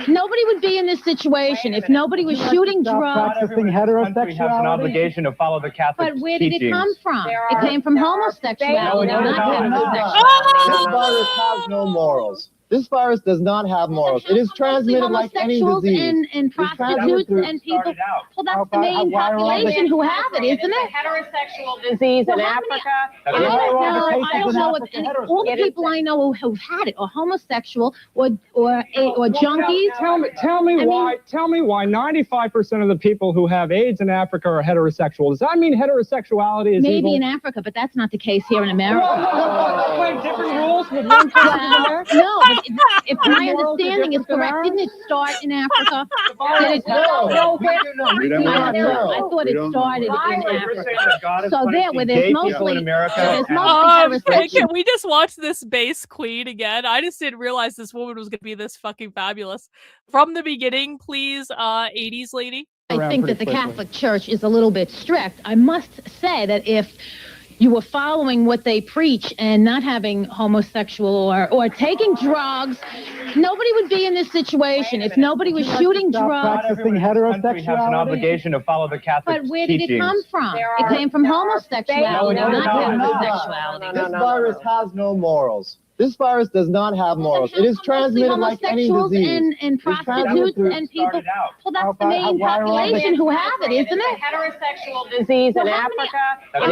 nobody would be in this situation. If nobody was shooting drugs. Practicing heterosexuality has an obligation to follow the Catholic But where did it come from? It came from homosexuality, No, not This heterosexuality. virus has no morals. This virus does not have morals. It is transmitted like any Homosexuals disease. and prostitutes and people. Well, that's the main population who have it, isn't it? Heterosexual disease in Africa. No, I don't know if any, all the people I know who've had it are homosexual or junkies. Tell me why 95% of the people who have AIDS in Africa are heterosexual. Does that mean heterosexuality is Maybe evil? in Africa, but that's not the case here in America. Play different rules with one country than America? No, but if my understanding is correct, didn't it start in Africa? Did it? No, I thought it started in Africa. So there, where there's mostly heterosexual. Can we just watch this bass queen again? I just didn't realize this woman was going to be this fucking fabulous. From the beginning, please, 80s lady. I think that the Catholic Church is a little bit strict. I must say that if you were following what they preach and not having homosexual or taking drugs, nobody would be in this situation. If nobody was shooting drugs. Practicing heterosexuality has an obligation to follow the Catholic But where did it come from? It came from homosexuality, not heterosexuality. This virus has no morals. This virus does not have morals. It is transmitted like any disease. And prostitutes and people. Well, that's the main population who have it, isn't it? Heterosexual disease in Africa. I don't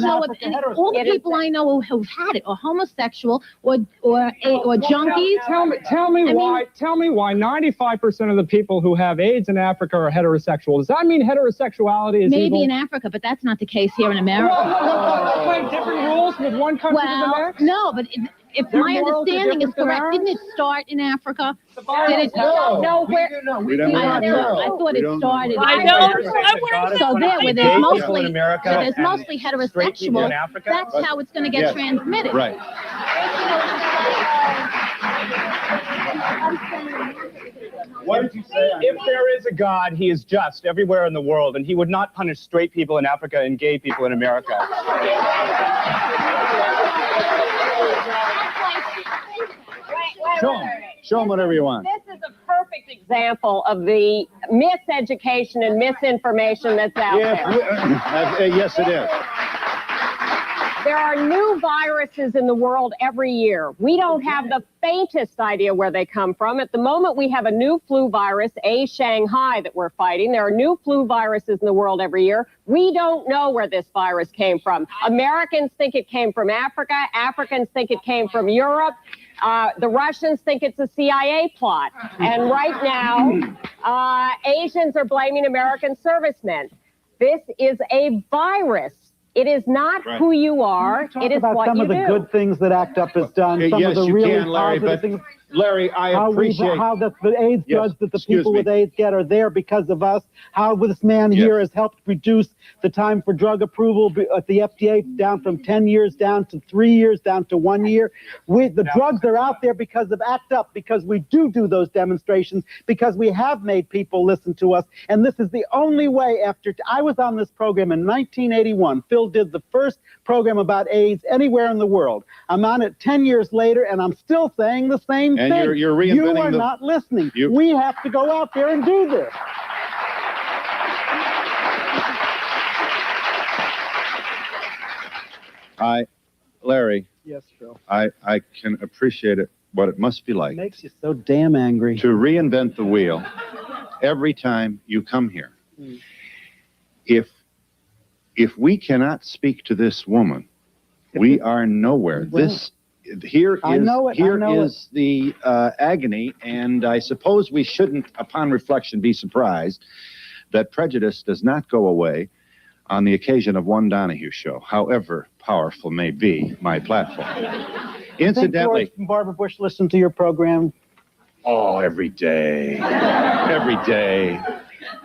know if any, all the people I know who've had it are homosexual or junkies. Tell me why 95% of the people who have AIDS in Africa are heterosexual. Does that mean heterosexuality is evil? Maybe in Africa, but that's not the case here in America. Play different rules with one country than America? No, but if my understanding is correct, didn't it start in Africa? Did it? No, where? I thought it started. I know. So there, where there's mostly heterosexual, that's how it's going to get transmitted. Right. What did you say? If there is a God, he is just everywhere in the world, and he would not punish straight people in Africa and gay people in America. Show them whatever you want. This is a perfect example of the miseducation and misinformation that's out there. Yes, it is. There are new viruses in the world every year. We don't have the faintest idea where they come from. At the moment, we have a new flu virus, A Shanghai, that we're fighting. There are new flu viruses in the world every year. We don't know where this virus came from. Americans think it came from Africa. Africans think it came from Europe. The Russians think it's a CIA plot. And right now, Asians are blaming American servicemen. This is a virus. It is not who you are. It is about what some you of the do. good things that ACT UP has done. Some Yes, of the you really can, Larry, positive but things. Larry, I appreciate how the AIDS drugs that the excuse people me. with AIDS get are there because of us. How this man here has helped reduce the time for drug approval at the FDA down from 10 years down to 3 years, down to 1 year. The drugs are out there because of ACT UP, because we do those demonstrations, because we have made people listen to us. And this is the only way. After I was on this program in 1981, Phil did the first program about AIDS anywhere in the world. I'm on it 10 years later, and I'm still saying the same And thing. you're reinventing You are not listening. We have to go out there and do this. Larry. Yes, Phil. I can appreciate it, what it must be like. It makes you so damn angry. To reinvent the wheel every time you come here. If we cannot speak to this woman, we are nowhere. Here is the agony, and I suppose we shouldn't, upon reflection, be surprised that prejudice does not go away on the occasion of one Donahue show, however powerful may be my platform. Incidentally, George and Barbara Bush listen to your program. Oh, every day. Every day.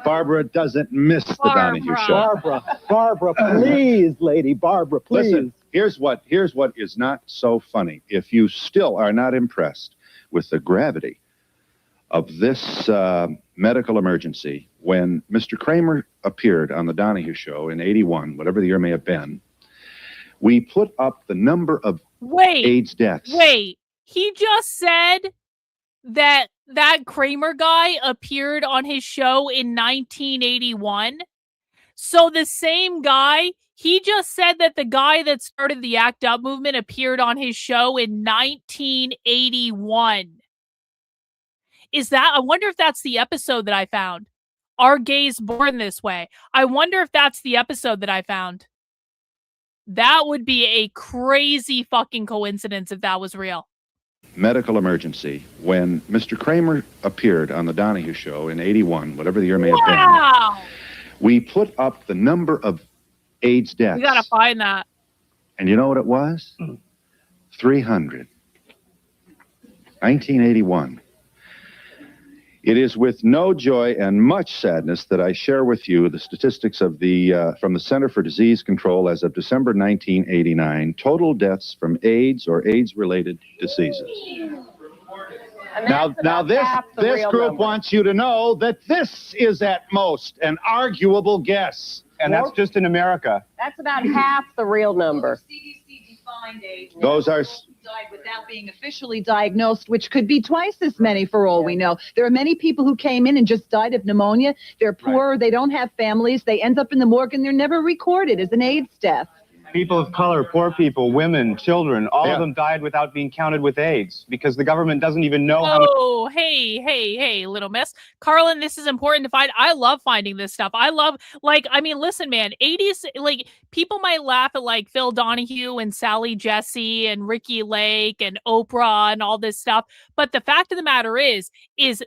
Barbara doesn't miss the Donahue show. Barbara, please, lady Barbara, please. Listen, here's what is not so funny. If you still are not impressed with the gravity of this medical emergency, when Mr. Kramer appeared on the Donahue show in 81, whatever the year may have been, we put up the number of AIDS deaths. Wait, he just said that Kramer guy appeared on his show in 1981. So the same guy, he just said that the guy that started the ACT UP movement appeared on his show in 1981. I wonder if that's the episode that I found. Are gays born this way? I wonder if that's the episode that I found. That would be a crazy fucking coincidence if that was real. Medical emergency when Mr. Kramer appeared on the Donahue show in 81, whatever the year may have been. We put up the number of AIDS deaths. We gotta find that. And you know what it was? 300. 1981. It is with no joy and much sadness that I share with you the statistics of from the Center for Disease Control as of December 1989, total deaths from AIDS or AIDS-related diseases. Now this group wants you to know that this is at most an arguable guess. And that's just in America. That's about half the real number. CDC defined AIDS. Those are... died without being officially diagnosed, which could be twice as many for all we know. There are many people who came in and just died of pneumonia. They're poor, they don't have families, they end up in the morgue and they're never recorded as an AIDS death. People of color, poor people, women, children, all of them died without being counted with AIDS because the government doesn't even know how much... Oh, hey, little miss. Karlyn, this is important to find. I love finding this stuff. I love, listen, man, 80s, people might laugh at, Phil Donahue and Sally Jesse and Ricky Lake and Oprah and all this stuff. But the fact of the matter is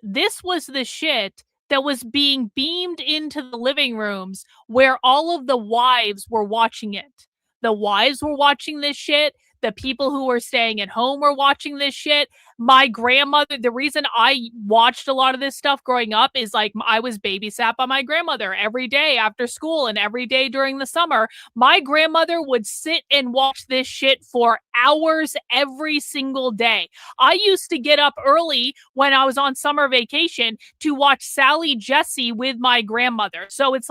this was the shit that was being beamed into the living rooms where all of the wives were watching it. The wives were watching this shit. The people who were staying at home were watching this shit. My grandmother, the reason I watched a lot of this stuff growing up is I was babysat by my grandmother every day after school and every day during the summer. My grandmother would sit and watch this shit for hours every single day. I used to get up early when I was on summer vacation to watch Sally Jesse with my grandmother. So it's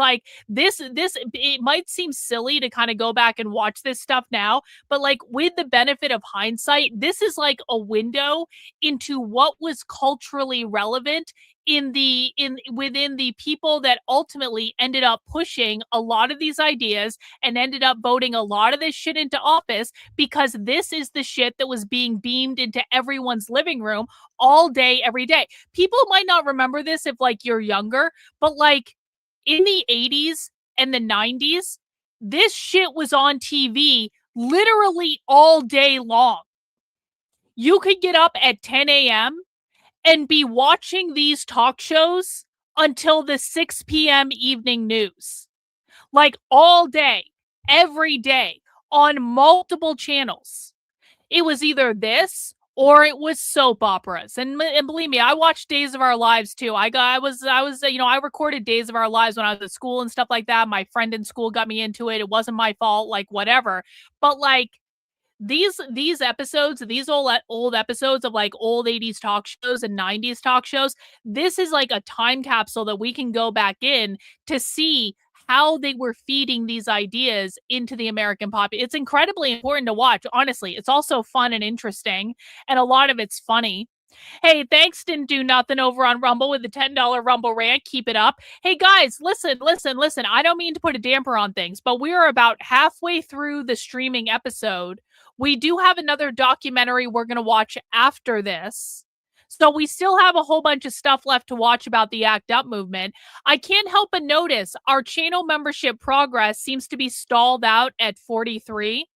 this, it might seem silly to kind of go back and watch this stuff now, but with the benefit of hindsight, this is a window into what was culturally relevant within the people that ultimately ended up pushing a lot of these ideas and ended up voting a lot of this shit into office, because this is the shit that was being beamed into everyone's living room all day, every day. People might not remember this if like you're younger, but like in the 80s and the 90s, this shit was on TV literally all day long. You could get up at 10 a.m. and be watching these talk shows until the 6 p.m. evening news. Like all day, every day, on multiple channels. It was either this or it was soap operas. And believe me, I watched Days of Our Lives too. I recorded Days of Our Lives when I was at school and stuff like that. My friend in school got me into it. It wasn't my fault, like whatever. But like these episodes, these old episodes of like old 80s talk shows and 90s talk shows, this is like a time capsule that we can go back in to see how they were feeding these ideas into the American population. It's incredibly important to watch, honestly. It's also fun and interesting, and a lot of it's funny. Hey, thanks, Didn't Do Nothing over on Rumble with the $10 Rumble rant. Keep it up. Hey, guys, listen. I don't mean to put a damper on things, but we are about halfway through the streaming episode. We do have another documentary we're going to watch after this. So we still have a whole bunch of stuff left to watch about the ACT UP movement. I can't help but notice our channel membership progress seems to be stalled out at 43.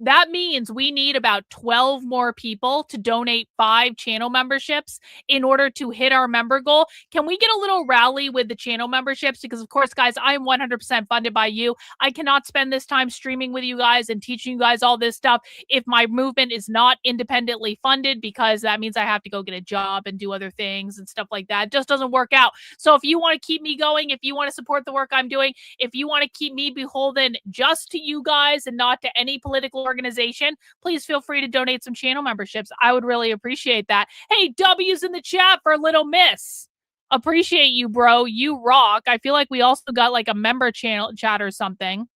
That means we need about 12 more people to donate 5 channel memberships in order to hit our member goal. Can we get a little rally with the channel memberships? Because, of course, guys, I am 100% funded by you. I cannot spend this time streaming with you guys and teaching you guys all this stuff if my movement is not independently funded, because that means I have to go get a job and do other things and stuff like that. It just doesn't work out. So if you want to keep me going, if you want to support the work I'm doing, if you want to keep me beholden just to you guys and not to any political organization, please feel free to donate some channel memberships. I would really appreciate that. Hey, W's in the chat for Little Miss. Appreciate you, bro. You rock. I feel like we also got like a member channel chat or something.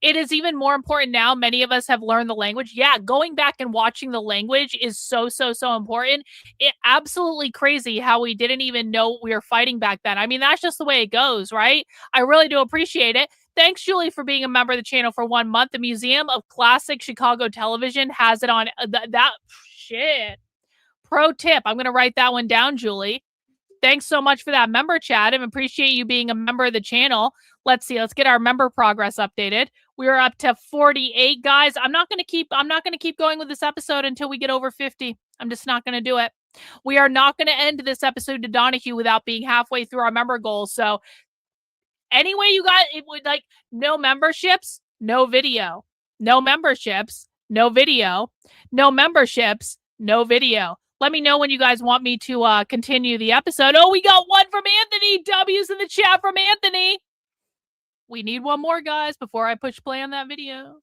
It is even more important now. Many of us have learned the language. Yeah, going back and watching the language is so important. It absolutely crazy how we didn't even know we were fighting back then. I mean, that's just the way it goes, right? I really do appreciate it. Thanks, Julie, for being a member of the channel for 1 month. The Museum of Classic Chicago Television has it on shit. Pro tip. I'm going to write that one down, Julie. Thanks so much for that member chat, and appreciate you being a member of the channel. Let's see. Let's get our member progress updated. We are up to 48, guys. I'm not going to keep going with this episode until we get over 50. I'm just not going to do it. We are not going to end this episode to Donahue without being halfway through our member goals. So anyway, you guys, it would like no memberships, no video. No memberships, no video. No memberships, no video. Let me know when you guys want me to continue the episode. Oh, we got one from Anthony. W's in the chat from Anthony. We need one more, guys, before I push play on that video.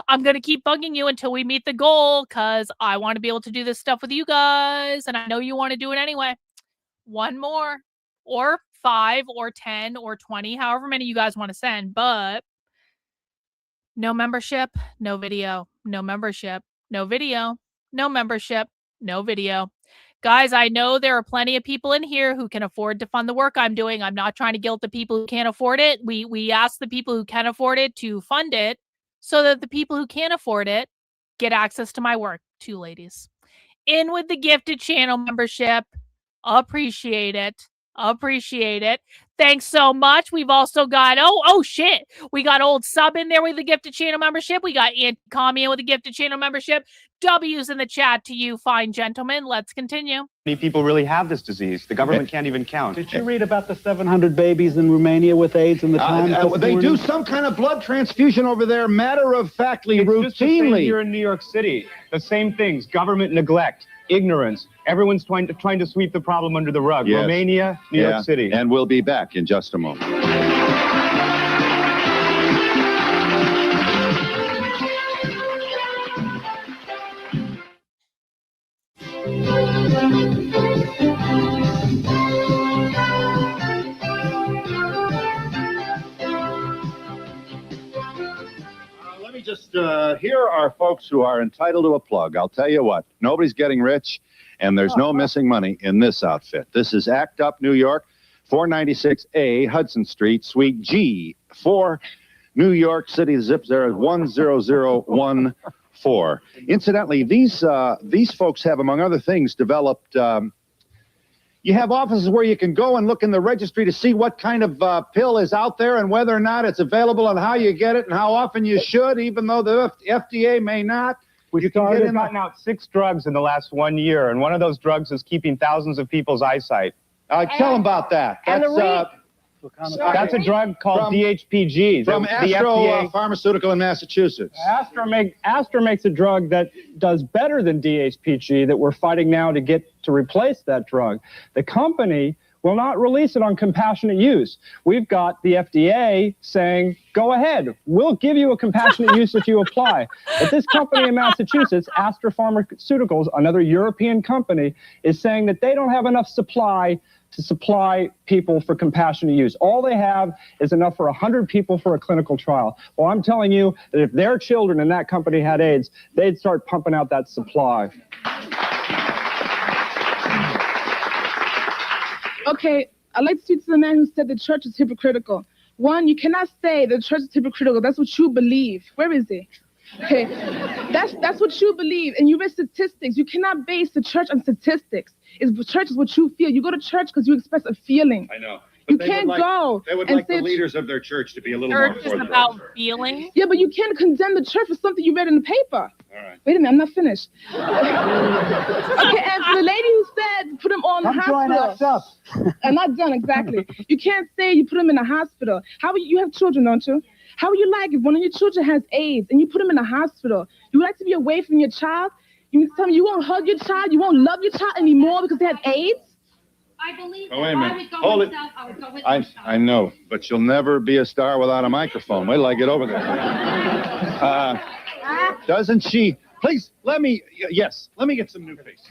I'm going to keep bugging you until we meet the goal, because I want to be able to do this stuff with you guys, and I know you want to do it anyway. One more, or 5, or 10, or 20, however many you guys want to send, but no membership, no video. No membership, no video. No membership, no video. Guys, I know there are plenty of people in here who can afford to fund the work I'm doing. I'm not trying to guilt the people who can't afford it. We ask the people who can afford it to fund it so that the people who can't afford it get access to my work. 2 ladies. In with the gifted channel membership. Appreciate it. Appreciate it. Thanks so much. We've also got, oh shit. We got Old Sub in there with the gifted channel membership. We got Anti-Commie with the gifted channel membership. W's in the chat to you, fine gentlemen. Let's continue. Many people really have this disease. The government can't even count. Did you read about the 700 babies in Romania with AIDS in the time? They do some kind of blood transfusion over there, matter-of-factly, routinely. Just the same here in New York City. The same things. Government neglect, ignorance. Everyone's trying to sweep the problem under the rug. Yes. Romania, New York City. And we'll be back in just a moment. me just, here are folks who are entitled to a plug. I'll tell you what, nobody's getting rich, and there's no missing money in this outfit. This is Act Up New York, 496A Hudson Street, Suite G, 4 New York City. Zip there is 10014. Incidentally, these folks have, among other things, developed. You have offices where you can go and look in the registry to see what kind of pill is out there and whether or not it's available and how you get it and how often you should, even though the FDA may not. We've gotten out 6 drugs in the last 1 year, and one of those drugs is keeping thousands of people's eyesight. Tell them about that. That's a drug called DHPG. From Astro Pharmaceutical in Massachusetts. Astra makes a drug that does better than DHPG that we're fighting now to get to replace that drug. The company will not release it on compassionate use. We've got the FDA saying, go ahead, we'll give you a compassionate use if you apply. But this company in Massachusetts, Astra Pharmaceuticals, another European company, is saying that they don't have enough supply to supply people for compassionate use. All they have is enough for 100 people for a clinical trial. Well, I'm telling you that if their children in that company had AIDS, they'd start pumping out that supply. Okay, I'd like to speak to the man who said the church is hypocritical. One, you cannot say the church is hypocritical. That's what you believe. Where is he? Okay, that's what you believe, and you read statistics. You cannot base the church on statistics. Church is what you feel. You go to church because you express a feeling. I know. You can't go. They would and like the leaders of their church to be a little Church more is forthright. about feeling. Yeah, but you can't condemn the church for something you read in the paper. All right. Wait a minute, I'm not finished. Okay, and for the lady who said put him all in the hospital. I'm not done, exactly. You can't say you put him in the hospital. How would you have children, don't you? How would you like if one of your children has AIDS and you put him in the hospital? You would like to be away from your child? You tell me you won't hug your child, you won't love your child anymore because they have AIDS? I believe Oh, wait a if I minute. would go Hold it. myself, I would go with I myself. know, but you'll never be a star without a microphone. Wait till I get over there. Doesn't she? Please, let me get some new faces.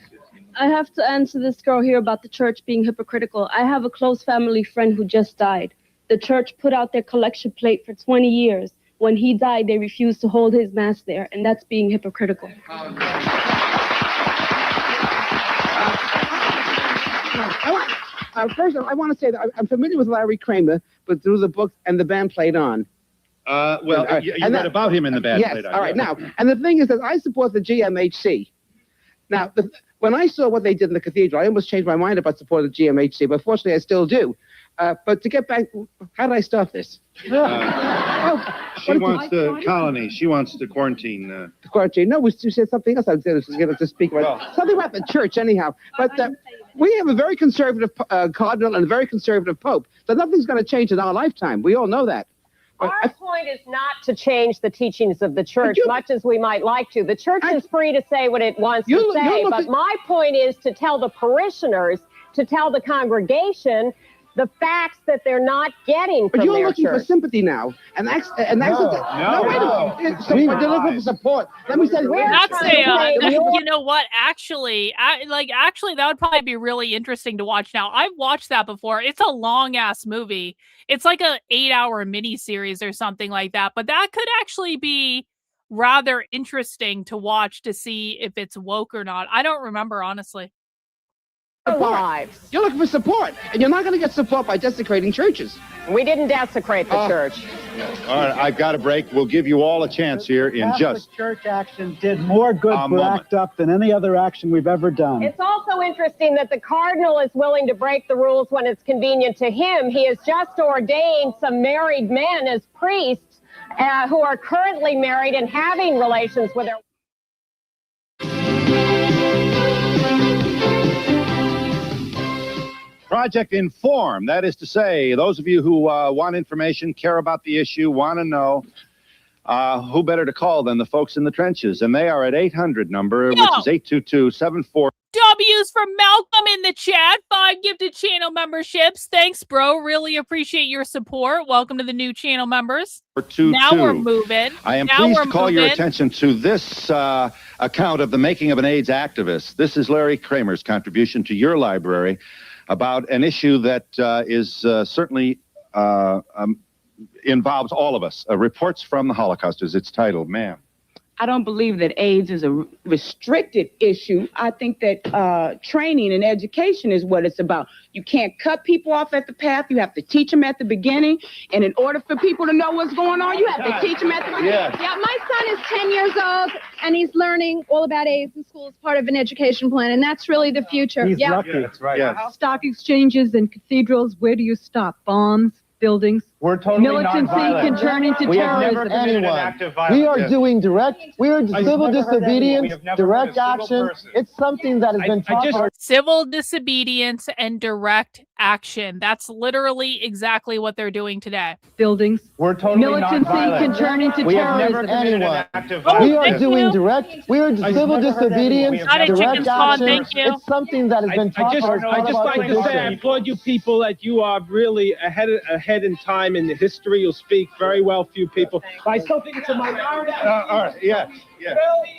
I have to answer this girl here about the church being hypocritical. I have a close family friend who just died. The church put out their collection plate for 20 years. When he died, they refused to hold his mass there, and that's being hypocritical. First, I want to say that I'm familiar with Larry Kramer, but through the books and the band Played On. You read about him in the band Yes, Played On. all right. Now, and the thing is that I support the GMHC. Now, when I saw what they did in the cathedral, I almost changed my mind about supporting the GMHC, but fortunately I still do. But to get back, how did I start this? She wants the colony. She wants to quarantine. The quarantine. No, we said something else. I was going to speak about something about the church, anyhow. But we have a very conservative cardinal and a very conservative pope. So nothing's going to change in our lifetime. We all know that. Our point is not to change the teachings of the church, much as we might like to. The church is free to say what it wants to say, but my point is to tell the parishioners, to tell the congregation the facts that they're not getting from But you're their looking church. for sympathy now, and wait a minute. They're looking for support. Let me say, you know what? Actually, that would probably be really interesting to watch. Now, I've watched that before. It's a long ass movie. It's like a 8-hour mini series or something like that. But that could actually be rather interesting to watch to see if it's woke or not. I don't remember, honestly. Lives. You're looking for support, and you're not going to get support by desecrating churches. We didn't desecrate the church. All right, I've got a break. We'll give you all a chance here in Catholic Church action did more good for moment. ACT UP than any other action we've ever done. It's also interesting that the cardinal is willing to break the rules when it's convenient to him. He has just ordained some married men as priests who are currently married and having relations with their Project Inform. That is to say, those of you who want information, care about the issue, want to know, who better to call than the folks in the trenches? And they are at 800 number, which is 822-74. W's from Malcolm in the chat. 5 gifted channel memberships. Thanks, bro. Really appreciate your support. Welcome to the new channel members. Now we're moving. I am pleased to call your attention to this account of the making of an AIDS activist. This is Larry Kramer's contribution to your library about an issue that is certainly involves all of us. Reports from the Holocaust is its title, ma'am. I don't believe that AIDS is a restricted issue. I think that training and education is what it's about. You can't cut people off at the path. You have to teach them at the beginning. And in order for people to know what's going on, you have to teach them at the beginning. Yeah, my son is 10 years old, and he's learning all about AIDS in school as part of an education plan, and that's really the future. He's yeah. lucky. That's right. Yeah. Stock exchanges and cathedrals, where do you stop? Bombs, buildings? We're totally Militancy nonviolent. can turn into We have terrorism. never committed an act of violence. We are doing direct, civil disobedience, direct action. Person. It's something that has been taught to our Civil disobedience and direct action. That's literally exactly what they're doing today. Buildings. We're totally Militancy nonviolent. can turn into We have terrorism. never committed an act of violence. We are doing civil disobedience, direct action. It's something that has been taught to our I'd just like to say, I applaud you people that you are really ahead in time in the history. You'll speak very well, few people. But I still think it's a minority. All right, yeah.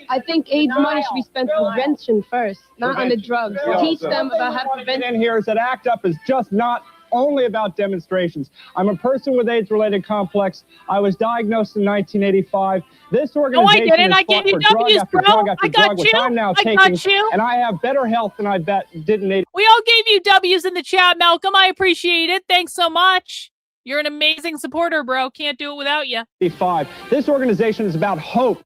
I think AIDS money should be spent for prevention first, not on the drugs. Teach them about how to prevent. In here is that ACT UP is just not only about demonstrations. I'm a person with AIDS-related complex. I was diagnosed in 1985. This organization I didn't. has I gave fought you for drug W's, after bro. drug after I got drug, which you. I'm now I taking, got you. and I have better health than I did in 80. We all gave you W's in the chat, Malcolm. I appreciate it. Thanks so much. You're an amazing supporter, bro. Can't do it without you. This organization is about hope.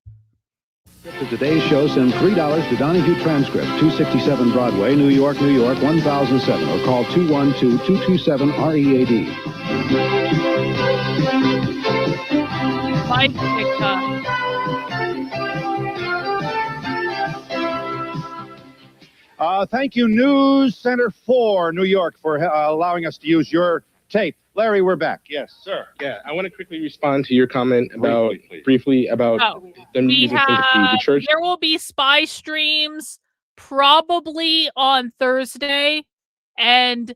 To today's show, send $3 to Donahue Transcript, 267 Broadway, New York, New York, 1007, or call 212-227-READ. Mike TikTok. Thank you, News Center 4, New York, for allowing us to use your tape. Larry, we're back. Yes, sir. Yeah, I want to quickly respond to your comment about briefly about them using the church. There will be spy streams probably on Thursday and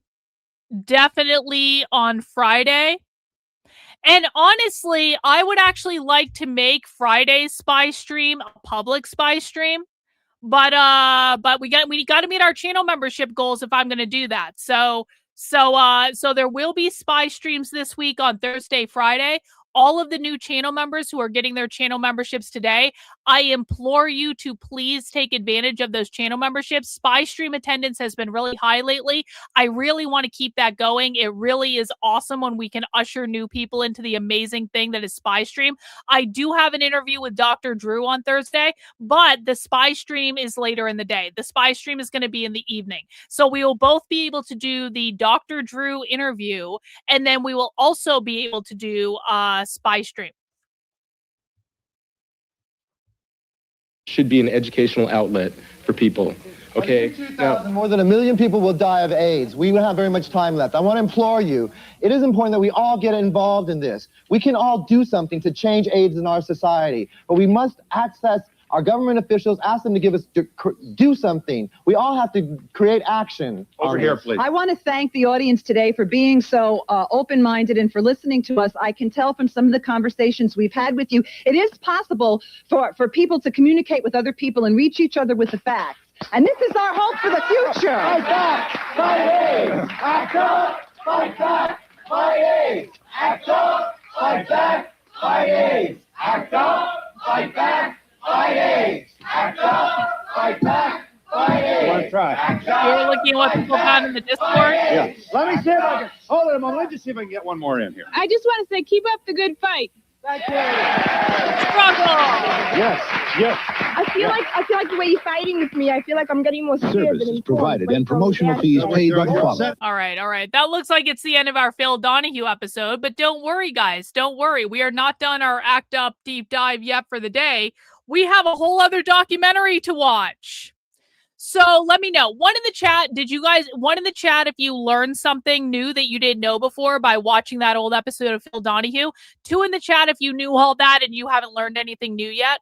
definitely on Friday. And honestly, I would actually like to make Friday's spy stream a public spy stream. But we got to meet our channel membership goals if I'm going to do that. So there will be spy streams this week on Thursday, Friday. All of the new channel members who are getting their channel memberships today, I implore you to please take advantage of those channel memberships. Spy stream attendance has been really high lately. I really want to keep that going. It really is awesome when we can usher new people into the amazing thing that is spy stream. I do have an interview with Dr. Drew on Thursday, but the spy stream is later in the day. The spy stream is going to be in the evening. So we will both be able to do the Dr. Drew interview, and then we will also be able to do spy stream. Should be an educational outlet for people. Okay. Now, more than 1 million people will die of AIDS. We don't have very much time left. I want to implore you, it is important that we all get involved in this. We can all do something to change AIDS in our society, but we must access our government officials, ask them to give us, do something. We all have to create action. Over here, please. I want to thank the audience today for being so open-minded and for listening to us. I can tell from some of the conversations we've had with you, it is possible for people to communicate with other people and reach each other with the facts. And this is our hope for the future. Fight back, fight AIDS. Act up, fight back, fight AIDS. Act up, fight back, fight AIDS. Act up, fight back. Fight AIDS! Act up! Fight back! Fight AIDS! Want to try? You're looking at what people found in the Discord? Yeah. Let me see if I can. Hold it a moment. Let me just see if I can get one more in here. I just want to say, keep up the good fight. Thank you. Struggle. Yes. Yes. I feel like the way you're fighting with me, I feel like I'm getting more scared than Services informed. provided and promotional fees paid by the following. All right. That looks like it's the end of our Phil Donahue episode, but don't worry, guys. Don't worry. We are not done our Act Up deep dive yet for the day. We have a whole other documentary to watch. So let me know. One in the chat if you learned something new that you didn't know before by watching that old episode of Phil Donahue. 2 in the chat if you knew all that and you haven't learned anything new yet.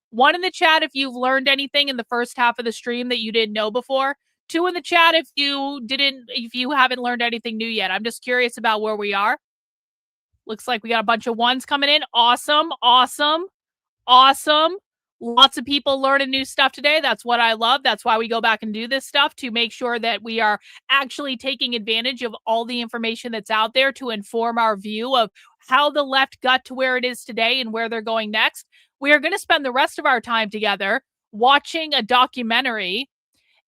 1 in the chat if you've learned anything in the first half of the stream that you didn't know before. 2 in the chat if you haven't learned anything new yet. I'm just curious about where we are. Looks like we got a bunch of 1s coming in. Awesome. Lots of people learning new stuff today. That's what I love. That's why we go back and do this stuff, to make sure that we are actually taking advantage of all the information that's out there to inform our view of how the left got to where it is today and where they're going next, we are going to spend the rest of our time together watching a documentary.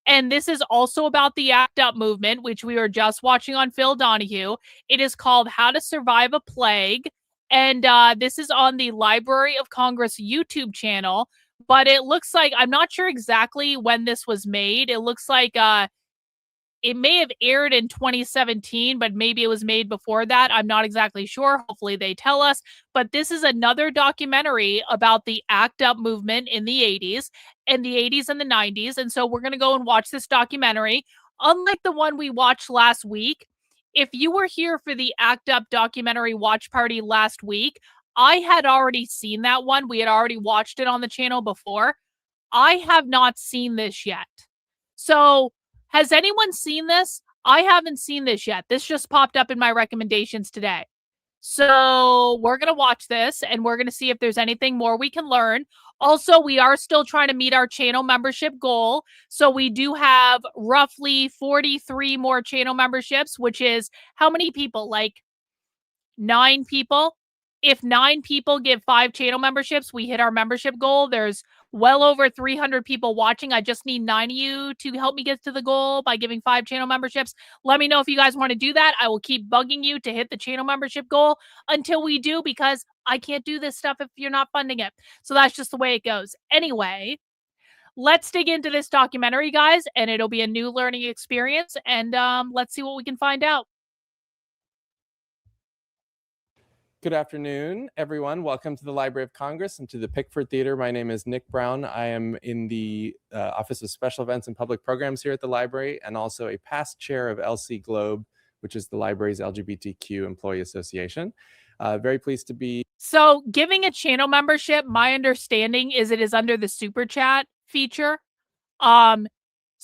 And this is also about the ACT UP movement, which we were just watching on Phil Donahue. It is called How to Survive a Plague. And this is on the Library of Congress YouTube channel. But it looks like, I'm not sure exactly when this was made. It looks like it may have aired in 2017, but maybe it was made before that. I'm not exactly sure. Hopefully they tell us. But this is another documentary about the ACT UP movement in the 80s and the 80s and the 90s. And so we're going to go and watch this documentary. Unlike the one we watched last week, if you were here for the ACT UP documentary watch party last week, I had already seen that one. We had already watched it on the channel before. I have not seen this yet. So has anyone seen this? I haven't seen this yet. This just popped up in my recommendations today. So we're going to watch this and we're going to see if there's anything more we can learn. Also, we are still trying to meet our channel membership goal. So we do have roughly 43 more channel memberships, which is how many people? Like 9 people. If 9 people give 5 channel memberships, we hit our membership goal. There's well over 300 people watching. I just need 9 of you to help me get to the goal by giving 5 channel memberships. Let me know if you guys want to do that. I will keep bugging you to hit the channel membership goal until we do, because I can't do this stuff if you're not funding it. So that's just the way it goes. Anyway, let's dig into this documentary, guys, and it'll be a new learning experience. And let's see what we can find out. Good afternoon, everyone. Welcome to the Library of Congress and to the Pickford Theater. My name is Nick Brown. I am in the Office of Special Events and Public Programs here at the library, and also a past chair of LC Globe, which is the library's LGBTQ Employee Association. Very pleased to be. So giving a channel membership, my understanding is it is under the Super Chat feature.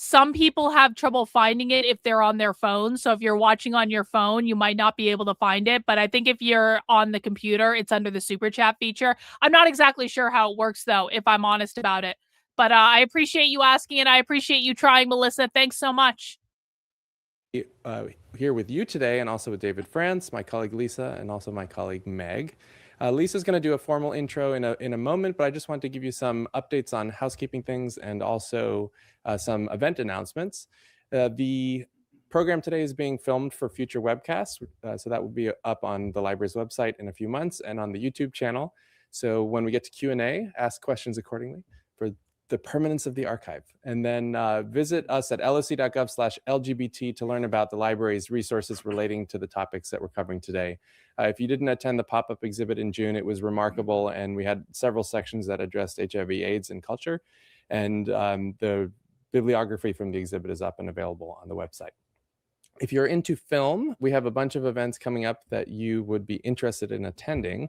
Some people have trouble finding it if they're on their phone. So if you're watching on your phone, you might not be able to find it. But I think if you're on the computer, it's under the Super Chat feature. I'm not exactly sure how it works, though, if I'm honest about it. But I appreciate you asking, and I appreciate you trying, Melissa. Thanks so much. Here with you today, and also with David France, my colleague Lisa, and also my colleague Meg. Lisa's going to do a formal intro in a moment, but I just want to give you some updates on housekeeping things and also some event announcements. The program today is being filmed for future webcasts, so that will be up on the library's website in a few months and on the YouTube channel. So when we get to Q&A, ask questions accordingly for the permanence of the archive. And then visit us at lsc.gov/LGBT to learn about the library's resources relating to the topics that we're covering today. If you didn't attend the pop-up exhibit in June, it was remarkable, and we had several sections that addressed HIV, AIDS, and culture. And the bibliography from the exhibit is up and available on the website. If you're into film, we have a bunch of events coming up that you would be interested in attending.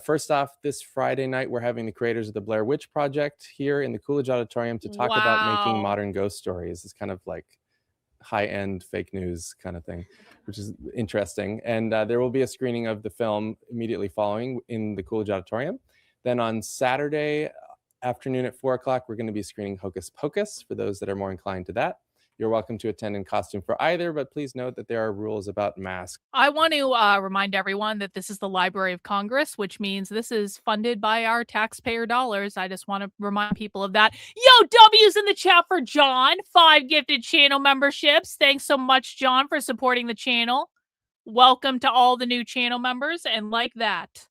First off, this Friday night, we're having the creators of the Blair Witch Project here in the Coolidge Auditorium to talk about making modern ghost stories. It's kind of like high-end fake news kind of thing, which is interesting. And there will be a screening of the film immediately following in the Coolidge Auditorium. Then on Saturday afternoon at 4 o'clock, we're going to be screening Hocus Pocus for those that are more inclined to that. You're welcome to attend in costume for either, but please note that there are rules about masks. I want to remind everyone that this is the Library of Congress, which means this is funded by our taxpayer dollars. I just want to remind people of that. Yo, W's in the chat for John. 5 gifted channel memberships. Thanks so much, John, for supporting the channel. Welcome to all the new channel members. And like that,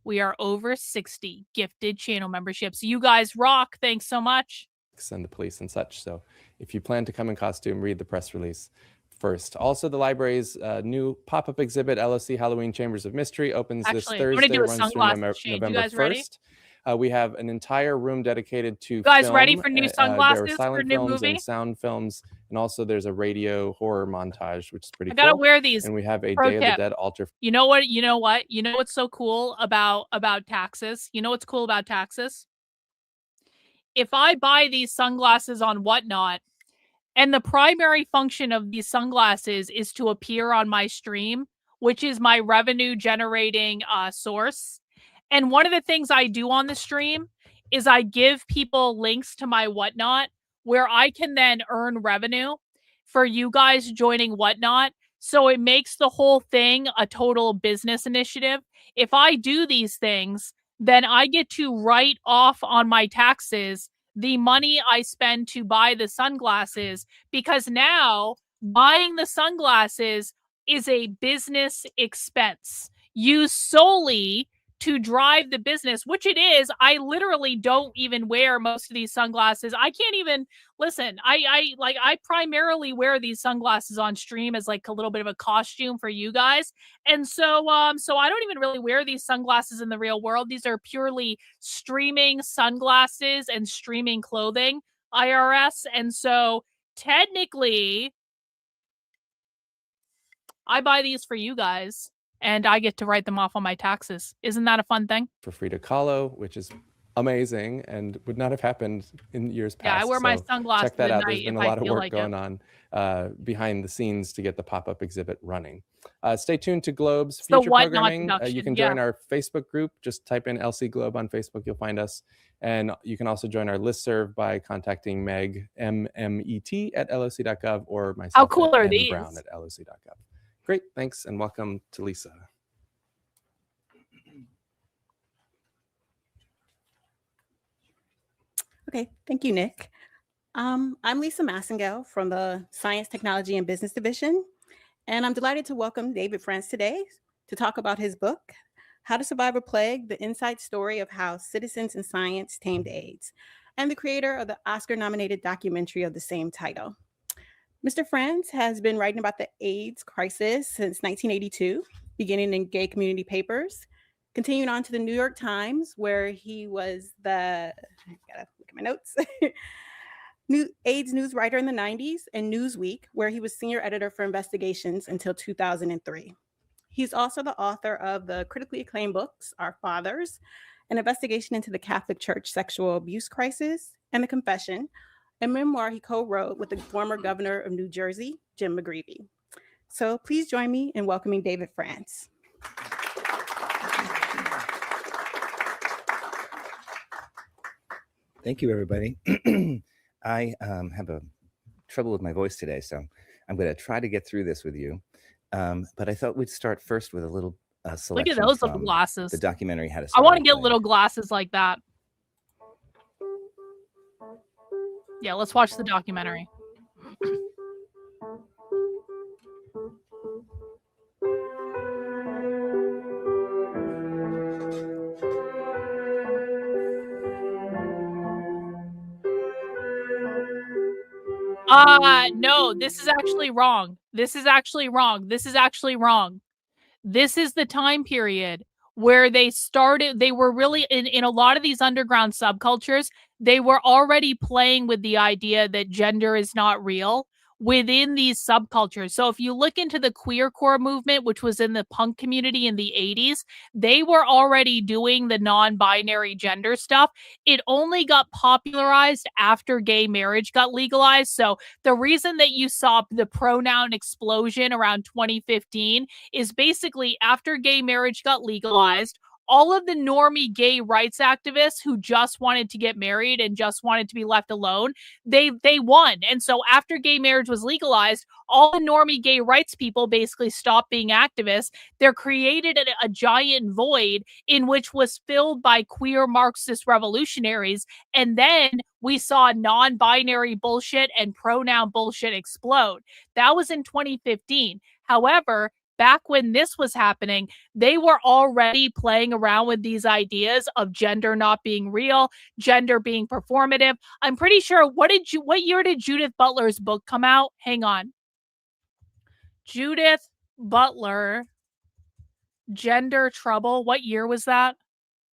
we are over 60 gifted channel memberships. You guys rock. Thanks so much. And the police and such. So if you plan to come in costume, read the press release first. Also, the library's new pop-up exhibit, LSC Halloween Chambers of Mystery, opens this Thursday, runs through November 1st. We have an entire room dedicated to film. Ready for new sunglasses there are silent for a new films movie? And sound films, and also there's a radio horror montage, which is pretty cool. I gotta wear these. And we have a Pro Day tip. of the Dead altar. You know what? You know what? You know what's so cool about taxes? You know what's cool about taxes? If I buy these sunglasses on Whatnot, and the primary function of these sunglasses is to appear on my stream, which is my revenue generating source. And one of the things I do on the stream is I give people links to my Whatnot where I can then earn revenue for you guys joining Whatnot. So it makes the whole thing a total business initiative. If I do these things, then I get to write off on my taxes the money I spend to buy the sunglasses, because now buying the sunglasses is a business expense used solely to drive the business, which it is. I literally don't even wear most of these sunglasses. I can't even listen. I primarily wear these sunglasses on stream as like a little bit of a costume for you guys. And so I don't even really wear these sunglasses in the real world. These are purely streaming sunglasses and streaming clothing, IRS. And so technically I buy these for you guys, and I get to write them off on my taxes. Isn't that a fun thing? For Frida Kahlo, which is amazing and would not have happened in years past. Yeah, I wear my sunglasses check that at out. There's night been if a I lot of feel work like going it. on behind the scenes to get the pop-up exhibit running. Stay tuned to Globe's The future what not programming. deduction, You can join yeah. our Facebook group. Just type in LC Globe on Facebook. You'll find us. And you can also join our listserv by contacting Meg, MMET at LOC.gov, or myself How cool at are mbrown these? at LOC.gov. Great, thanks, and welcome to Lisa. Okay, thank you, Nick. I'm Lisa Massengale from the Science, Technology, and Business Division, and I'm delighted to welcome David France today to talk about his book, How to Survive a Plague, the inside story of how citizens in science tamed AIDS, and the creator of the Oscar-nominated documentary of the same title. Mr. France has been writing about the AIDS crisis since 1982, beginning in gay community papers, continuing on to the New York Times, where he was the, I gotta look at my notes, AIDS news writer in the 90s, and Newsweek, where he was senior editor for investigations until 2003. He's also the author of the critically acclaimed books, Our Fathers, an investigation into the Catholic Church sexual abuse crisis, and The Confession, a memoir he co-wrote with the former governor of New Jersey, Jim McGreevey. So please join me in welcoming David France. Thank you, everybody. I have a trouble with my voice today, so I'm going to try to get through this with you. But I thought we'd start first with a little selection. Look at those little from glasses. the documentary How to I want to Survive get Plague. little glasses like that. Yeah, let's watch the documentary. No, this is actually wrong. This is actually wrong. This is actually wrong. This is the time period where they were really in a lot of these underground subcultures, they were already playing with the idea that gender is not real within these subcultures. So if you look into the queercore movement, which was in the punk community in the 80s, they were already doing the non-binary gender stuff. It only got popularized after gay marriage got legalized. So the reason that you saw the pronoun explosion around 2015 is basically after gay marriage got legalized, all of the normie gay rights activists who just wanted to get married and just wanted to be left alone, they won. And so after gay marriage was legalized, all the normie gay rights people basically stopped being activists. They're created a giant void in which was filled by queer Marxist revolutionaries. And then we saw non-binary bullshit and pronoun bullshit explode. That was in 2015. However, back when this was happening, they were already playing around with these ideas of gender not being real, gender being performative. I'm pretty sure, what year did Judith Butler's book come out? Hang on. Judith Butler, Gender Trouble. What year was that?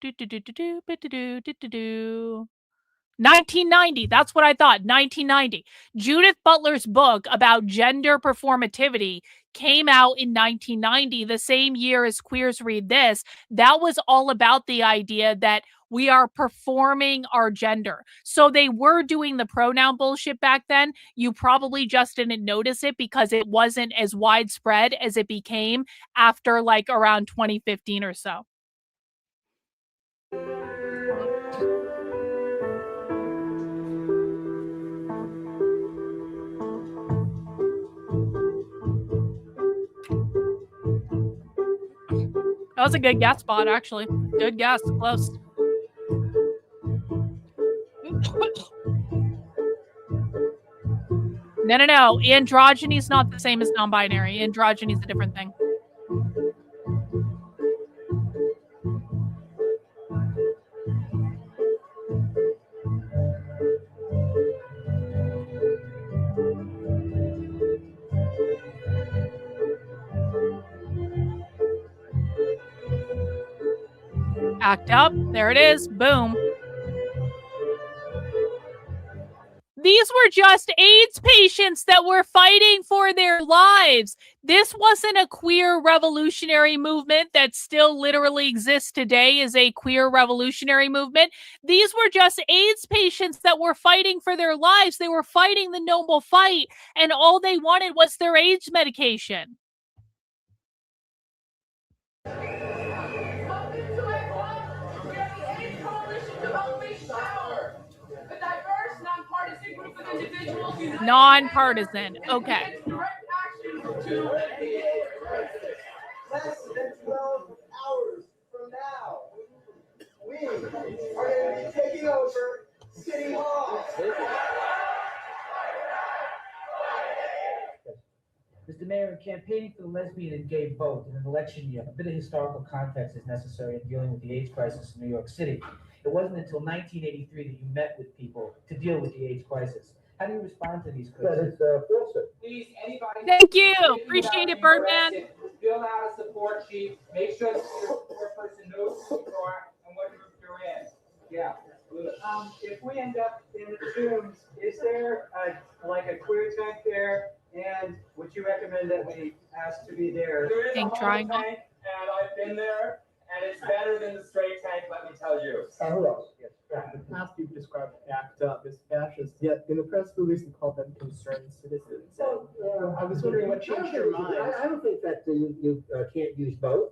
1990. That's what I thought. 1990. Judith Butler's book about gender performativity came out in 1990, the same year as Queers Read This. That was all about the idea that we are performing our gender. So they were doing the pronoun bullshit back then. You probably just didn't notice it because it wasn't as widespread as it became after like around 2015 or so. was a good guess spot, actually. Good guess. Close. No. Androgyny is not the same as non-binary. Androgyny is a different thing. Act up. There it is. Boom. These were just AIDS patients that were fighting for their lives. This wasn't a queer revolutionary movement that still literally exists today as a queer revolutionary movement. These were just AIDS patients that were fighting for their lives. They were fighting the noble fight, and all they wanted was their AIDS medication. Nonpartisan. Okay. Less than 12 hours from now, we are going to be taking over City Hall. Mr. Mayor, in campaigning for the lesbian and gay vote in an election year, a bit of historical context is necessary in dealing with the AIDS crisis in New York City. It wasn't until 1983 that you met with people to deal with the AIDS crisis. How do you respond to these criticisms? That is falsehood. Please, anybody. Thank you. Appreciate it, Birdman. Fill out a support sheet. Make sure that your support person knows who you are and what group you're in. Yeah. If we end up in the Tombs, is there like a queer tank there? And would you recommend that we ask to be there? There is a homo tank, and I've been there, and it's better than the straight tank, let me tell you. Who else? Yes. In the past, you've described ACT UP as fascist, yet in the press release, you called them concerned citizens. So I was wondering what changed your mind. I don't think that you can't use both.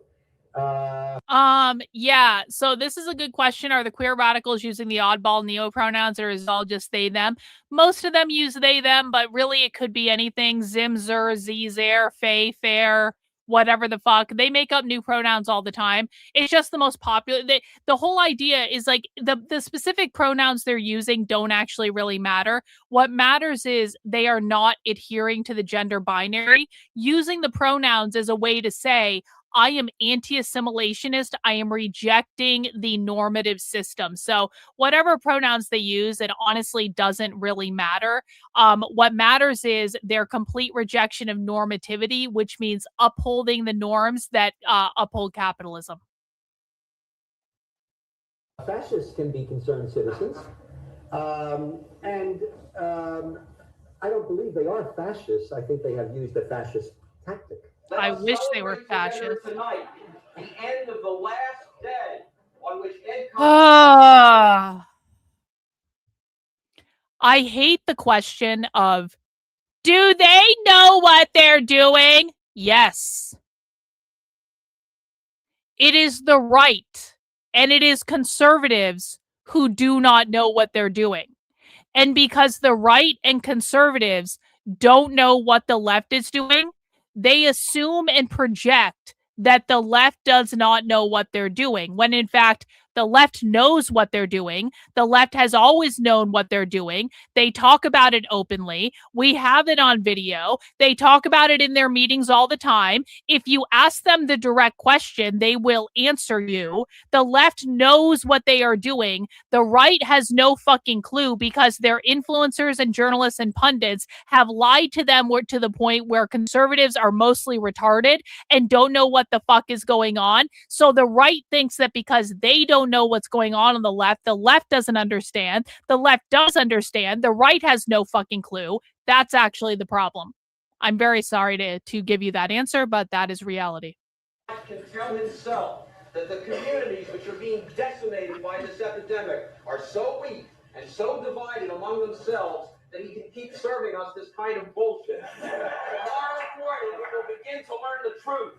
Yeah, so this is a good question. Are the queer radicals using the oddball neo pronouns, or is it all just they them? Most of them use they them, but really it could be anything. Zim, zer, z, zer, fey, fair, whatever the fuck. They make up new pronouns all the time. It's just the most popular. The whole idea is like the specific pronouns they're using don't actually really matter. What matters is they are not adhering to the gender binary. Using the pronouns as a way to say, I am anti-assimilationist. I am rejecting the normative system. So whatever pronouns they use, it honestly doesn't really matter. What matters is their complete rejection of normativity, which means upholding the norms that uphold capitalism. Fascists can be concerned citizens, and I don't believe they are fascists. I think they have used a fascist tactic. I wish they were fascist. Tonight, the end of the last day on which Ed I hate the question of, do they know what they're doing? Yes. It is the right, and it is conservatives who do not know what they're doing. And because the right and conservatives don't know what the left is doing, they assume and project that the left does not know what they're doing, when in fact, the left knows what they're doing. The left has always known what they're doing. They talk about it openly. We have it on video. They talk about it in their meetings all the time. If you ask them the direct question, they will answer you. The left knows what they are doing. The right has no fucking clue because their influencers and journalists and pundits have lied to them to the point where conservatives are mostly retarded and don't know what the fuck is going on. So the right thinks that because they don't know what's going on the left doesn't understand. The left does understand. The right has no fucking clue. That's actually the problem. I'm very sorry to give you that answer, but that is reality. can tell himself that the communities which are being decimated by this epidemic are so weak and so divided among themselves that he can keep serving us this kind of bullshit. Tomorrow morning, we will begin to learn the truth.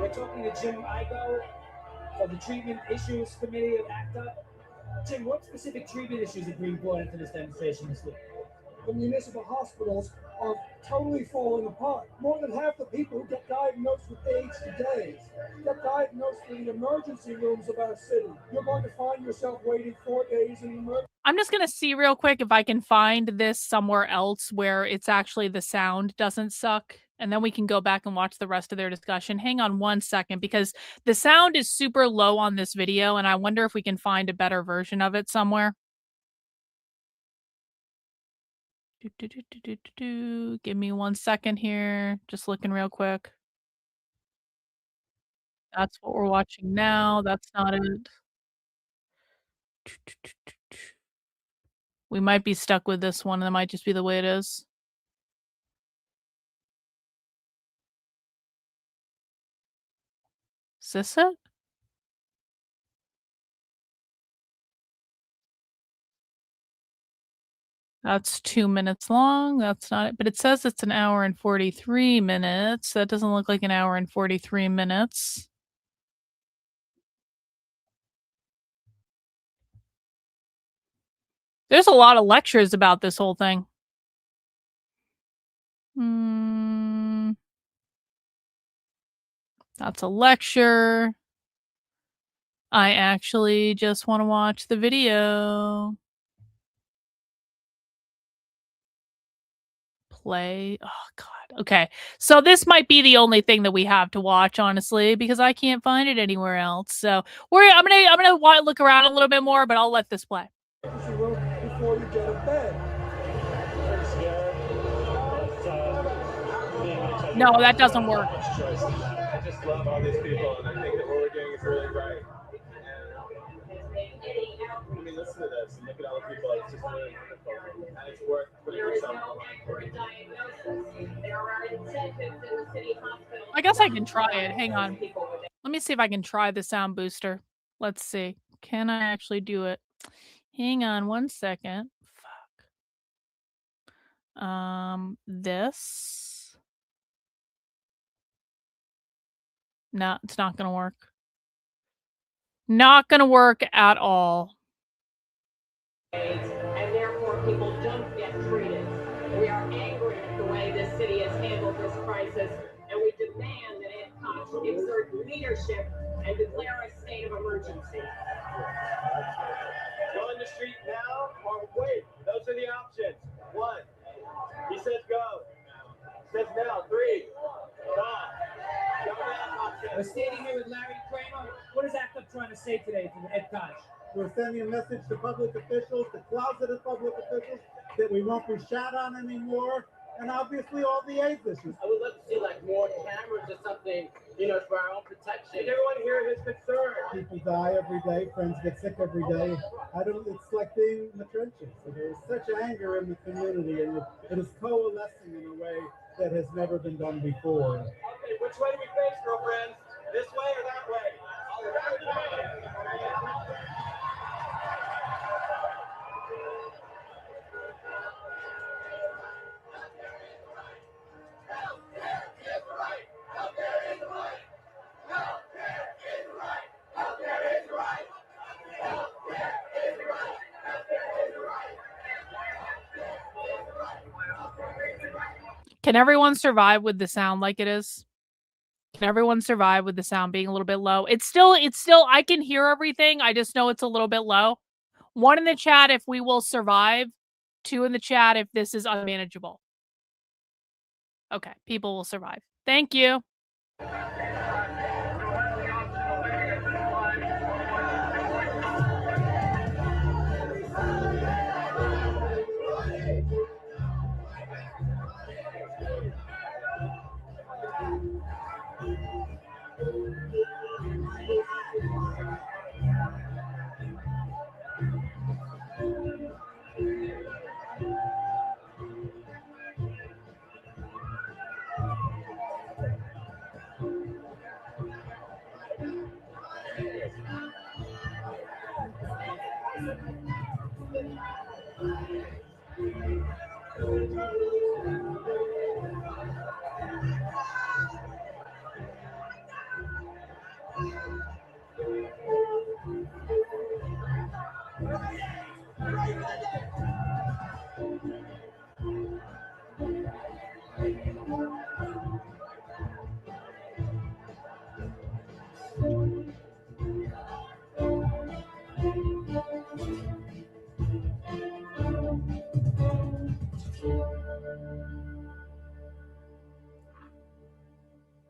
by talking to Jim Igo of the Treatment Issues Committee of ACT UP. Jim, what specific treatment issues are being brought into this demonstration this week? The municipal hospitals are totally falling apart. More than half the people who get diagnosed with AIDS today get diagnosed in the emergency rooms of our city. You're going to find yourself waiting 4 days in the emergency. I'm just going to see real quick if I can find this somewhere else where it's actually the sound doesn't suck. And then we can go back and watch the rest of their discussion. Hang on one second, because the sound is super low on this video, and I wonder if we can find a better version of it somewhere. Give me 1 second here. Just looking real quick. That's what we're watching now. That's not it. We might be stuck with this one. That might just be the way it is. Is this it? That's 2 minutes long. That's not it. But it says it's an hour and 43 minutes. That doesn't look like an hour and 43 minutes. There's a lot of lectures about this whole thing. That's a lecture. I actually just want to watch the video. Play. Oh, God. Okay. So this might be the only thing that we have to watch, honestly, because I can't find it anywhere else. So I'm gonna look around a little bit more, but I'll let this play. Before you get to bed. No, that doesn't work. I just love all these people, and I think that what we're doing is really right. I mean, listen to this and look at all the people. It's just really wonderful, and it's worth putting yourself on. I guess I can try it. Hang on. Let me see if I can try the sound booster. Let's see. Can I actually do it? Hang on 1 second. Fuck. This. No, it's not gonna work. Not gonna work at all. And therefore people don't get treated. We are angry at the way this city has handled this crisis, and we demand that ADCOT exert leadership and declare a state of emergency. Go in the street now or wait. Those are the options. 1. He says go. He says now. 3. Go. We're standing here with Larry Kramer. What is ACT UP trying to say today to the EdCoch? We're sending a message to public officials, to closeted public officials, that we won't be shot on anymore, and obviously all the AIDS issues. I would love to see like more cameras or something, for our own protection. Does everyone hear his concern? People die every day, friends get sick every day. It's like being in the trenches. So there's such anger in the community, and it is coalescing in a way that has never been done before. Okay, which way do we face, girlfriends? This way or that way? Can everyone survive with the sound like it is? Can everyone survive with the sound being a little bit low? It's still, I can hear everything. I just know it's a little bit low. 1 in the chat if we will survive. 2 in the chat if this is unmanageable. Okay, people will survive. Thank you.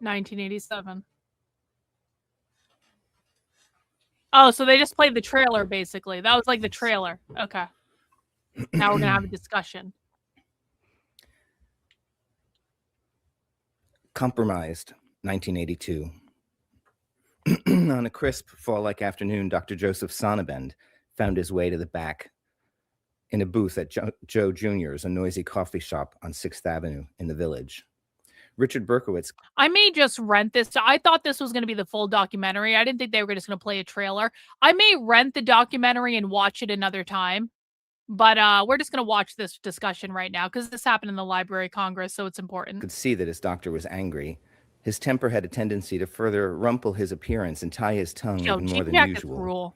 1987. Oh, so they just played the trailer, basically. That was like the trailer. Okay. Now we're going to have a discussion. Compromised, 1982. On a crisp fall-like afternoon, Dr. Joseph Sonnabend found his way to the back in a booth at Joe Jr.'s, a noisy coffee shop on 6th Avenue in the Village. Richard Berkowitz. I may just rent this. I thought this was going to be the full documentary. I didn't think they were just going to play a trailer. I may rent the documentary and watch it another time. But we're just going to watch this discussion right now because this happened in the Library of Congress, so it's important. Could see that his doctor was angry. His temper had a tendency to further rumple his appearance and tie his tongue even more than usual.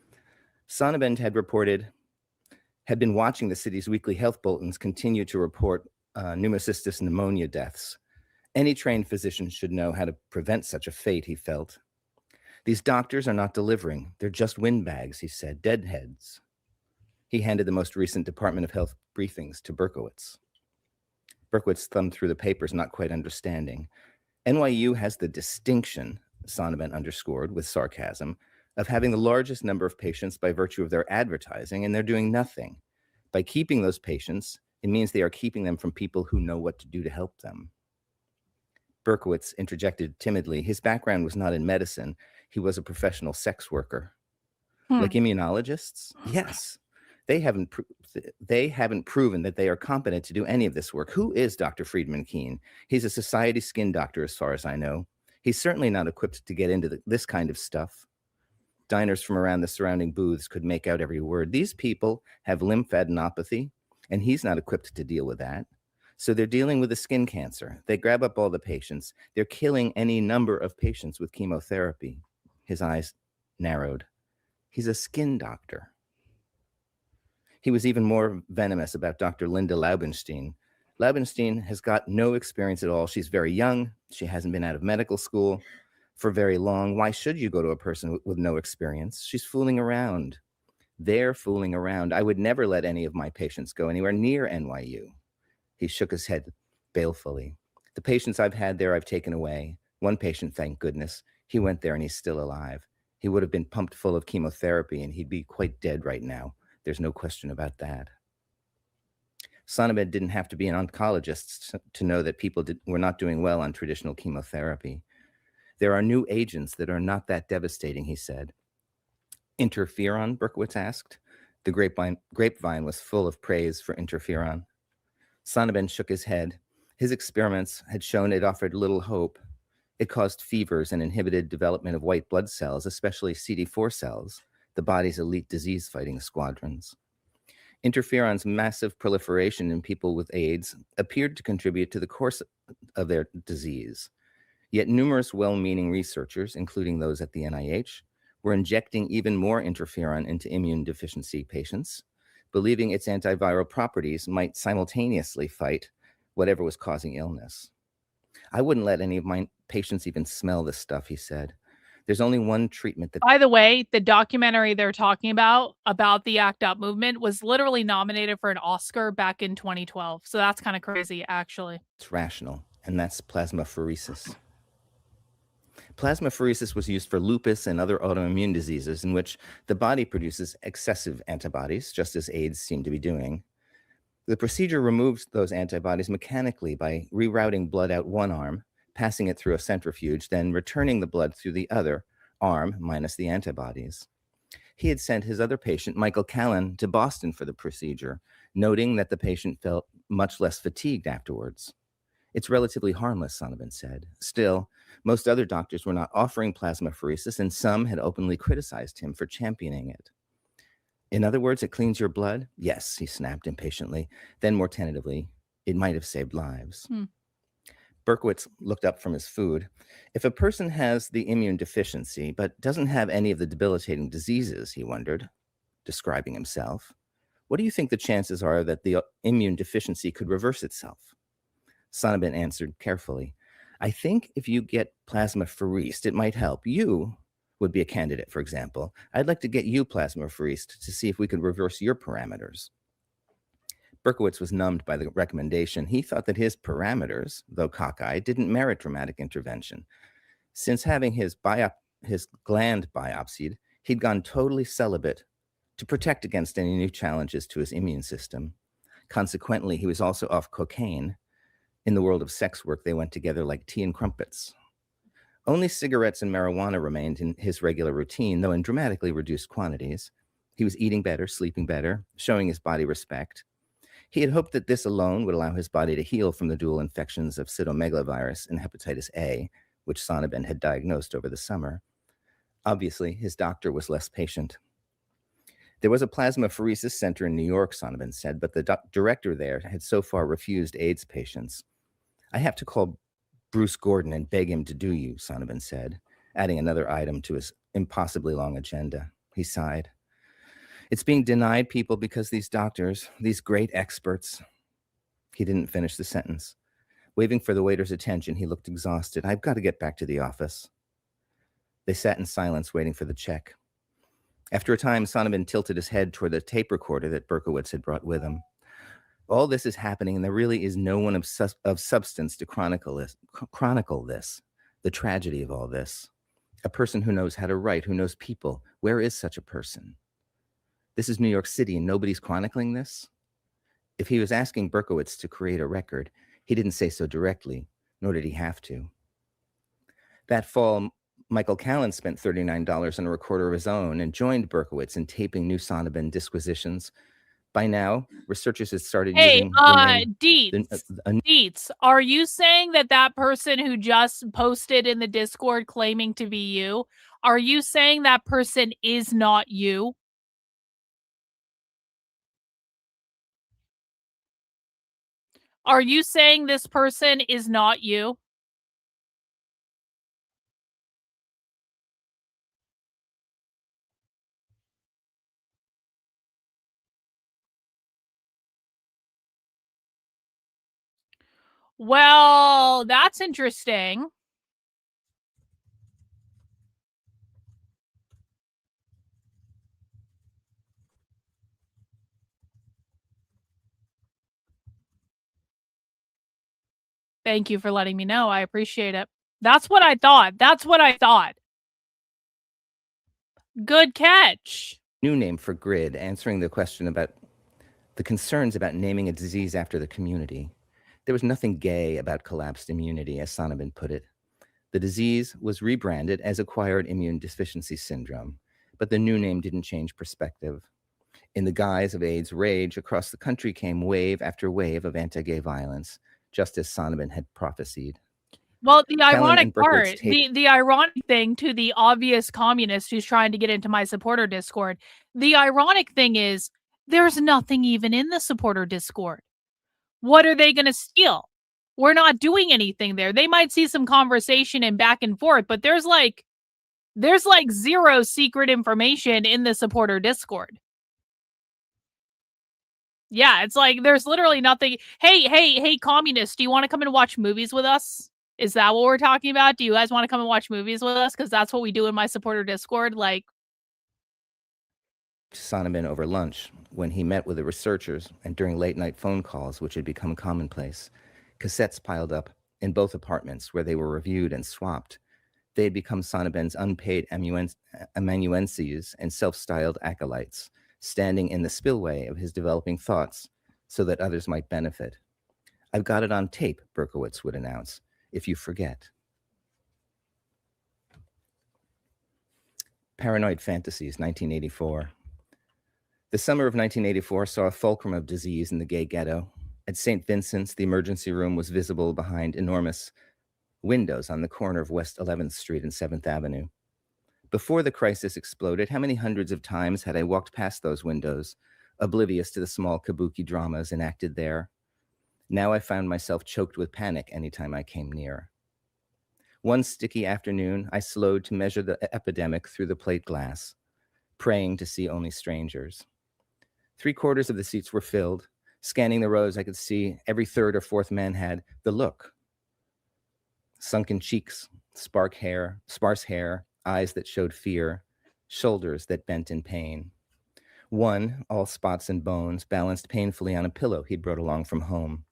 Sonnabend had been watching the city's weekly health bulletins continue to report pneumocystis pneumonia deaths. Any trained physician should know how to prevent such a fate, he felt. These doctors are not delivering. They're just windbags, he said, deadheads. He handed the most recent Department of Health briefings to Berkowitz. Berkowitz thumbed through the papers, not quite understanding. NYU has the distinction, Sonnabend underscored with sarcasm, of having the largest number of patients by virtue of their advertising, and they're doing nothing. By keeping those patients, it means they are keeping them from people who know what to do to help them. Berkowitz interjected timidly. His background was not in medicine. He was a professional sex worker. Like immunologists? Yes. They haven't proven that they are competent to do any of this work. Who is Dr. Friedman Keene? He's a society skin doctor, as far as I know. He's certainly not equipped to get into this kind of stuff. Diners from around the surrounding booths could make out every word. These people have lymphadenopathy, and he's not equipped to deal with that. So they're dealing with a skin cancer. They grab up all the patients. They're killing any number of patients with chemotherapy. His eyes narrowed. He's a skin doctor. He was even more venomous about Dr. Linda Laubenstein. Laubenstein has got no experience at all. She's very young. She hasn't been out of medical school for very long. Why should you go to a person with no experience? She's fooling around. They're fooling around. I would never let any of my patients go anywhere near NYU. He shook his head balefully. The patients I've had there, I've taken away. One patient, thank goodness, he went there and he's still alive. He would have been pumped full of chemotherapy and he'd be quite dead right now. There's no question about that. Sonnabend didn't have to be an oncologist to know that people were not doing well on traditional chemotherapy. There are new agents that are not that devastating, he said. Interferon, Berkowitz asked. The grapevine was full of praise for interferon. Sonnabend shook his head. His experiments had shown it offered little hope. It caused fevers and inhibited development of white blood cells, especially CD4 cells, the body's elite disease-fighting squadrons. Interferon's massive proliferation in people with AIDS appeared to contribute to the course of their disease. Yet numerous well-meaning researchers, including those at the NIH, were injecting even more interferon into immune deficiency patients, believing its antiviral properties might simultaneously fight whatever was causing illness. I wouldn't let any of my patients even smell this stuff, he said. There's only one treatment that... By the way, the documentary they're talking about the ACT UP movement was literally nominated for an Oscar back in 2012. So that's kind of crazy, actually. It's rational, and that's plasmapheresis. Plasmapheresis was used for lupus and other autoimmune diseases in which the body produces excessive antibodies, just as AIDS seemed to be doing. The procedure removes those antibodies mechanically by rerouting blood out one arm, passing it through a centrifuge, then returning the blood through the other arm, minus the antibodies. He had sent his other patient, Michael Callan, to Boston for the procedure, noting that the patient felt much less fatigued afterwards. It's relatively harmless, Sonnabend said. Still, most other doctors were not offering plasmapheresis, and some had openly criticized him for championing it. In other words, it cleans your blood? Yes, he snapped impatiently. Then more tentatively, it might have saved lives. Berkowitz looked up from his food. If a person has the immune deficiency, but doesn't have any of the debilitating diseases, he wondered, describing himself, what do you think the chances are that the immune deficiency could reverse itself? Sonnabend answered carefully, I think if you get plasmapheresed, it might help. You would be a candidate, for example. I'd like to get you plasmapheresed to see if we could reverse your parameters. Berkowitz was numbed by the recommendation. He thought that his parameters, though cockeyed, didn't merit dramatic intervention. Since having his gland biopsied, he'd gone totally celibate to protect against any new challenges to his immune system. Consequently, he was also off cocaine. In the world of sex work, they went together like tea and crumpets. Only cigarettes and marijuana remained in his regular routine, though in dramatically reduced quantities. He was eating better, sleeping better, showing his body respect. He had hoped that this alone would allow his body to heal from the dual infections of cytomegalovirus and hepatitis A, which Sonnabend had diagnosed over the summer. Obviously, his doctor was less patient. There was a plasmapheresis center in New York, Sonnabend said, but the director there had so far refused AIDS patients. I have to call Bruce Gordon and beg him to do you, Sonnabend said, adding another item to his impossibly long agenda. He sighed. It's being denied people because these doctors, these great experts. He didn't finish the sentence. Waving for the waiter's attention, he looked exhausted. I've got to get back to the office. They sat in silence, waiting for the check. After a time, Sonnabend tilted his head toward the tape recorder that Berkowitz had brought with him. All this is happening, and there really is no one of substance to chronicle this, the tragedy of all this. A person who knows how to write, who knows people. Where is such a person? This is New York City, and nobody's chronicling this? If he was asking Berkowitz to create a record, he didn't say so directly, nor did he have to. That fall, Michael Callan spent $39 on a recorder of his own and joined Berkowitz in taping new Sonnabend disquisitions. By now, researchers had started using Dietz, are you saying that that person who just posted in the Discord claiming to be you, are you saying that person is not you? Are you saying this person is not you? Well, that's interesting. Thank you for letting me know. I appreciate it. That's what I thought. That's what I thought. Good catch. New name for GRID, answering the question about the concerns about naming a disease after the community. There was nothing gay about collapsed immunity, as Sonnabend put it. The disease was rebranded as acquired immune deficiency syndrome, but the new name didn't change perspective. In the guise of AIDS rage, across the country came wave after wave of anti-gay violence, just as Sonnabend had prophesied. Well, the ironic part, the ironic thing to the obvious communist who's trying to get into my supporter Discord, the ironic thing is there's nothing even in the supporter Discord. What are they going to steal? We're not doing anything there. They might see some conversation and back and forth, but there's like zero secret information in the supporter Discord. Yeah, it's like there's literally nothing. Hey, communists, do you want to come and watch movies with us? Is that what we're talking about? Do you guys want to come and watch movies with us? Because that's what we do in my supporter Discord. Like, Sonnabend over lunch when he met with the researchers and during late night phone calls, which had become commonplace. Cassettes piled up in both apartments where they were reviewed and swapped. They had become Sonnabend's unpaid amanuenses and self-styled acolytes, standing in the spillway of his developing thoughts so that others might benefit. I've got it on tape, Berkowitz would announce, if you forget. Paranoid Fantasies, 1984. The summer of 1984 saw a fulcrum of disease in the gay ghetto. At St. Vincent's, the emergency room was visible behind enormous windows on the corner of West 11th Street and 7th Avenue. Before the crisis exploded, how many hundreds of times had I walked past those windows, oblivious to the small kabuki dramas enacted there? Now I found myself choked with panic anytime I came near. One sticky afternoon, I slowed to measure the epidemic through the plate glass, praying to see only strangers. 3/4 of the seats were filled. Scanning the rows, I could see every third or fourth man had the look. Sunken cheeks, sparse hair, eyes that showed fear, shoulders that bent in pain. One, all spots and bones, balanced painfully on a pillow he'd brought along from home.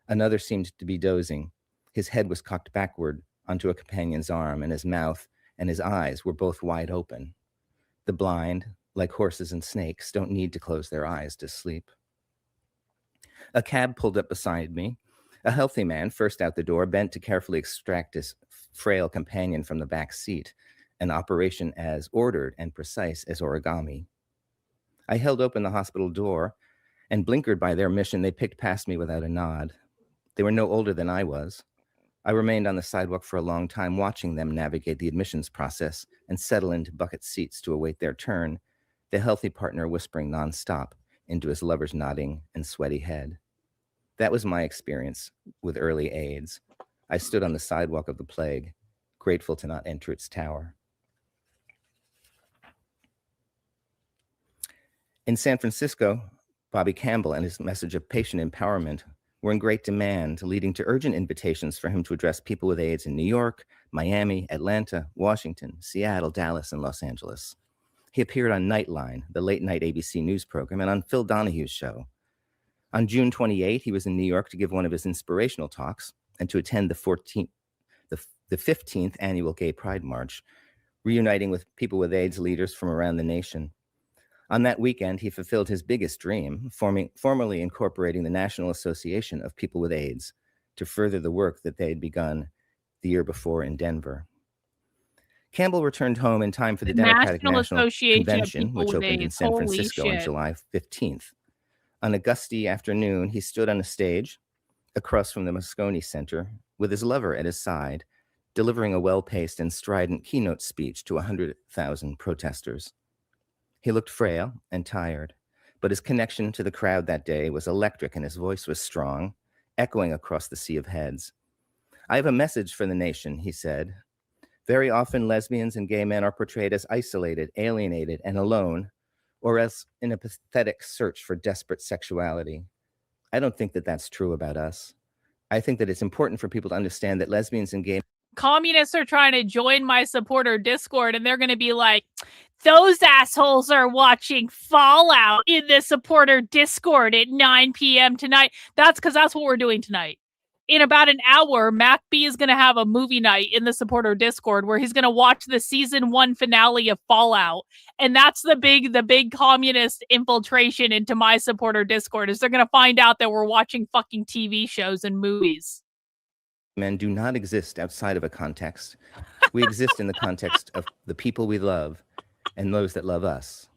Another seemed to be dozing. His head was cocked backward onto a companion's arm, and his mouth and his eyes were both wide open. The blind, like horses and snakes, don't need to close their eyes to sleep. A cab pulled up beside me. A healthy man, first out the door, bent to carefully extract his frail companion from the back seat, an operation as ordered and precise as origami. I held open the hospital door, and blinkered by their mission, they picked past me without a nod. They were no older than I was. I remained on the sidewalk for a long time, watching them navigate the admissions process and settle into bucket seats to await their turn, the healthy partner whispering nonstop into his lover's nodding and sweaty head. That was my experience with early AIDS. I stood on the sidewalk of the plague, grateful to not enter its tower. In San Francisco, Bobby Campbell and his message of patient empowerment were in great demand, leading to urgent invitations for him to address people with AIDS in New York, Miami, Atlanta, Washington, Seattle, Dallas, and Los Angeles. He appeared on Nightline, the late-night ABC news program, and on Phil Donahue's show. On June 28, he was in New York to give one of his inspirational talks and to attend the 15th annual Gay Pride March, reuniting with people with AIDS leaders from around the nation. On that weekend, he fulfilled his biggest dream, formally incorporating the National Association of People with AIDS to further the work that they had begun the year before in Denver. Campbell returned home in time for the Democratic National Convention, which opened in San Francisco on July 15th. On a gusty afternoon, he stood on a stage across from the Moscone Center with his lover at his side, delivering a well-paced and strident keynote speech to 100,000 protesters. He looked frail and tired, but his connection to the crowd that day was electric and his voice was strong, echoing across the sea of heads. "I have a message for the nation," he said. "Very often lesbians and gay men are portrayed as isolated, alienated, and alone, or as in a pathetic search for desperate sexuality. I don't think that that's true about us. I think that it's important for people to understand that lesbians and gay..." Communists are trying to join my supporter Discord, and they're going to be like, those assholes are watching Fallout in the supporter Discord at 9 p.m. tonight. That's because that's what we're doing tonight. In about an hour, Mac B is going to have a movie night in the supporter Discord where he's going to watch the season 1 finale of Fallout. And that's the big communist infiltration into my supporter Discord, is they're going to find out that we're watching fucking TV shows and movies. Men do not exist outside of a context. We exist in the context of the people we love and those that love us.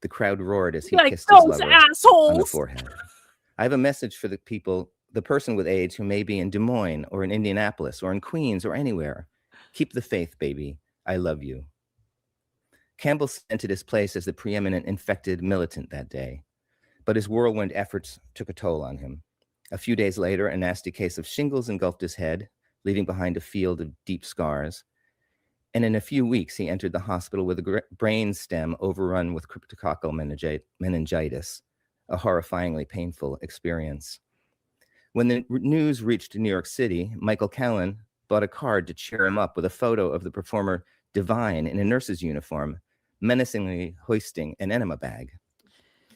The crowd roared as he kissed his lover on the forehead. I have a message for the person with AIDS who may be in Des Moines or in Indianapolis or in Queens or anywhere. Keep the faith, baby. I love you. Campbell cemented his place as the preeminent infected militant that day, but his whirlwind efforts took a toll on him. A few days later, a nasty case of shingles engulfed his head, leaving behind a field of deep scars. And in a few weeks, he entered the hospital with a brain stem overrun with cryptococcal meningitis, a horrifyingly painful experience. When the news reached New York City, Michael Callen bought a card to cheer him up with a photo of the performer Divine in a nurse's uniform, menacingly hoisting an enema bag.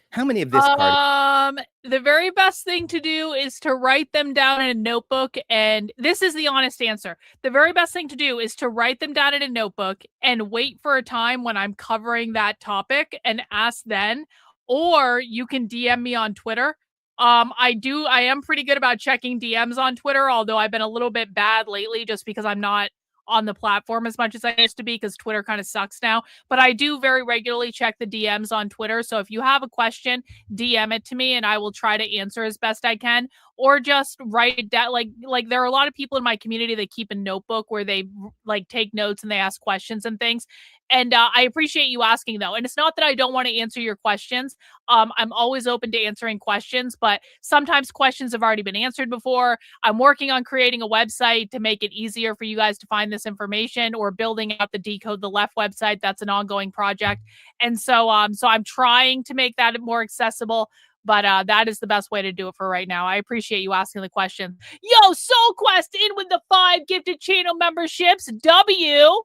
How many of this card? The very best thing to do is to write them down in a notebook, and this is the honest answer. The very best thing to do is to write them down in a notebook and wait for a time when I'm covering that topic and ask then, or you can DM me on Twitter. I am pretty good about checking DMs on Twitter, although I've been a little bit bad lately just because I'm not on the platform as much as I used to be because Twitter kind of sucks now. But I do very regularly check the DMs on Twitter. So if you have a question, DM it to me and I will try to answer as best I can. or just write it down. Like there are a lot of people in my community that keep a notebook where they like take notes and they ask questions and things. And I appreciate you asking, though. And it's not that I don't want to answer your questions. I'm always open to answering questions, but sometimes questions have already been answered before. I'm working on creating a website to make it easier for you guys to find this information, or building out the Decode the Left website. That's an ongoing project. And so I'm trying to make that more accessible. But that is the best way to do it for right now. I appreciate you asking the question. Yo, SoulQuest in with the 5 gifted channel memberships. W.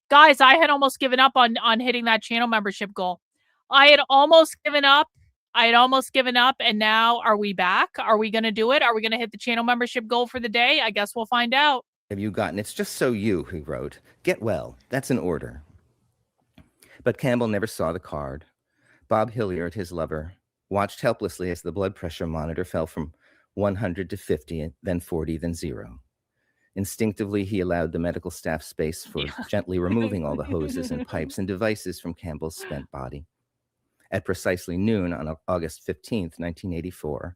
Guys, I had almost given up on hitting that channel membership goal. I had almost given up. And now are we back? Are we going to do it? Are we going to hit the channel membership goal for the day? I guess we'll find out. Have you gotten? It's just so you, he wrote. Get well. That's an order. But Campbell never saw the card. Bob Hilliard, his lover, watched helplessly as the blood pressure monitor fell from 100 to 50, then 40, then 0. Instinctively, he allowed the medical staff space for gently removing all the hoses and pipes and devices from Campbell's spent body. At precisely noon on August 15th, 1984,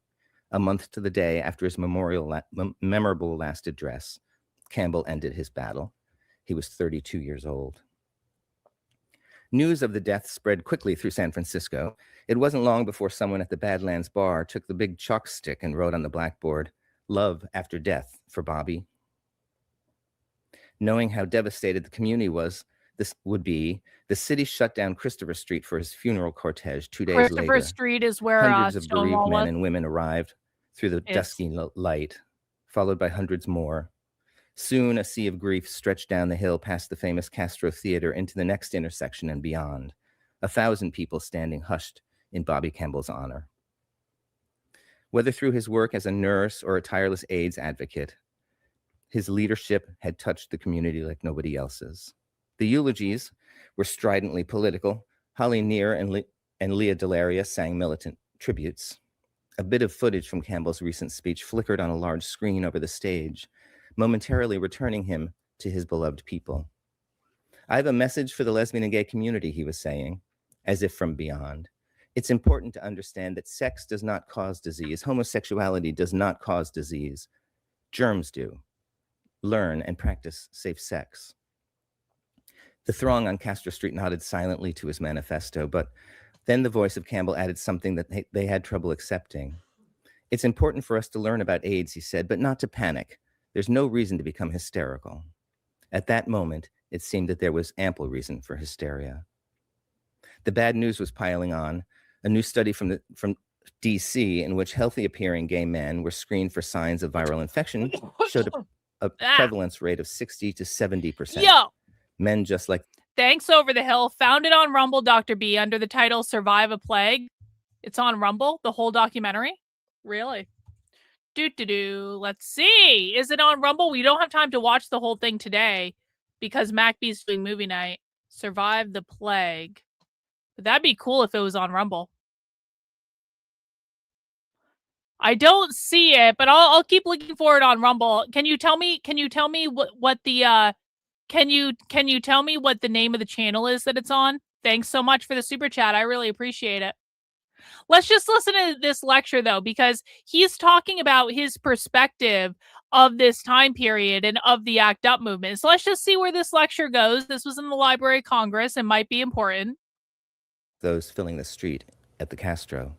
a month to the day after his memorable last address, Campbell ended his battle. He was 32 years old. News of the death spread quickly through San Francisco. It wasn't long before someone at the Badlands bar took the big chalk stick and wrote on the blackboard, "Love after death for Bobby." Knowing how devastated the community would be, the city shut down Christopher Street for his funeral cortege 2 days later. Christopher Street is where hundreds of Stonewall bereaved men was. and women arrived through the dusky light, followed by hundreds more. Soon, a sea of grief stretched down the hill past the famous Castro Theater into the next intersection and beyond, 1,000 people standing hushed in Bobby Campbell's honor. Whether through his work as a nurse or a tireless AIDS advocate, his leadership had touched the community like nobody else's. The eulogies were stridently political. Holly Near and Leah Delaria sang militant tributes. A bit of footage from Campbell's recent speech flickered on a large screen over the stage, momentarily returning him to his beloved people. "I have a message for the lesbian and gay community," he was saying, as if from beyond. "It's important to understand that sex does not cause disease. Homosexuality does not cause disease. Germs do. Learn and practice safe sex." The throng on Castro Street nodded silently to his manifesto, but then the voice of Campbell added something that they had trouble accepting. "It's important for us to learn about AIDS," he said, "but not to panic. There's no reason to become hysterical." At that moment, it seemed that there was ample reason for hysteria. The bad news was piling on. A new study from DC, in which healthy-appearing gay men were screened for signs of viral infection, showed a prevalence rate of 60 to 70%. Yo! Men just like... Thanks Over the Hill, found it on Rumble, Dr. B, under the title Survive a Plague. It's on Rumble, the whole documentary? Really? Let's see. Is it on Rumble? We don't have time to watch the whole thing today because MacBee's doing movie night. Survive the Plague. But that'd be cool if it was on Rumble. I don't see it, but I'll keep looking for it on Rumble. Can you tell me what the can you tell me what the name of the channel is that it's on? Thanks so much for the super chat. I really appreciate it. Let's just listen to this lecture, though, because he's talking about his perspective of this time period and of the ACT UP movement. So let's just see where this lecture goes. This was in the Library of Congress and might be important. Those filling the street at the Castro.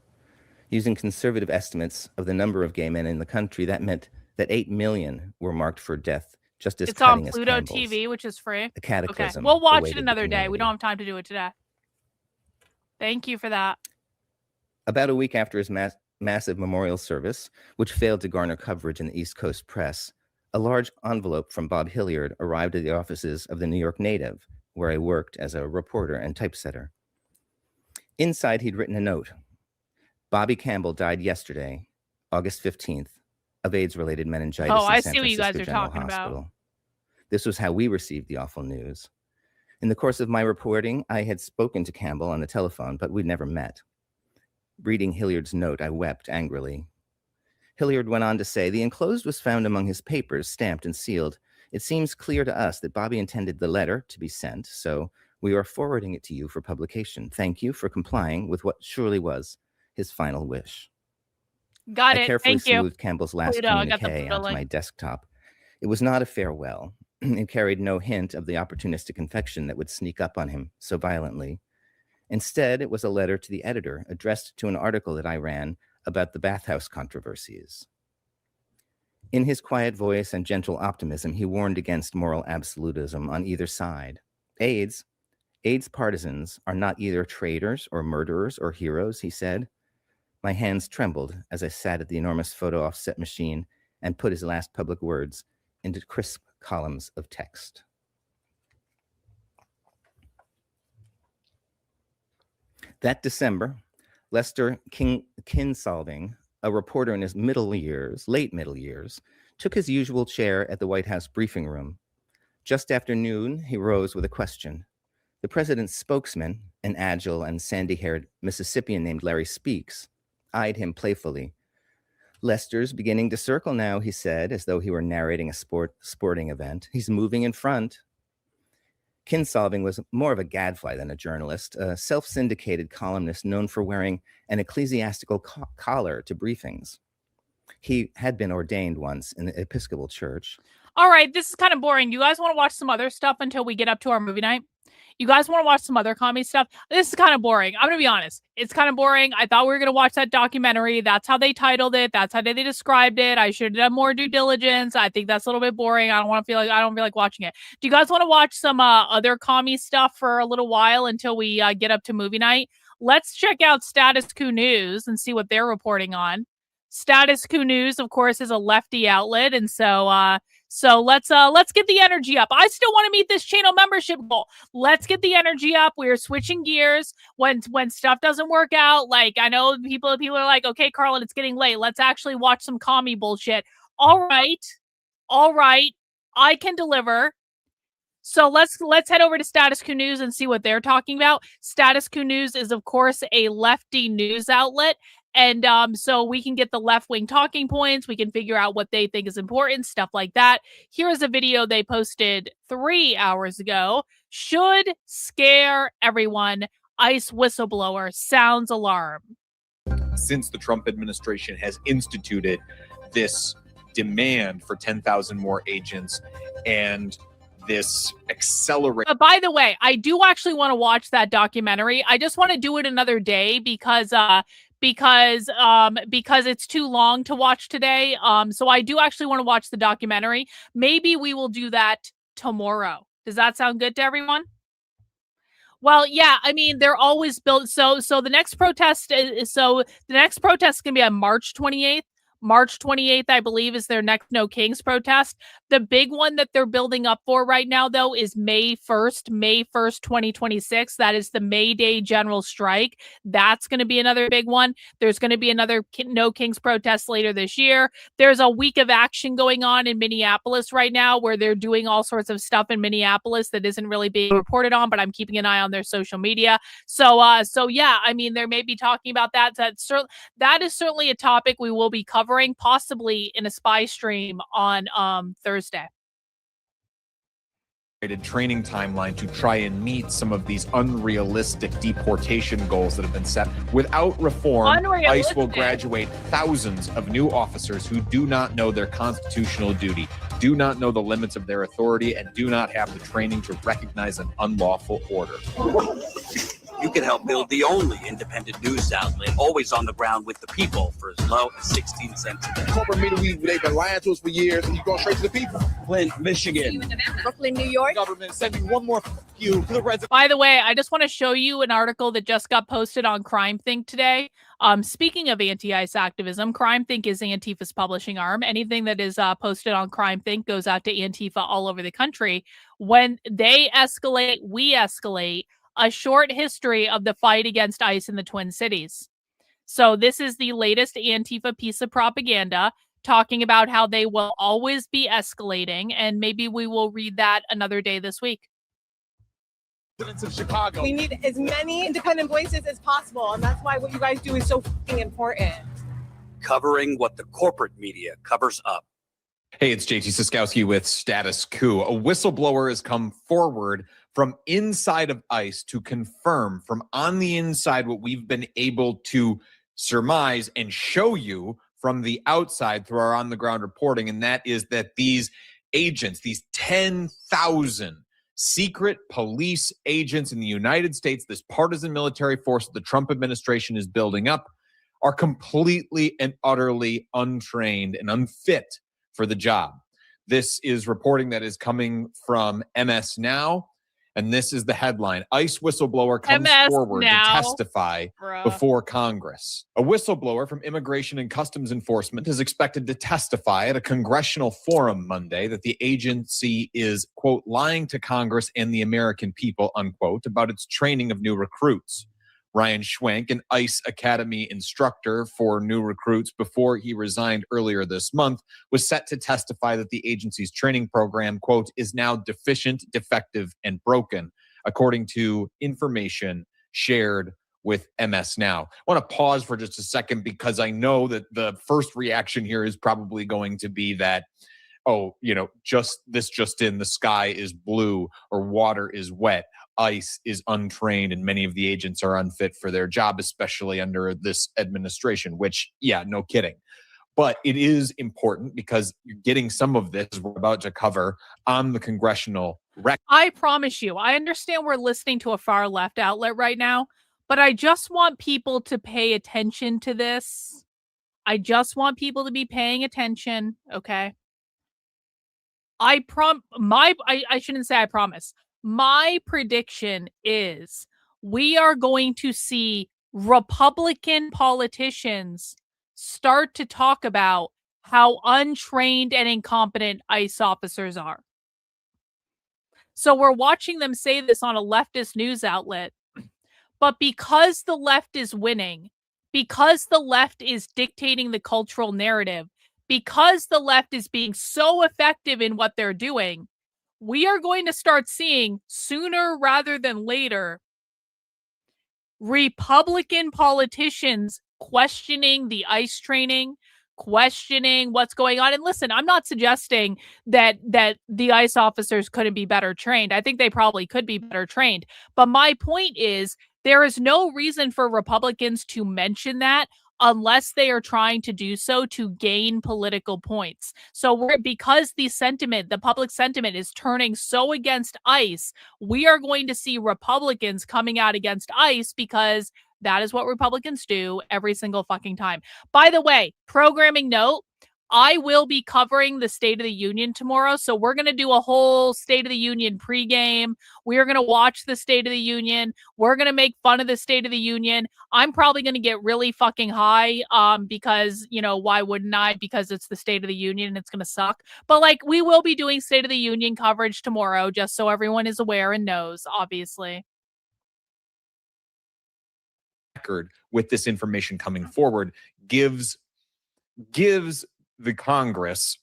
Using conservative estimates of the number of gay men in the country, that meant that 8 million were marked for death, just as it's cutting on as Pluto Campbell's. TV, which is free. A cataclysm. Okay. We'll watch it awaited another the day. We community. don't have time to do it today. Thank you for that. About a week after his massive memorial service, which failed to garner coverage in the East Coast press, a large envelope from Bob Hilliard arrived at the offices of the New York Native, where I worked as a reporter and typesetter. Inside, he'd written a note. "Bobby Campbell died yesterday, August 15th, of AIDS-related meningitis Oh, I in San see what you guys Francisco are General talking Hospital." about. This was how we received the awful news. In the course of my reporting, I had spoken to Campbell on the telephone, but we'd never met. Reading Hilliard's note, I wept angrily. Hilliard went on to say, "The enclosed was found among his papers, stamped and sealed. It seems clear to us that Bobby intended the letter to be sent, so we are forwarding it to you for publication. Thank you for complying with what surely was his final wish." Got I it. carefully Thank you. smoothed Campbell's last Pluto, I got the communique Pluto onto link. my desktop. It was not a farewell. It carried no hint of the opportunistic infection that would sneak up on him so violently. Instead, it was a letter to the editor addressed to an article that I ran about the bathhouse controversies. In his quiet voice and gentle optimism, he warned against moral absolutism on either side. AIDS partisans are not either traitors or murderers or heroes, he said. My hands trembled as I sat at the enormous photo offset machine and put his last public words into crisp columns of text. That December, Lester Kinsolving, a reporter in his late middle years, took his usual chair at the White House briefing room. Just after noon, he rose with a question. The president's spokesman, an agile and sandy-haired Mississippian named Larry Speaks, eyed him playfully. Lester's beginning to circle now, he said, as though he were narrating a sporting event. He's moving in front. Kinsolving was more of a gadfly than a journalist, a self-syndicated columnist known for wearing an ecclesiastical collar to briefings. He had been ordained once in the Episcopal Church. All right, this is kind of boring. You guys want to watch some other stuff until we get up to our movie night? You guys want to watch some other comedy stuff? This is kind of boring. I'm going to be honest. It's kind of boring. I thought we were going to watch that documentary. That's how they titled it. That's how they described it. I should have done more due diligence. I think that's a little bit boring. I don't feel like watching it. Do you guys want to watch some other commie stuff for a little while until we get up to movie night? Let's check out Status Quo News and see what they're reporting on. Status Quo News, of course, is a lefty outlet, and so let's get the energy up. I still want to meet this channel membership goal. Let's get the energy up. We're switching gears when stuff doesn't work out. Like, I know people are like, okay, Karlyn, it's getting late. Let's actually watch some commie bullshit. All right, I can deliver. So let's head over to Status Quo News and see what they're talking about. Status Quo News is, of course, a lefty news outlet. And so we can get the left-wing talking points. We can figure out what they think is important, stuff like that. Here's a video they posted 3 hours ago. Should scare everyone. ICE whistleblower sounds alarm. Since the Trump administration has instituted this demand for 10,000 more agents and this accelerate. But by the way, I do actually want to watch that documentary. I just want to do it another day because it's too long to watch today. So I do actually want to watch the documentary. Maybe we will do that tomorrow. Does that sound good to everyone? Well, yeah, I mean, they're always built. So the next protest is going to be on March 28th. March 28th, I believe, is their next No Kings protest. The big one that they're building up for right now, though, is May 1st, 2026. That is the May Day general strike. That's going to be another big one. There's going to be another No Kings protest later this year. There's a week of action going on in Minneapolis right now where they're doing all sorts of stuff in Minneapolis that isn't really being reported on, but I'm keeping an eye on their social media. So yeah, I mean, they may be talking about that. That is certainly a topic we will be covering, possibly in a spy stream on Thursday. Training timeline to try and meet some of these unrealistic deportation goals that have been set. Without reform, ICE will graduate thousands of new officers who do not know their constitutional duty, do not know the limits of their authority, and do not have the training to recognize an unlawful order. You can help build the only independent news outlet, always on the ground with the people, for as low as 16 cents a day. Corporate media, they've been lying to us for years, and you go straight to the people. Flint, Michigan. Brooklyn, New York. Government sending one more you to the president. By the way, I just want to show you an article that just got posted on CrimeThink today. Speaking of anti-ICE activism, CrimeThink is Antifa's publishing arm. Anything that is posted on CrimeThink goes out to Antifa all over the country. When they escalate, we escalate. A short history of the fight against ICE in the Twin Cities. So this is the latest Antifa piece of propaganda talking about how they will always be escalating, and maybe we will read that another day this week. Of Chicago. We need as many independent voices as possible, and that's why what you guys do is so fucking important. Covering what the corporate media covers up. Hey, it's JT Siskowski with Status Quo. A whistleblower has come forward from inside of ICE to confirm from on the inside what we've been able to surmise and show you from the outside through our on-the-ground reporting, and that is that these agents, these 10,000 secret police agents in the United States, this partisan military force that the Trump administration is building up, are completely and utterly untrained and unfit for the job. This is reporting that is coming from MS Now, and this is the headline. ICE whistleblower comes forward to testify before Congress. A whistleblower from Immigration and Customs Enforcement is expected to testify at a congressional forum Monday that the agency is, quote, lying to Congress and the American people, unquote, about its training of new recruits. Ryan Schwenk, an ICE Academy instructor for new recruits before he resigned earlier this month, was set to testify that the agency's training program, quote, is now deficient, defective, and broken, according to information shared with MS Now. I want to pause for just a second because I know that the first reaction here is probably going to be that, oh, you know, just in, the sky is blue or water is wet. ICE is untrained and many of the agents are unfit for their job, especially under this administration, which, yeah, no kidding. But it is important because you're getting some of this we're about to cover on the congressional record. I promise you, I understand we're listening to a far left outlet right now, but I just want people to pay attention to this. I just want people to be paying attention, okay? I shouldn't say I promise. My prediction is we are going to see Republican politicians start to talk about how untrained and incompetent ICE officers are. So we're watching them say this on a leftist news outlet, but because the left is winning, because the left is dictating the cultural narrative, because the left is being so effective in what they're doing, we are going to start seeing sooner rather than later Republican politicians questioning the ICE training, questioning what's going on. And listen, I'm not suggesting that the ICE officers couldn't be better trained. I think they probably could be better trained. But my point is, there is no reason for Republicans to mention that unless they are trying to do so to gain political points. So because the public sentiment is turning so against ICE, we are going to see Republicans coming out against ICE because that is what Republicans do every single fucking time. By the way, programming note, I will be covering the State of the Union tomorrow, so we're going to do a whole State of the Union pregame. We are going to watch the State of the Union. We're going to make fun of the State of the Union. I'm probably going to get really fucking high because, you know, why wouldn't I? Because it's the State of the Union and it's going to suck. But, like, we will be doing State of the Union coverage tomorrow, just so everyone is aware and knows, obviously. With this information coming forward gives the Congress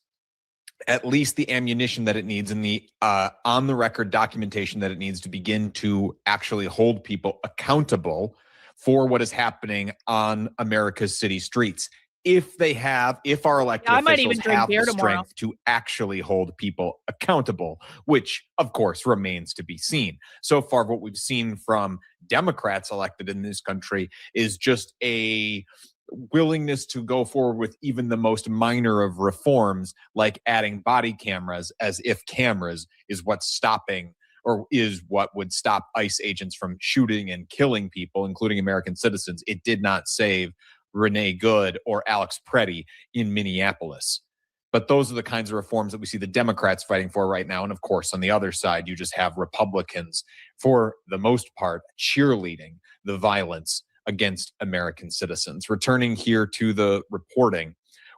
at least the ammunition that it needs and the on-the-record documentation that it needs to begin to actually hold people accountable for what is happening on America's city streets. If our elected officials have the strength to actually hold people accountable, which, of course, remains to be seen. So far, what we've seen from Democrats elected in this country is just a willingness to go forward with even the most minor of reforms, like adding body cameras, as if cameras is what's stopping or is what would stop ICE agents from shooting and killing people, including American citizens. It did not save Renee Good or Alex Preddy in Minneapolis. But those are the kinds of reforms that we see the Democrats fighting for right now. And of course, on the other side, you just have Republicans, for the most part, cheerleading the violence against American citizens. Returning here to the reporting,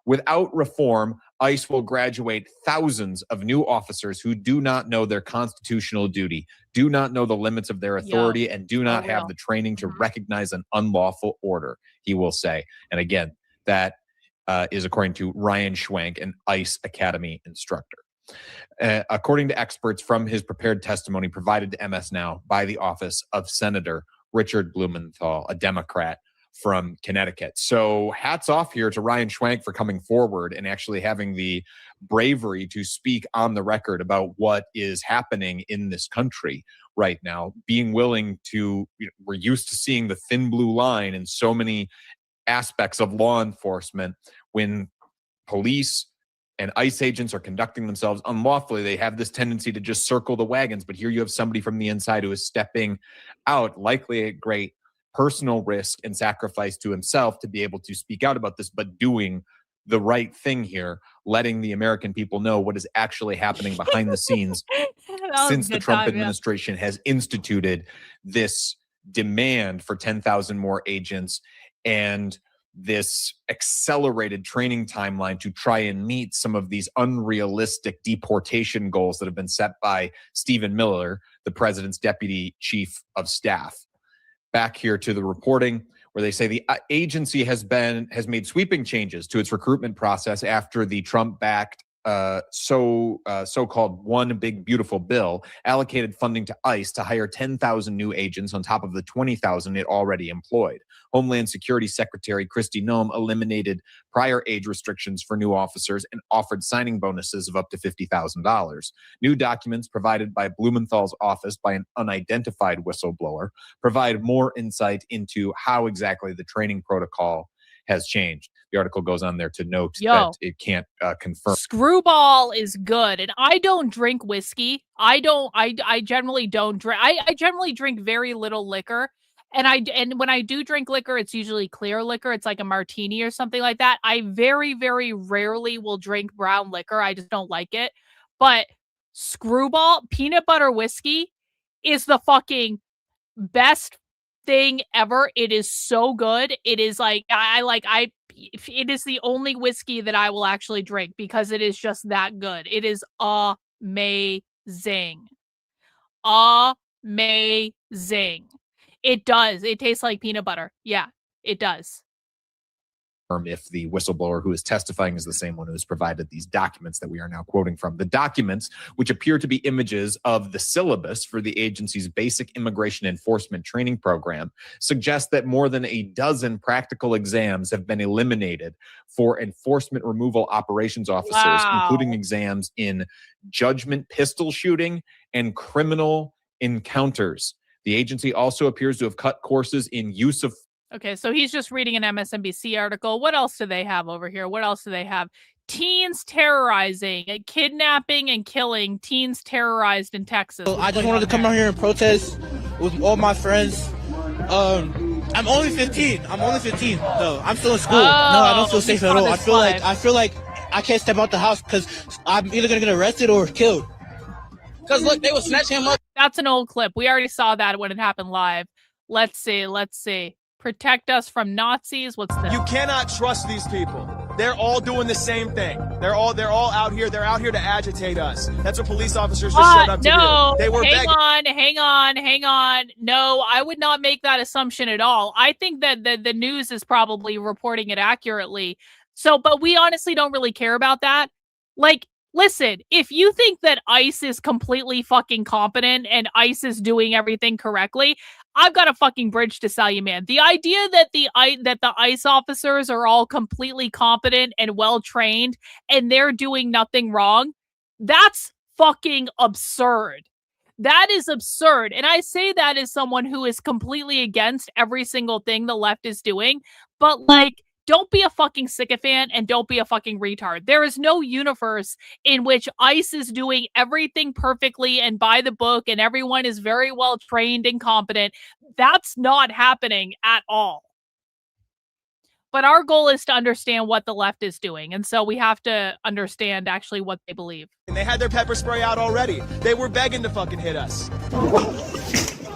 without reform, ICE will graduate thousands of new officers who do not know their constitutional duty, do not know the limits of their authority, and do not have the training to recognize an unlawful order, he will say. And again, that is according to Ryan Schwenk, an ICE Academy instructor. According to experts from his prepared testimony provided to MS Now by the office of Senator Richard Blumenthal, a Democrat from Connecticut. So hats off here to Ryan Schwenk for coming forward and actually having the bravery to speak on the record about what is happening in this country right now, being willing to, we're used to seeing the thin blue line in so many aspects of law enforcement when police and ICE agents are conducting themselves unlawfully, they have this tendency to just circle the wagons. But here you have somebody from the inside who is stepping out, likely at great personal risk and sacrifice to himself to be able to speak out about this, but doing the right thing here, letting the American people know what is actually happening behind the scenes since the Trump administration has instituted this demand for 10,000 more agents and this accelerated training timeline to try and meet some of these unrealistic deportation goals that have been set by Stephen Miller, the president's deputy chief of staff. Back here to the reporting, where they say the agency has made sweeping changes to its recruitment process after the Trump-backed so-called One Big Beautiful Bill allocated funding to ICE to hire 10,000 new agents on top of the 20,000 it already employed. Homeland Security Secretary Kristi Noem eliminated prior age restrictions for new officers and offered signing bonuses of up to $50,000. New documents provided by Blumenthal's office by an unidentified whistleblower provide more insight into how exactly the training protocol has changed. The article goes on there to note that it can't confirm. Screwball is good, and I don't drink whiskey. I generally don't drink. I generally drink very little liquor, and when I do drink liquor, it's usually clear liquor. It's like a martini or something like that. I very, very rarely will drink brown liquor. I just don't like it. But Screwball peanut butter whiskey is the fucking best thing ever. It is so good. It is like it is the only whiskey that I will actually drink because it is just that good. It is amazing. Amazing. It does. It tastes like peanut butter. Yeah, it does. If the whistleblower who is testifying is the same one who has provided these documents that we are now quoting from. The documents, which appear to be images of the syllabus for the agency's basic immigration enforcement training program, suggest that more than a dozen practical exams have been eliminated for enforcement removal operations officers, including exams in judgment pistol shooting and criminal encounters. The agency also appears to have cut courses in use of... Okay, so he's just reading an MSNBC article. What else do they have over here? What else do they have? Teens terrorizing, kidnapping and killing teens terrorized in Texas. I just wanted to come out here and protest with all my friends. I'm only 15. No, I'm still in school. No, I don't feel safe at all. I feel like I can't step out the house because I'm either gonna get arrested or killed. Because look, they will snatch him up. That's an old clip. We already saw that when it happened live. Let's see. Protect us from Nazis. What's this? You cannot trust these people. They're all doing the same thing. They're all out here. They're out here to agitate us. That's what police officers just showed up to do. They were hang on. No, I would not make that assumption at all. I think that the news is probably reporting it accurately. So, but we honestly don't really care about that. Like, listen, if you think that ICE is completely fucking competent and ICE is doing everything correctly, I've got a fucking bridge to sell you, man. The idea that the ICE officers are all completely competent and well-trained and they're doing nothing wrong, that's fucking absurd. That is absurd. And I say that as someone who is completely against every single thing the left is doing, but like, don't be a fucking sycophant and don't be a fucking retard. There is no universe in which ICE is doing everything perfectly and by the book and everyone is very well trained and competent. That's not happening at all. But our goal is to understand what the left is doing. And so we have to understand actually what they believe. And they had their pepper spray out already. They were begging to fucking hit us.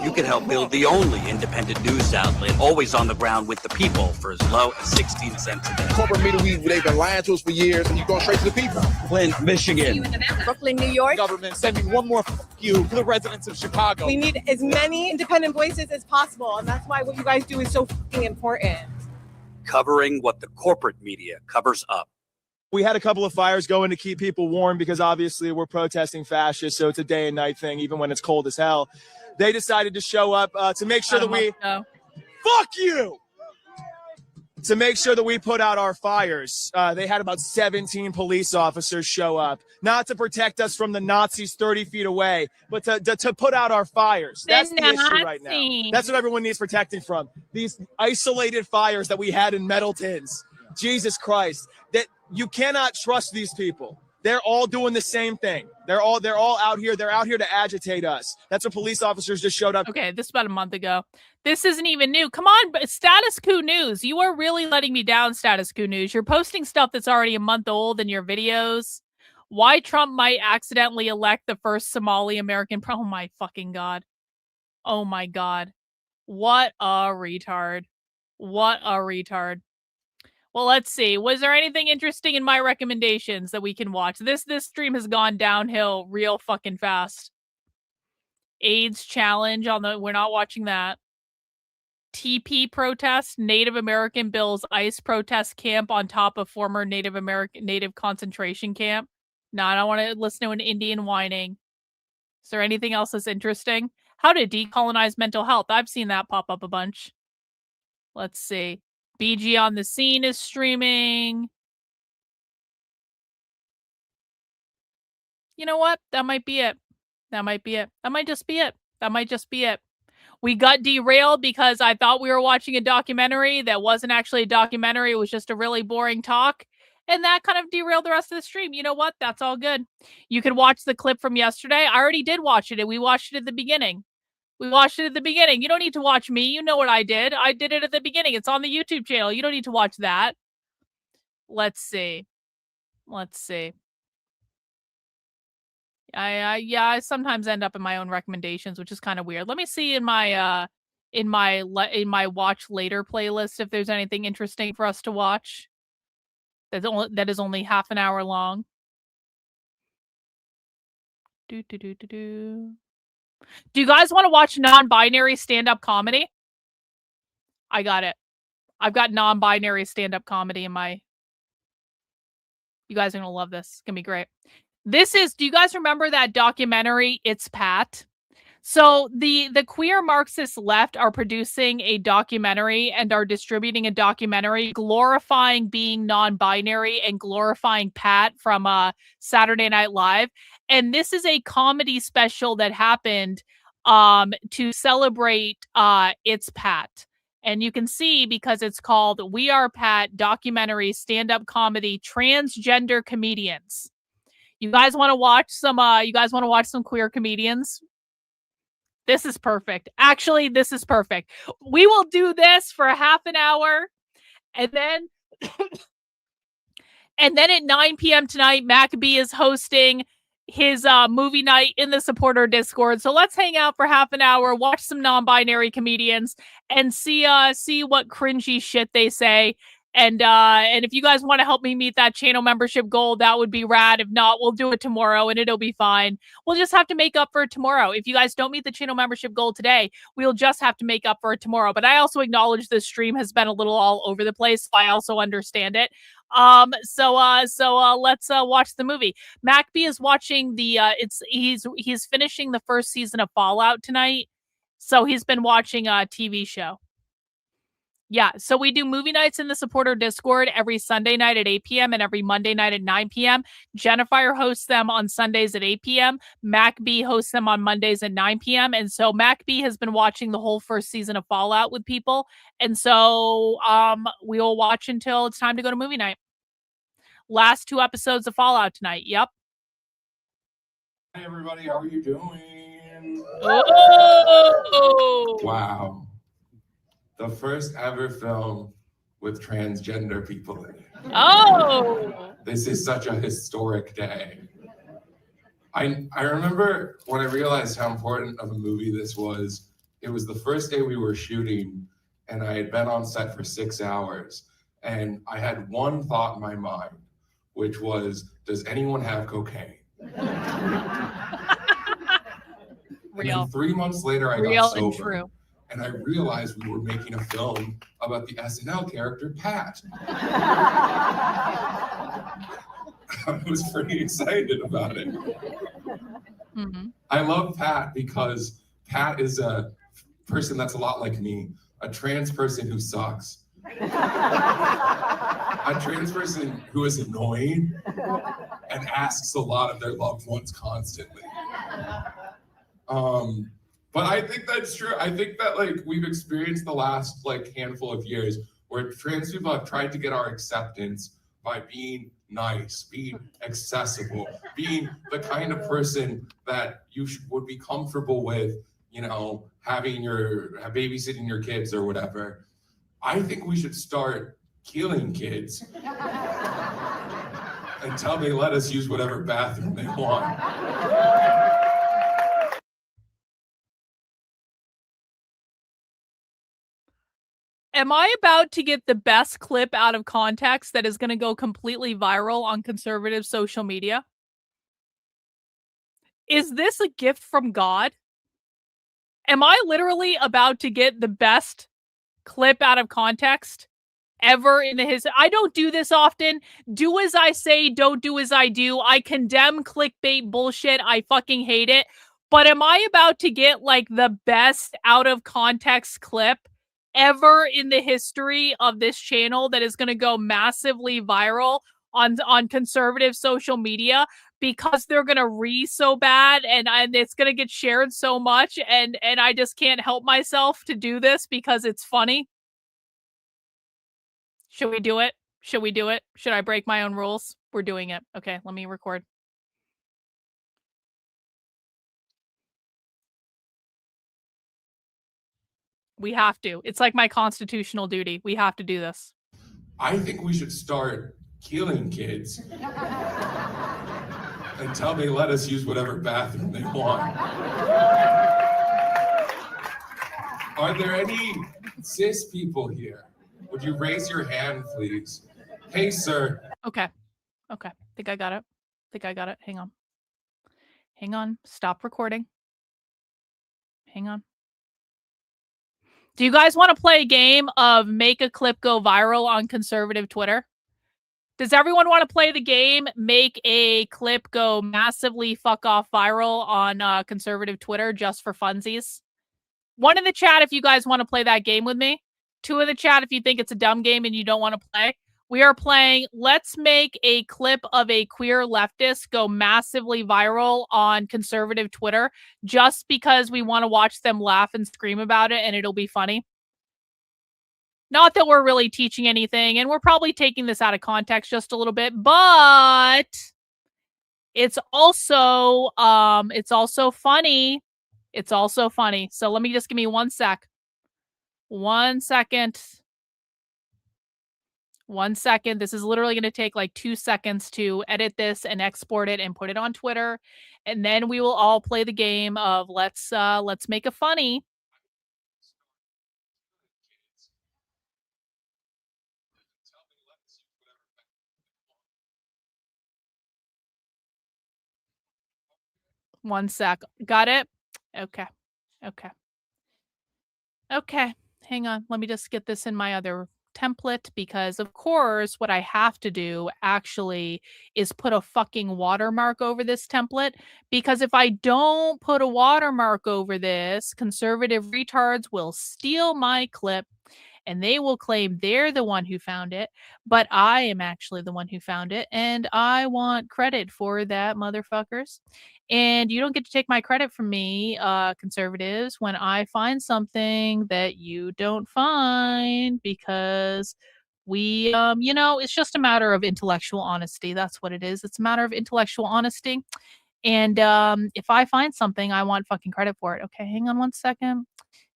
You can help build the only independent news outlet always on the ground with the people for as low as 16 cents a day. Corporate media, they've been lying to us for years, and you're going straight to the people. Flint, Michigan. Brooklyn, New York. Government sending one more you to the residents of Chicago. We need as many independent voices as possible, and that's why what you guys do is so fucking important. Covering what the corporate media covers up. We had a couple of fires going to keep people warm because obviously we're protesting fascists, so it's a day and night thing, even when it's cold as hell. They decided to show up to make sure that we... Fuck you! To make sure that we put out our fires. They had about 17 police officers show up, not to protect us from the Nazis 30 feet away, but to put out our fires. That's the issue right now. That's what everyone needs protecting from. These isolated fires that we had in metal tins. Jesus Christ, that you cannot trust these people. They're all doing the same thing. They're all out here. They're out here to agitate us. That's what police officers just showed up. Okay, this is about a month ago. This isn't even new. Come on, Status Quo News. You are really letting me down, Status Quo News. You're posting stuff that's already a month old in your videos. Why Trump might accidentally elect the first Somali American. Oh my fucking God. Oh my God. What a retard. What a retard. Well, let's see. Was there anything interesting in my recommendations that we can watch? This stream has gone downhill real fucking fast. AIDS challenge on the, we're not watching that. TP protest, Native American Bills ICE protest camp on top of former Native concentration camp. No, I don't want to listen to an Indian whining. Is there anything else that's interesting? How to decolonize mental health. I've seen that pop up a bunch. Let's see. BG on the Scene is streaming. You know what? That might be it. That might be it. That might just be it. That might just be it. We got derailed because I thought we were watching a documentary that wasn't actually a documentary. It was just a really boring talk. And that kind of derailed the rest of the stream. You know what? That's all good. You can watch the clip from yesterday. I already did watch it, and we watched it at the beginning. We watched it at the beginning. You don't need to watch me. You know what I did. I did it at the beginning. It's on the YouTube channel. You don't need to watch that. Let's see. Let's see. I sometimes end up in my own recommendations, which is kind of weird. Let me see in my watch later playlist if there's anything interesting for us to watch. That is only half an hour long. Do you guys want to watch non-binary stand-up comedy? I got it. I've got non-binary stand-up comedy in my... You guys are going to love this. It's going to be great. This is... Do you guys remember that documentary, It's Pat? So the queer Marxist left are producing a documentary and are distributing a documentary glorifying being non-binary and glorifying Pat from Saturday Night Live. And this is a comedy special that happened to celebrate It's Pat. And you can see, because it's called We Are Pat Documentary Stand-Up Comedy Transgender Comedians. You guys want to watch some queer comedians? This is perfect. Actually, this is perfect. We will do this for half an hour, and then at 9 p.m. tonight, Maccabee is hosting his movie night in the supporter Discord. So let's hang out for half an hour, watch some non-binary comedians, and see what cringy shit they say. And if you guys want to help me meet that channel membership goal, that would be rad. If not, we'll do it tomorrow and it'll be fine. We'll just have to make up for it tomorrow. If you guys don't meet the channel membership goal today, we'll just have to make up for it tomorrow. But I also acknowledge this stream has been a little all over the place. So I also understand it. So let's watch the movie. Maccabee is watching he's finishing the first season of Fallout tonight. So he's been watching a TV show. Yeah, so we do movie nights in the supporter Discord every Sunday night at 8 p.m. and every Monday night at 9 p.m. Jennifer hosts them on Sundays at 8 p.m. Maccabee hosts them on Mondays at 9 p.m. And so Maccabee has been watching the whole first season of Fallout with people. And so we will watch until it's time to go to movie night. Last 2 episodes of Fallout tonight. Yep. Hi, everybody. How are you doing? Oh! Wow. The first ever film with transgender people in it. Oh! This is such a historic day. I remember when I realized how important of a movie this was. It was the first day we were shooting, and I had been on set for 6 hours, and I had one thought in my mind, which was, does anyone have cocaine? Real. And then 3 months later, I Real got sober. and true. And I realized we were making a film about the SNL character, Pat. I was pretty excited about it. Mm-hmm. I love Pat because Pat is a person that's a lot like me, a trans person who sucks. A trans person who is annoying and asks a lot of their loved ones constantly. But I think that's true. I think that we've experienced the last handful of years where trans people have tried to get our acceptance by being nice, being accessible, being the kind of person that you would be comfortable with, you know, babysitting your kids or whatever. I think we should start killing kids until they let us use whatever bathroom they want. Am I about to get the best clip out of context that is going to go completely viral on conservative social media? Is this a gift from God? Am I literally about to get the best clip out of context ever in the history? I don't do this often. Do as I say, don't do as I do. I condemn clickbait bullshit. I fucking hate it. But am I about to get like the best out of context clip ever in the history of this channel that is going to go massively viral on conservative social media because they're going to so bad and it's going to get shared so much and I just can't help myself to do this because it's funny? Should we do it? Should we do it? Should I break my own rules? We're doing it. Okay, let me record. We have to. It's like my constitutional duty. We have to do this. I think we should start killing kids until they let us use whatever bathroom they want. Are there any cis people here? Would you raise your hand, please? Hey, sir. Okay. Okay. Think I got it. Think I got it. Hang on. Hang on. Stop recording. Hang on. Do you guys want to play a game of make a clip go viral on conservative Twitter? Does everyone want to play the game, make a clip go massively fuck off viral on conservative Twitter just for funsies? 1 in the chat if you guys want to play that game with me. 2 in the chat if you think it's a dumb game and you don't want to play. We are playing let's make a clip of a queer leftist go massively viral on conservative Twitter just because we want to watch them laugh and scream about it and it'll be funny. Not that we're really teaching anything, and we're probably taking this out of context just a little bit, but it's also funny. It's also funny. So let me just give me 1 sec. 1 second. 1 second. This is literally going to take like 2 seconds to edit this and export it and put it on Twitter. And then we will all play the game of let's make a funny. One sec. Got it? Okay. Okay. Okay. Hang on. Let me just get this in my other template because, of course, what I have to do actually is put a fucking watermark over this template because if I don't put a watermark over this, conservative retards will steal my clip and they will claim they're the one who found it, but I am actually the one who found it and I want credit for that, motherfuckers. And you don't get to take my credit from me, conservatives, when I find something that you don't find because we, you know, it's just a matter of intellectual honesty. That's what it is. It's a matter of intellectual honesty. And if I find something, I want fucking credit for it. Okay, hang on 1 second.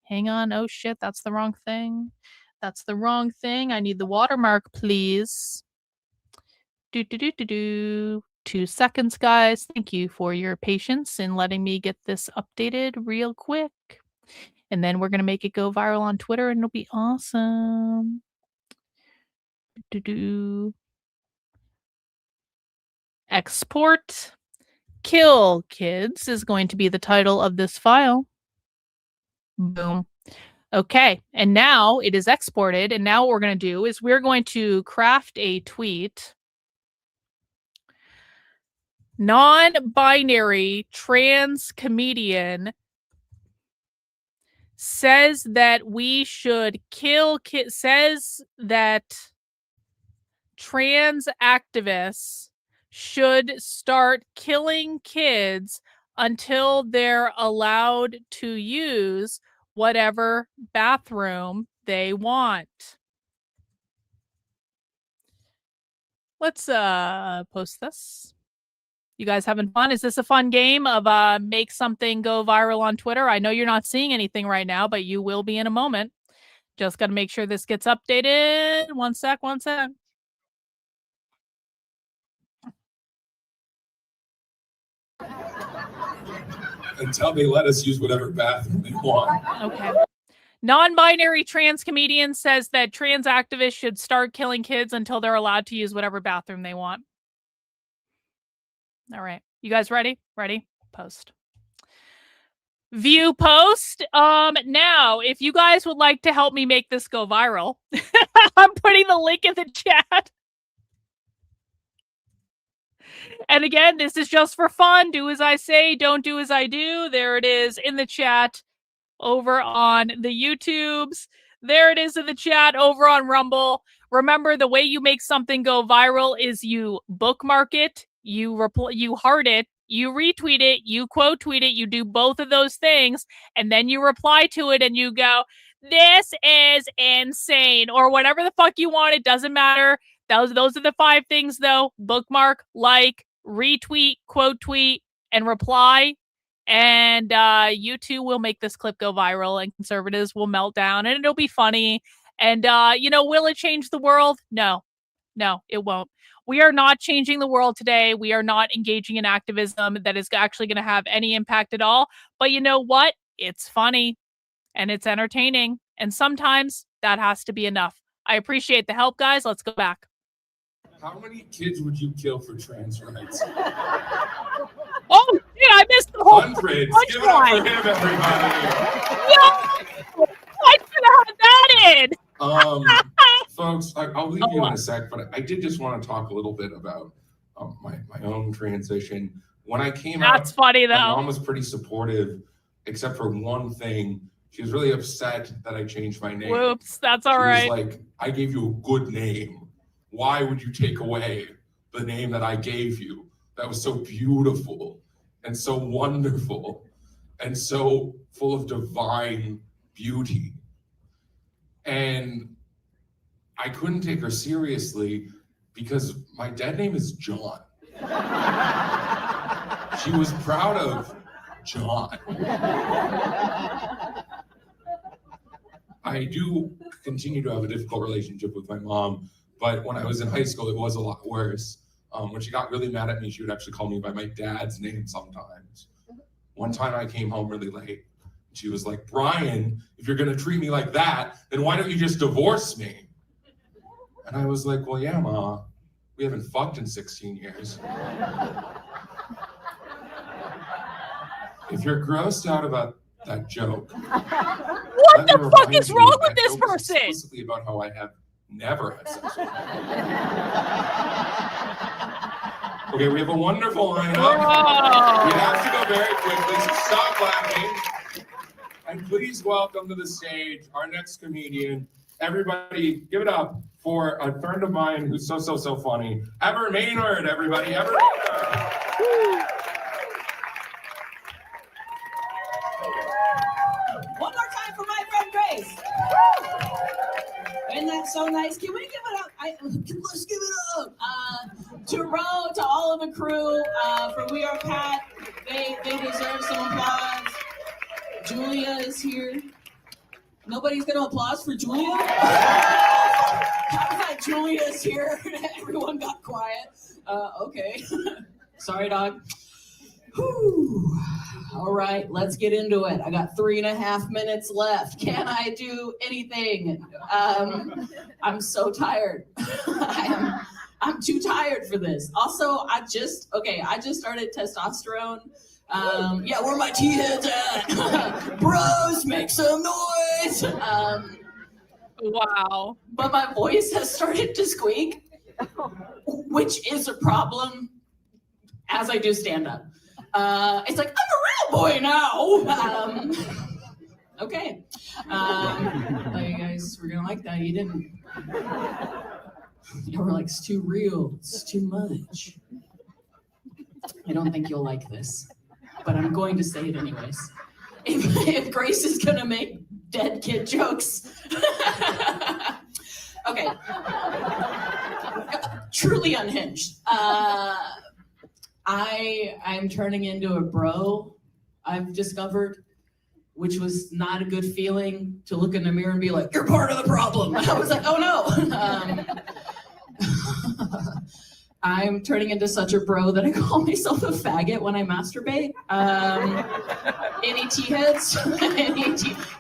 Hang on. Oh shit, that's the wrong thing. That's the wrong thing. I need the watermark, please. 2 seconds, guys. Thank you for your patience in letting me get this updated real quick. And then we're going to make it go viral on Twitter and it'll be awesome. Export. Kill kids is going to be the title of this file. Boom. Okay. And now it is exported. And now what we're going to do is we're going to craft a tweet. Non-binary trans comedian says that we should kill kids, says that trans activists should start killing kids until they're allowed to use whatever bathroom they want. Let's post this. You guys having fun? Is this a fun game of make something go viral on Twitter? I know you're not seeing anything right now, but you will be in a moment. Just got to make sure this gets updated. One sec. Until they let us use whatever bathroom they want. Okay. Non-binary trans comedian says that trans activists should start killing kids until they're allowed to use whatever bathroom they want. All right. You guys ready? Ready? Post. View post. Now, if you guys would like to help me make this go viral, I'm putting the link in the chat. And again, this is just for fun. Do as I say, don't do as I do. There it is in the chat over on the YouTubes. There it is in the chat over on Rumble. Remember, the way you make something go viral is you bookmark it, you heart it, you retweet it, you quote tweet it, you do both of those things, and then you reply to it and you go, "This is insane," or whatever the fuck you want. It doesn't matter. Those are the 5 things, though. Bookmark, like, retweet, quote tweet, and reply. And you too will make this clip go viral, and conservatives will melt down, and it'll be funny. And, will it change the world? No, it won't. We are not changing the world today. We are not engaging in activism that is actually going to have any impact at all. But you know what? It's funny and it's entertaining. And sometimes that has to be enough. I appreciate the help, guys. Let's go back. How many kids would you kill for trans rights? Oh, shit, I missed the whole Hundreds. Give it up for him, everybody. No! I should have had that in. Folks, I'll leave you in a sec, but I did just want to talk a little bit about my own transition. When I came out, that's funny though. My mom was pretty supportive, except for one thing. She was really upset that I changed my name. Whoops, that's all right. She was like, "I gave you a good name. Why would you take away the name that I gave you? That was so beautiful and so wonderful and so full of divine beauty." And I couldn't take her seriously because my dead name is John. She was proud of John. I do continue to have a difficult relationship with my mom, but when I was in high school, it was a lot worse. When she got really mad at me, she would actually call me by my dad's name sometimes. One time I came home really late. She was like, "Brian, if you're gonna treat me like that, then why don't you just divorce me?" And I was like, "Well, yeah, Ma, we haven't fucked in 16 years. If you're grossed out about that joke, what the fuck is wrong with this person? Explicitly about how I have never had sex with her. Okay, we have a wonderful lineup. Oh. We have to go very quickly, so stop laughing. And please welcome to the stage our next comedian. Everybody, give it up for a friend of mine who's so funny. Ever Maynard, everybody. Ever Maynard. One more time for my friend Grace. Isn't that so nice? Can we give it up? Let's give it up. To Ro, to all of the crew, for We Are Pat. They deserve some applause. Julia is here. Nobody's gonna applause for Julia? How was that? Julia's here. Everyone got quiet. Okay. Sorry, dog. Whew. All right, let's get into it. I got 3.5 minutes left. Can I do anything? I'm so tired. I'm too tired for this. Also, I just started testosterone. Yeah, where my tea heads at? Bros, make some noise. Wow. But my voice has started to squeak, which is a problem as I do stand up. It's like, I'm a real boy now. Okay. Thought you guys were gonna like that. You didn't. You were like, it's too real. It's too much. I don't think you'll like this, but I'm going to say it anyways. If Grace is gonna make dead kid jokes. Okay. truly unhinged. I'm turning into a bro, I've discovered, which was not a good feeling, to look in the mirror and be like, you're part of the problem. I was like, oh no. I'm turning into such a bro that I call myself a faggot when I masturbate. Any T-heads?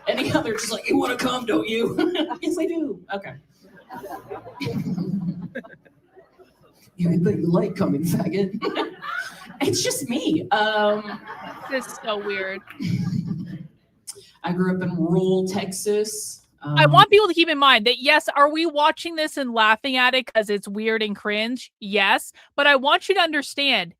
Any other, just like, you want to come, don't you? Yes, I do. Okay. Yeah, I bet you like coming, faggot. It's just me. This is so weird. I grew up in rural Texas. I want people to keep in mind that, yes, are we watching this and laughing at it because it's weird and cringe? Yes. But I want you to understand,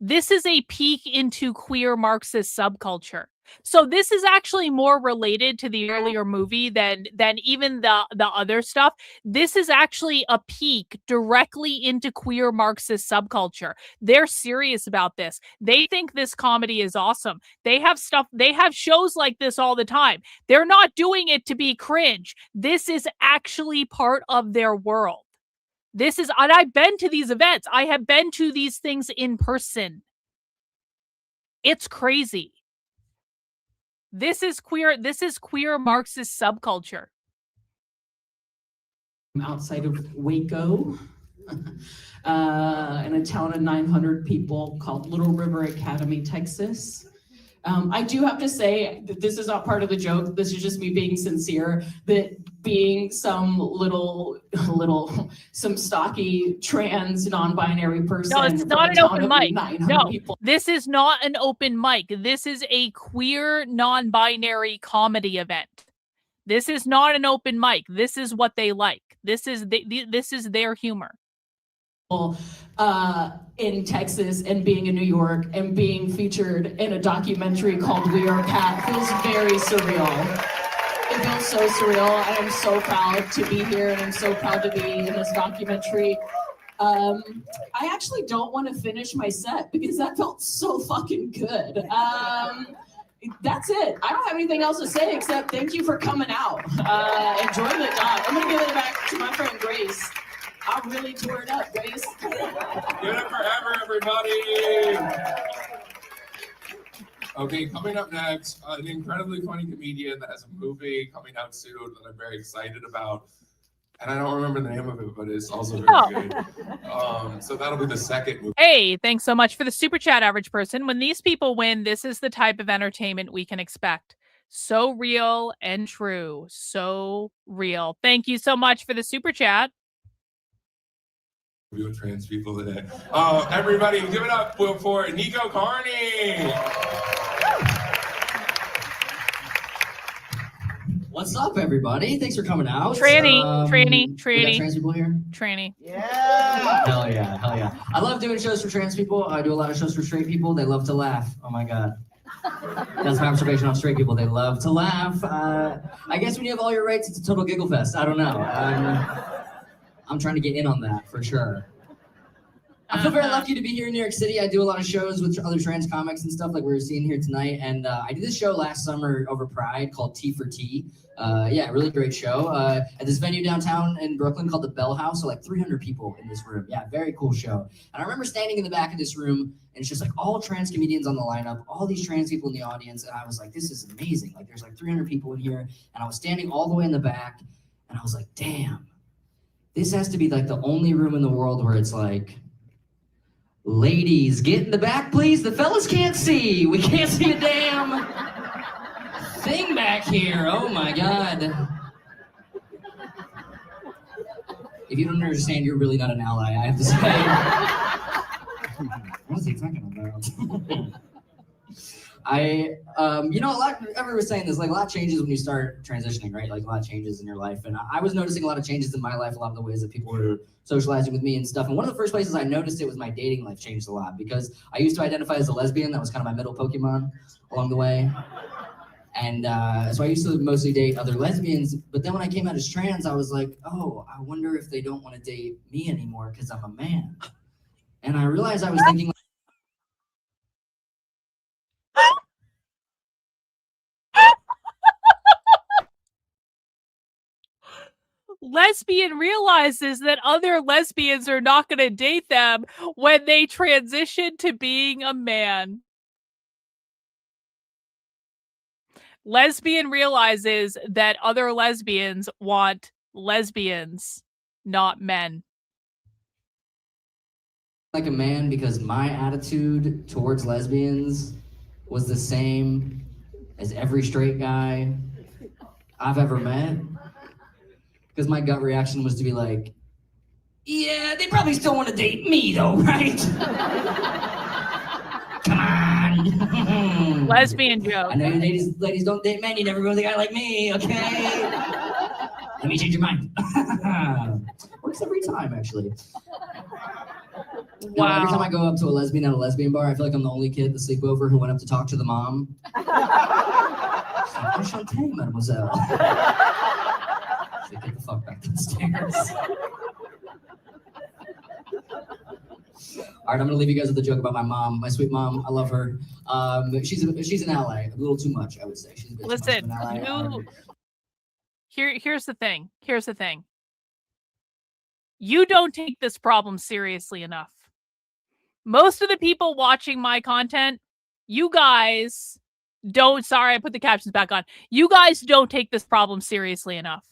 this is a peek into queer Marxist subculture. So this is actually more related to the earlier movie than even the other stuff. This is actually a peek directly into queer Marxist subculture. They're serious about this. They think this comedy is awesome. They have shows like this all the time. They're not doing it to be cringe. This is actually part of their world. And I've been to these events. I have been to these things in person. It's crazy. This is queer Marxist subculture. Outside of Waco, in a town of 900 people called Little River Academy, Texas. I do have to say that this is not part of the joke. This is just me being sincere, that being some some stocky trans non-binary person. No, it's not an open mic. No, this is not an open mic. This is a queer non-binary comedy event. This is not an open mic. This is what they like. This is their humor. In Texas and being in New York and being featured in a documentary called We Are Cat feels very surreal. It feels so surreal. I am so proud to be here and I'm so proud to be in this documentary. I actually don't want to finish my set because that felt so fucking good. That's it. I don't have anything else to say except thank you for coming out. Enjoy the doc. I'm gonna give it back to my friend Grace. I really tore it up, Grace. Give it up forever, everybody. Okay, coming up next, an incredibly funny comedian that has a movie coming out soon that I'm very excited about. And I don't remember the name of it, but it's also very good. So that'll be the second movie. Hey, thanks so much for the super chat, average person. When these people win, this is the type of entertainment we can expect. So real and true. So real. Thank you so much for the super chat. With trans people today. Everybody, give it up for Nico Carney. What's up, everybody? Thanks for coming out. Tranny. We got trans people here? Tranny. Yeah. Hell yeah, hell yeah. I love doing shows for trans people. I do a lot of shows for straight people. They love to laugh. Oh my God. That's my observation on straight people. They love to laugh. I guess when you have all your rights, it's a total giggle fest. I don't know. I'm trying to get in on that for sure. I feel very lucky to be here in New York City. I do a lot of shows with other trans comics and stuff like we were seeing here tonight. And I did this show last summer over Pride called T for T. Yeah, really great show. At this venue downtown in Brooklyn called the Bell House. So like 300 people in this room. Yeah, very cool show. And I remember standing in the back of this room and it's just like all trans comedians on the lineup, all these trans people in the audience. And I was like, this is amazing. Like there's like 300 people in here. And I was standing all the way in the back and I was like, damn. This has to be like the only room in the world where it's like, ladies, get in the back, please. The fellas can't see. We can't see a damn thing back here. Oh my God. If you don't understand, you're really not an ally, I have to say. What is he talking about? Everyone was saying this, like a lot changes when you start transitioning, right? Like a lot changes in your life. And I was noticing a lot of changes in my life, a lot of the ways that people were socializing with me and stuff. And one of the first places I noticed it was my dating life changed a lot because I used to identify as a lesbian. That was kind of my middle Pokemon along the way. And so I used to mostly date other lesbians. But then when I came out as trans, I was like, oh, I wonder if they don't want to date me anymore because I'm a man. And I realized I was thinking, lesbian realizes that other lesbians are not going to date them when they transition to being a man. Lesbian realizes that other lesbians want lesbians, not men. Like a man because my attitude towards lesbians was the same as every straight guy I've ever met. Because my gut reaction was to be like, yeah, they probably still want to date me though, right? Come on. Lesbian joke. I know you ladies don't date men, you never go with a guy like me, okay? Let me change your mind. Works every time, actually. Wow. No, every time I go up to a lesbian at a lesbian bar, I feel like I'm the only kid at the sleepover who went up to talk to the mom. Enchanté, mademoiselle. Get the fuck back downstairs. All right, I'm gonna leave you guys with a joke about my mom, my sweet mom. I love her. She's an ally, a little too much, I would say. She's a bit Listen, too much of an ally. here's the thing. Here's the thing. You don't take this problem seriously enough. Most of the people watching my content, you guys don't. Sorry, I put the captions back on. You guys don't take this problem seriously enough.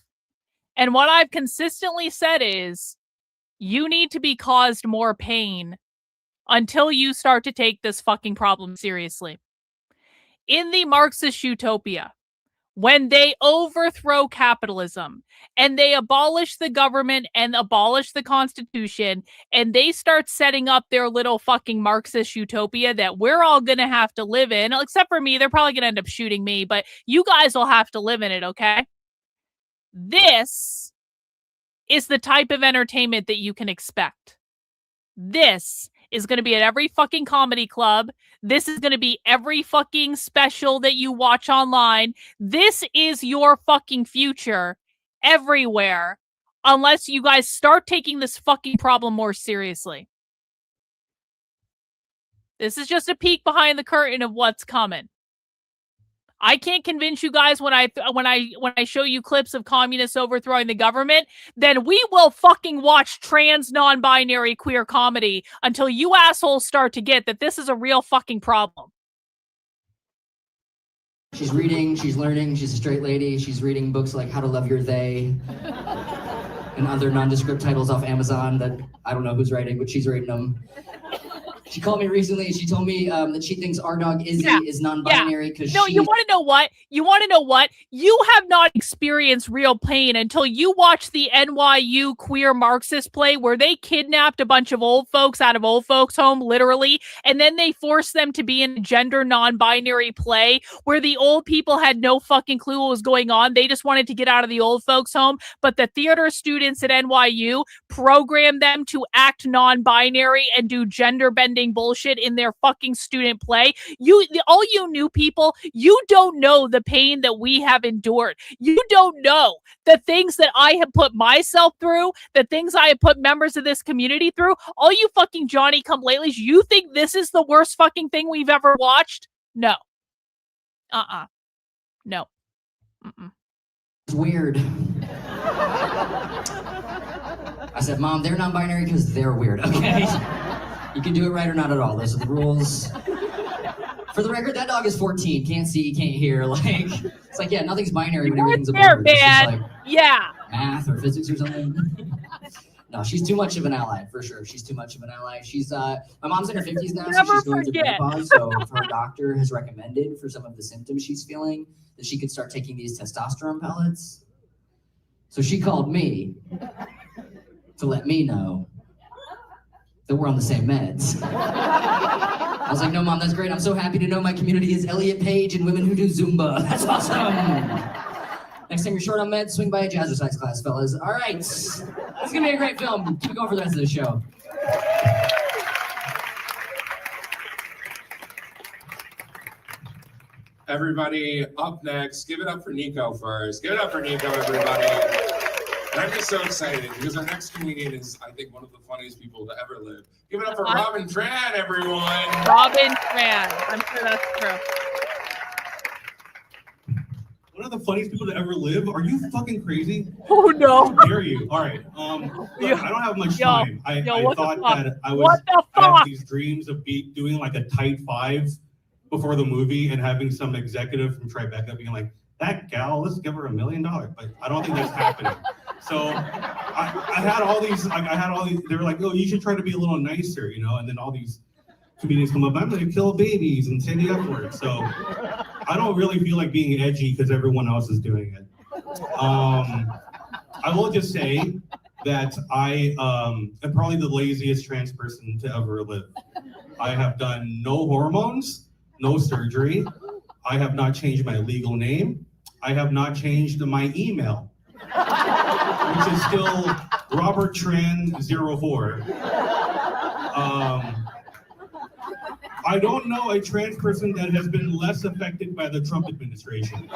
And what I've consistently said is, you need to be caused more pain until you start to take this fucking problem seriously. In the Marxist utopia, when they overthrow capitalism and they abolish the government and abolish the Constitution and they start setting up their little fucking Marxist utopia that we're all gonna have to live in, except for me, they're probably gonna end up shooting me, but you guys will have to live in it, okay? This is the type of entertainment that you can expect. This is going to be at every fucking comedy club. This is going to be every fucking special that you watch online. This is your fucking future everywhere, unless you guys start taking this fucking problem more seriously. This is just a peek behind the curtain of what's coming. I can't convince you guys when I show you clips of communists overthrowing the government, then we will fucking watch trans non-binary queer comedy until you assholes start to get that this is a real fucking problem. She's reading, she's learning, she's a straight lady, she's reading books like How to Love Your They and other nondescript titles off Amazon that I don't know who's writing, but she's reading them. She called me recently and she told me that she thinks our dog Izzy is non-binary because No, you want to know what? You want to know what? You have not experienced real pain until you watch the NYU Queer Marxist play where they kidnapped a bunch of old folks out of old folks' home, literally, and then they forced them to be in a gender non-binary play where the old people had no fucking clue what was going on. They just wanted to get out of the old folks' home, but the theater students at NYU programmed them to act non-binary and do gender bending bullshit in their fucking student play. All you new people, you don't know the pain that we have endured. You don't know the things that I have put myself through, the things I have put members of this community through. All you fucking Johnny-come-latelys, you think this is the worst fucking thing we've ever watched? No. No. It's weird. I said, Mom, they're non-binary because they're weird, okay? You can do it right or not at all. Those are the rules. For the record, that dog is 14. Can't see, can't hear. Like, it's like, yeah, nothing's binary when everything's a board. It's just like math or physics or something. No, she's too much of an ally, for sure. She's too much of an ally. She's, my mom's in her 50s now, so she's going through menopause. So her doctor has recommended for some of the symptoms she's feeling that she could start taking these testosterone pellets. So she called me to let me know that we're on the same meds. I was like, no, Mom, that's great. I'm so happy to know my community is Elliot Page and women who do Zumba. That's awesome. Next time you're short on meds, swing by a jazzercise class, fellas. All right. This is going to be a great film. Keep it going for the rest of the show. Everybody, up next, give it up for Nico first. Give it up for Nico, everybody. And I'm just so excited because our next comedian is, I think, one of the funniest people to ever live. Give it up for Robin Tran, everyone. Robin Tran. I'm sure that's true. one of the funniest people to ever live. Are you fucking crazy? Oh no! How dare you? All right. Look, I don't have much time. I thought that I had these dreams of doing like a tight five before the movie and having some executive from Tribeca being like, that gal, let's give her $1 million. But I don't think that's happening. So I had all these. They were like, oh, you should try to be a little nicer, you know. And then all these comedians come up, I'm going to kill babies and say the F word. So I don't really feel like being edgy because everyone else is doing it. I will just say that I am probably the laziest trans person to ever live. I have done no hormones, no surgery. I have not changed my legal name. I have not changed my email, which is still RobertTran04. I don't know a trans person that has been less affected by the Trump administration.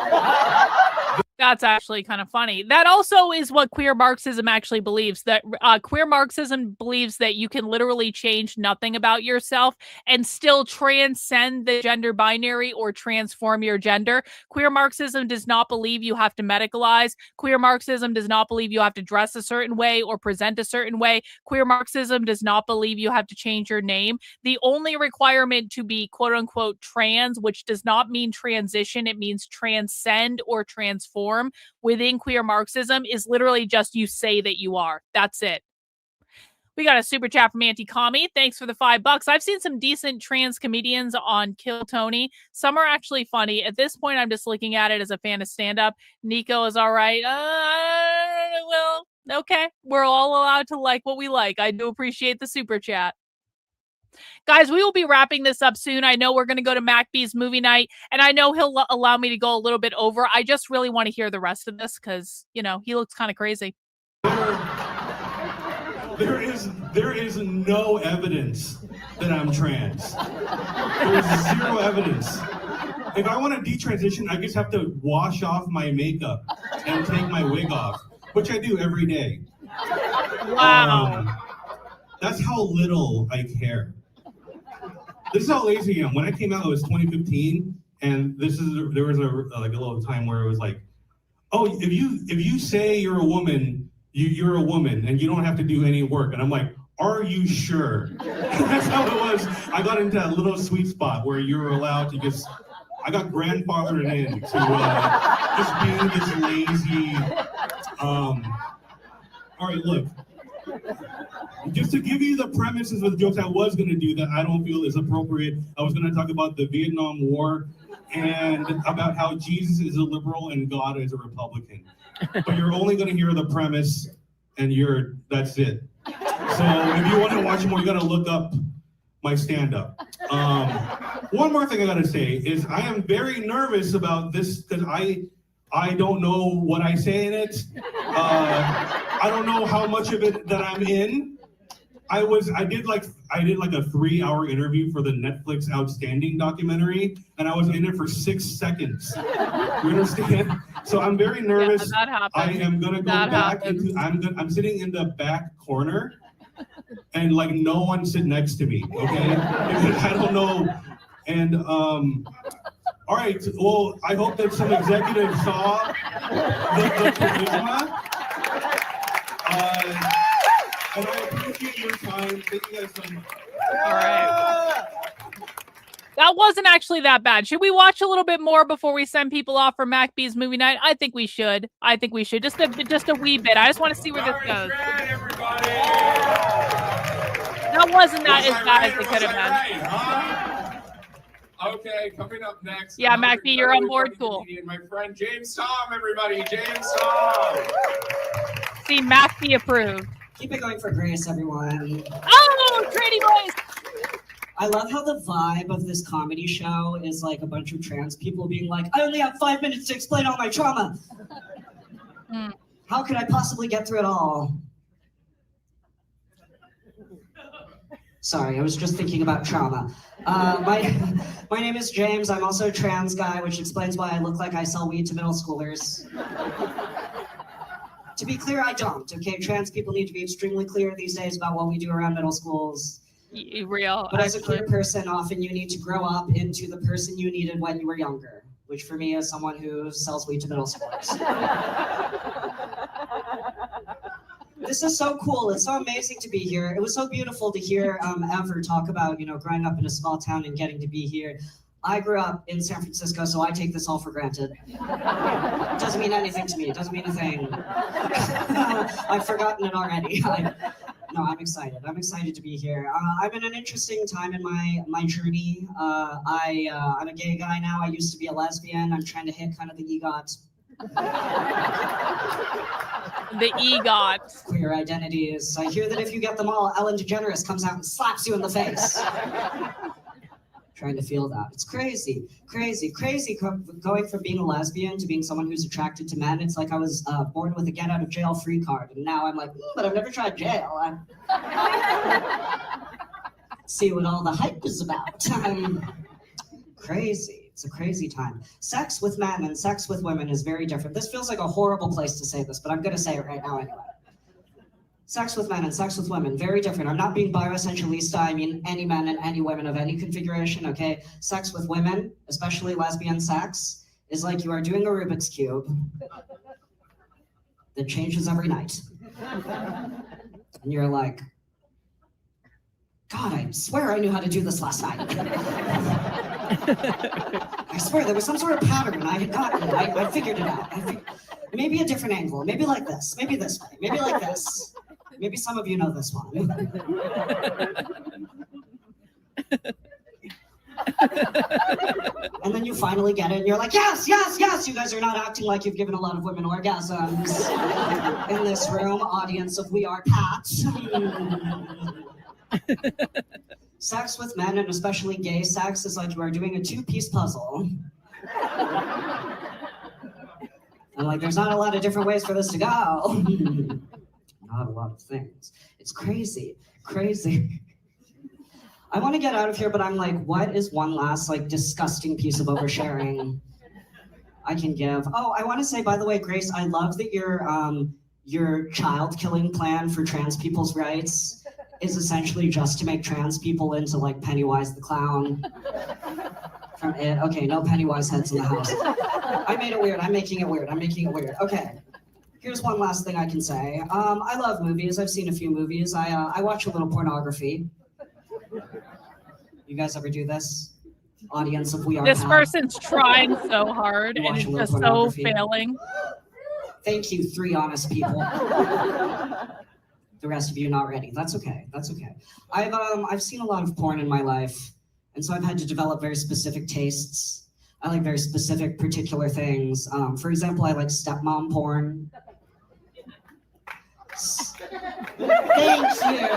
That's actually kind of funny. That also is what queer Marxism actually believes. That queer Marxism believes that you can literally change nothing about yourself and still transcend the gender binary or transform your gender. Queer Marxism does not believe you have to medicalize. Queer Marxism does not believe you have to dress a certain way or present a certain way. Queer Marxism does not believe you have to change your name. The only requirement to be quote unquote trans, which does not mean transition, it means transcend or transform within queer Marxism, is literally just you say that you are. That's it. We got a super chat from Auntie Kami. Thanks for the $5. I've seen some decent trans comedians on Kill Tony. Some are actually funny. At this point, I'm just looking at it as a fan of stand-up. Nico is all right. Well, okay. We're all allowed to like what we like. I do appreciate the super chat. Guys, we will be wrapping this up soon. I know we're going to go to MacB's movie night, and I know he'll allow me to go a little bit over. I just really want to hear the rest of this because, you know, he looks kind of crazy. There is no evidence that I'm trans. There's zero evidence. If I want to detransition, I just have to wash off my makeup and take my wig off, which I do every day. Wow. That's how little I care. This is how lazy I am. When I came out, it was 2015, and there was a little time where it was like, oh, if you say you're a woman, you're a woman, and you don't have to do any work. And I'm like, are you sure? That's how it was. I got into that little sweet spot where you were allowed to just. I got grandfathered in to just being this lazy. All right, look. Just to give you the premises of the jokes I was going to do that I don't feel is appropriate, I was going to talk about the Vietnam War and about how Jesus is a liberal and God is a Republican. But you're only going to hear the premise, and that's it. So if you want to watch more, you got to look up my stand-up. One more thing I got to say is I am very nervous about this because I don't know what I say in it. I don't know how much of it that I'm in. I did like a 3-hour interview for the Netflix Outstanding documentary, and I was in it for 6 seconds. You understand? So I'm very nervous. Yeah, that happens. I am gonna go back into. I'm sitting in the back corner, and like no one sit next to me. Okay, because I don't know. And all right. Well, I hope that some executives saw the charisma. And I appreciate your time. Thank you guys so much. All right. That wasn't actually that bad. Should we watch a little bit more before we send people off for MacB's movie night? I think we should. Just a wee bit. I just want to see where this goes. That wasn't as bad as it could have been. Okay, coming up next. Yeah, MacB, you're on board. Cool. My friend James Tom, everybody. James Tom. See, MacB approved. Keep it going for Grace, everyone. Oh, Trading Boys! I love how the vibe of this comedy show is like a bunch of trans people being like, I only have 5 minutes to explain all my trauma. How could I possibly get through it all? Sorry, I was just thinking about trauma. My name is James. I'm also a trans guy, which explains why I look like I sell weed to middle schoolers. To be clear, I don't, okay? Trans people need to be extremely clear these days about what we do around middle schools. Real. But as a queer person, often you need to grow up into the person you needed when you were younger. which for me is someone who sells weed to middle schoolers. This is so cool. It's so amazing to be here. It was so beautiful to hear Ever talk about, growing up in a small town and getting to be here. I grew up in San Francisco, so I take this all for granted. It doesn't mean anything to me. It doesn't mean a thing. I've forgotten it already. No, I'm excited. I'm excited to be here. I'm in an interesting time in my journey. I'm a gay guy now. I used to be a lesbian. I'm trying to hit kind of the EGOT. The EGOT. Queer identities. I hear that if you get them all, Ellen DeGeneres comes out and slaps you in the face. Trying to feel that. It's crazy, crazy, crazy going from being a lesbian to being someone who's attracted to men. It's like I was born with a get out of jail free card. And now I'm like, but I've never tried jail. See what all the hype is about. Crazy. It's a crazy time. Sex with men and sex with women is very different. This feels like a horrible place to say this, but I'm going to say it right now anyway. Sex with men and sex with women, very different. I'm not being bisexualista. I mean any men and any women of any configuration, okay? Sex with women, especially lesbian sex, is like you are doing a Rubik's Cube that changes every night. And you're like, God, I swear I knew how to do this last night. I swear there was some sort of pattern I had gotten. I figured it out. Maybe a different angle. Maybe like this. Maybe this way. Maybe like this. Maybe some of you know this one. And then you finally get it and you're like, yes, yes, yes. You guys are not acting like you've given a lot of women orgasms in this room, audience of We Are Pat. Sex with men, and especially gay sex, is like you are doing a two-piece puzzle. And like, there's not a lot of different ways for this to go. Not a lot of things. It's crazy, crazy. I want to get out of here, but I'm like, what is one last like disgusting piece of oversharing I can give? Oh, I want to say, by the way, Grace, I love that your child killing plan for trans people's rights is essentially just to make trans people into like Pennywise the clown from It. Okay, no Pennywise heads in the house. I made it weird. I'm making it weird. I'm making it weird. Okay. Here's one last thing I can say. I love movies. I've seen a few movies. I watch a little pornography. You guys ever do this? Audience of We Are This Pat. person's trying so hard and it's just so failing. Thank you, 3 honest people. The rest of you not ready. That's okay. That's okay. I've seen a lot of porn in my life, and so I've had to develop very specific tastes. I like very specific, particular things. For example, I like stepmom porn. Thank you.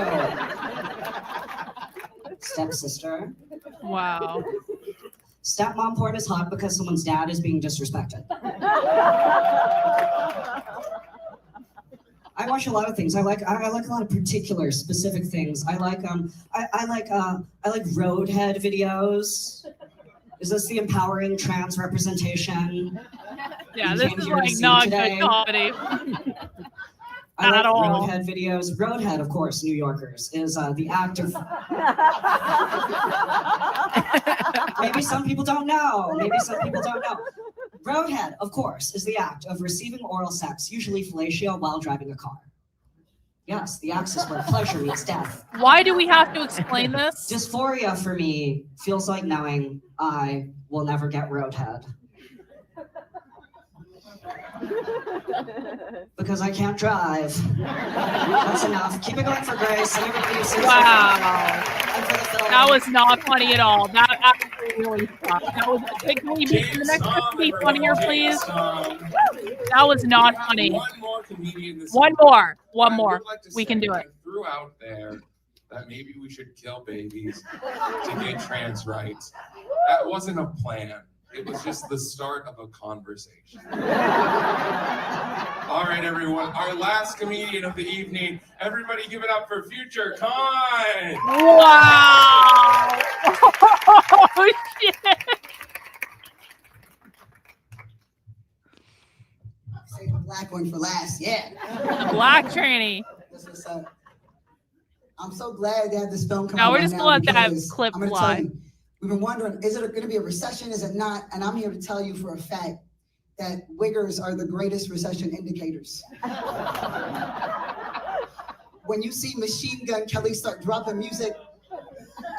Stepsister. Wow. Stepmom porn is hot because someone's dad is being disrespected. I watch a lot of things. I like a lot of particular, specific things. I like roadhead videos. Is this the empowering trans representation? Yeah, this is like not good comedy. I like roadhead videos. Roadhead, of course, New Yorkers, is the act of... Maybe some people don't know. Maybe some people don't know. Roadhead, of course, is the act of receiving oral sex, usually fellatio, while driving a car. Yes, the axis where pleasure meets death. Why do we have to explain this? Dysphoria for me feels like knowing I will never get roadhead. Because I can't drive. That's enough. Keep it going for Grace and everybody who wow. That was not funny at all. That actually really sucked. That was, can we be, the next one be funnier, please? That was not funny. One more comedian this One more. One more. We can do it. Threw out there that maybe we should kill babies to get trans rights. That wasn't a plan. It was just the start of a conversation. All right, everyone. Our last comedian of the evening. Everybody give it up for Future Con. Wow. Oh, shit. Save the black one for last. Yeah. The black tranny. I'm so glad to have this film come out. No, we're just right gonna now let that because clip I'm gonna fly. tell you, We've been wondering, is it going to be a recession? Is it not? And I'm here to tell you for a fact that wiggers are the greatest recession indicators. When you see Machine Gun Kelly start dropping music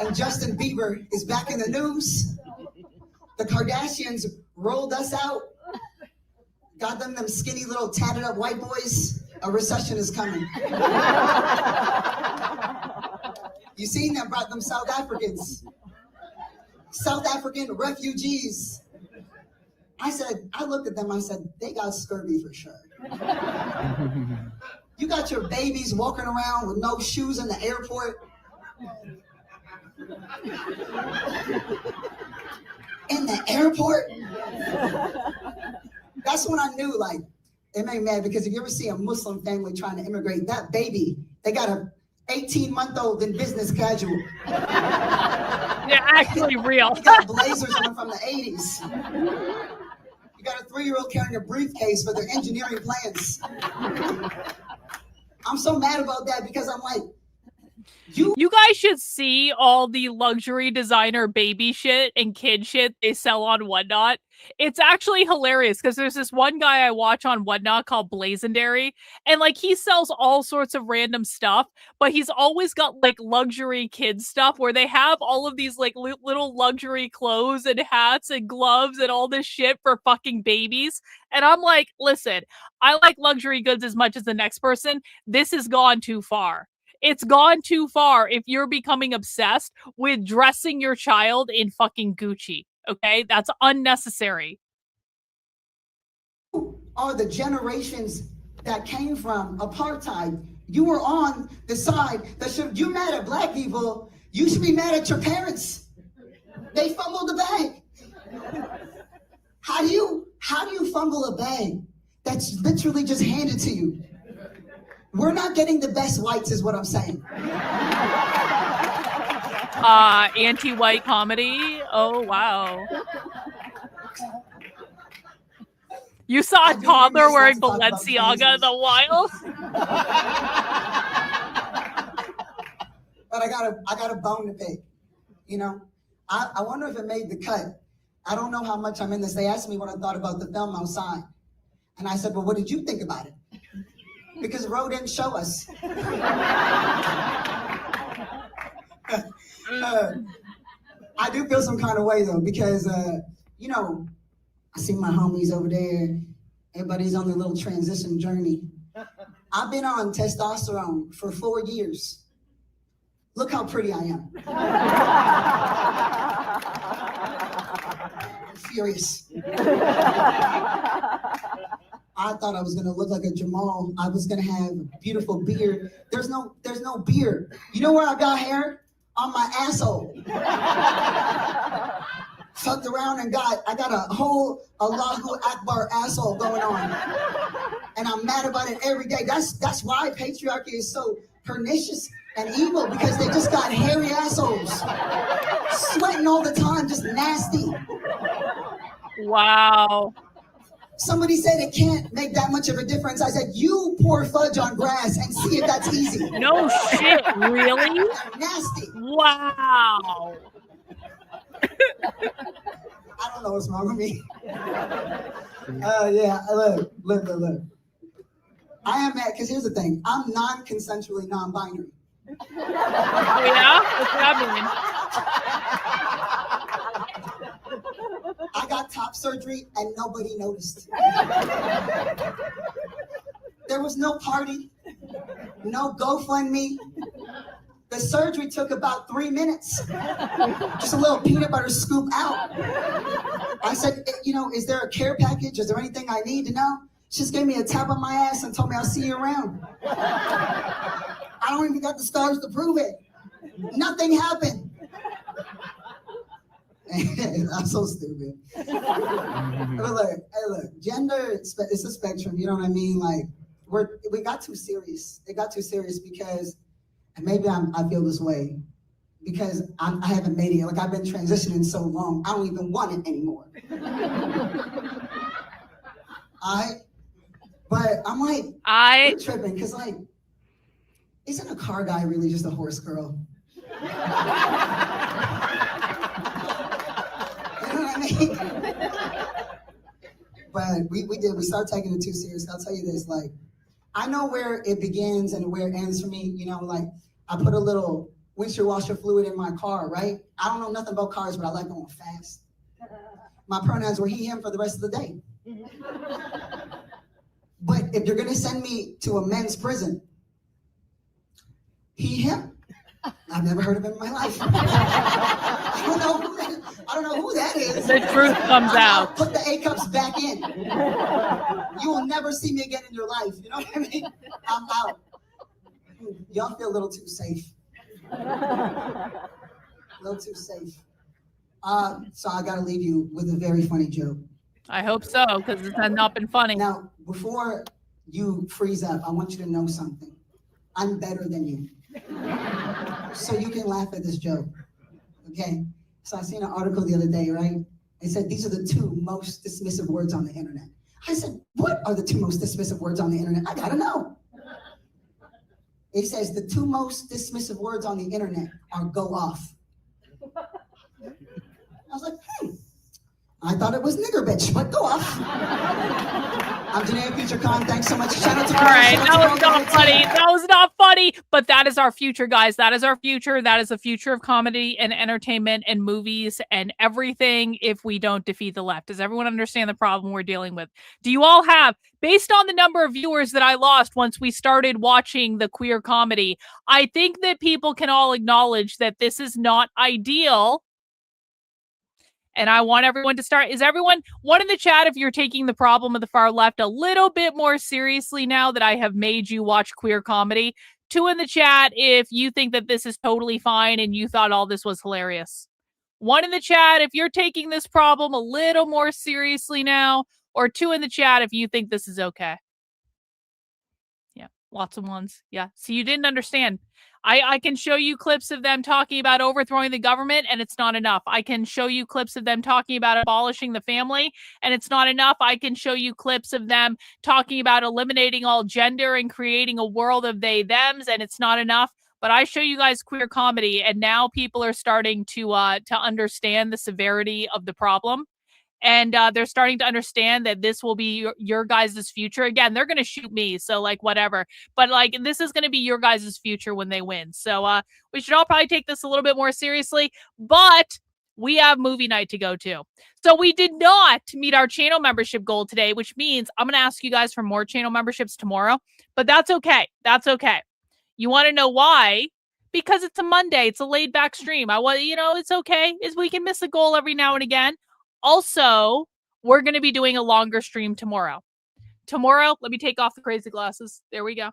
and Justin Bieber is back in the news, the Kardashians rolled us out, got them skinny little tatted up white boys, a recession is coming. You seen them, brought them South Africans. South African refugees. I looked at them, I said, they got scurvy for sure. You got your babies walking around with no shoes in the airport. In the airport? That's when I knew, like, it made me mad, because if you ever see a Muslim family trying to immigrate, that baby, they got a 18-month-old in business casual. They're actually real. You got blazers on from the 80s. You got a 3-year-old carrying a briefcase for their engineering plans. I'm so mad about that, because I'm like, you guys should see all the luxury designer baby shit and kid shit they sell on Whatnot. It's actually hilarious, because there's this one guy I watch on Whatnot called Blazendary, and like he sells all sorts of random stuff, but he's always got like luxury kid stuff where they have all of these like little luxury clothes and hats and gloves and all this shit for fucking babies. And I'm like, listen, I like luxury goods as much as the next person. This has gone too far. It's gone too far if you're becoming obsessed with dressing your child in fucking Gucci. Okay? That's unnecessary. Are the generations that came from apartheid. You were on the side that should, you're mad at black people, you should be mad at your parents. They fumbled the bag. How do you fumble a bag that's literally just handed to you? We're not getting the best whites is what I'm saying. Anti-white comedy. Oh, wow. You saw a toddler wearing Balenciaga in the wild? But I got a bone to pick. You know, I wonder if it made the cut. I don't know how much I'm in this. They asked me what I thought about the film outside. And I said, well, what did you think about it? Because Roe didn't show us. I do feel some kind of way though, because, you know, I see my homies over there. Everybody's on their little transition journey. I've been on testosterone for 4 years. Look how pretty I am. I'm furious. I thought I was gonna look like a Jamal. I was gonna have a beautiful beard. There's no beard. You know where I got hair? On my asshole. Fucked around and I got a whole Allahu Akbar asshole going on. And I'm mad about it every day. That's why patriarchy is so pernicious and evil, because they just got hairy assholes. Sweating all the time, just nasty. Wow. Somebody said it can't make that much of a difference. I said, you pour fudge on grass and see if that's easy. No shit, really? Nasty. Wow. I don't know what's wrong with me. Yeah, look. I am mad, because here's the thing. I'm non-consensually non-binary. Yeah? What's that mean? I got top surgery and nobody noticed. There was no party, no GoFundMe. The surgery took about 3 minutes. Just a little peanut butter scoop out. I said, you know, is there a care package? Is there anything I need to know? She just gave me a tap on my ass and told me I'll see you around. I don't even got the scars to prove it. Nothing happened. I'm so stupid. But look, gender, it's a spectrum, you know what I mean? Like, we got too serious. It got too serious because, and maybe I feel this way, because I haven't made it. Like, I've been transitioning so long, I don't even want it anymore. But I'm like, I'm tripping, because like, isn't a car guy really just a horse girl? But we started taking it too serious. I'll tell you this, like, I know where it begins and where it ends for me. You know, like, I put a little windshield washer fluid in my car, right? I don't know nothing about cars, but I like going fast. My pronouns were he, him for the rest of the day. But if you're gonna send me to a men's prison, he, him, I've never heard of him in my life. I don't know who that is. The truth comes out. Put the A cups back in. You will never see me again in your life. You know what I mean? I'm out. Y'all feel a little too safe. A little too safe. So I gotta leave you with a very funny joke. I hope so, because it has not been funny. Now, before you freeze up, I want you to know something. I'm better than you. So you can laugh at this joke. Okay? So I seen an article the other day, right? It said these are the 2 most dismissive words on the internet. I said, what are the 2 most dismissive words on the internet? I gotta know. It says the 2 most dismissive words on the internet are go off. I was like, I thought it was nigger bitch, but go off. I'm Janae FutureCon. Thanks so much. Shout out to all right, that was not funny. That was not funny, but that is our future, guys. That is our future. That is the future of comedy and entertainment and movies and everything if we don't defeat the left. Does everyone understand the problem we're dealing with? Do you all have, based on the number of viewers that I lost once we started watching the queer comedy, I think that people can all acknowledge that this is not ideal. And I want everyone to start. Is everyone, one in the chat, if you're taking the problem of the far left a little bit more seriously now that I have made you watch queer comedy? 2 in the chat if you think that this is totally fine and you thought all this was hilarious. 1 in the chat if you're taking this problem a little more seriously now, or 2 in the chat if you think this is okay. Yeah, lots of ones. Yeah, so you didn't understand. I can show you clips of them talking about overthrowing the government, and it's not enough. I can show you clips of them talking about abolishing the family, and it's not enough. I can show you clips of them talking about eliminating all gender and creating a world of they, thems, and it's not enough. But I show you guys queer comedy, and now people are starting to understand the severity of the problem. And they're starting to understand that this will be your guys' future. Again, they're going to shoot me, so, like, whatever. But, like, this is going to be your guys' future when they win. So we should all probably take this a little bit more seriously. But we have movie night to go to. So we did not meet our channel membership goal today, which means I'm going to ask you guys for more channel memberships tomorrow. But that's okay. That's okay. You want to know why? Because it's a Monday. It's a laid-back stream. It's okay. We can miss a goal every now and again. Also, we're going to be doing a longer stream tomorrow. Tomorrow, let me take off the crazy glasses. There we go.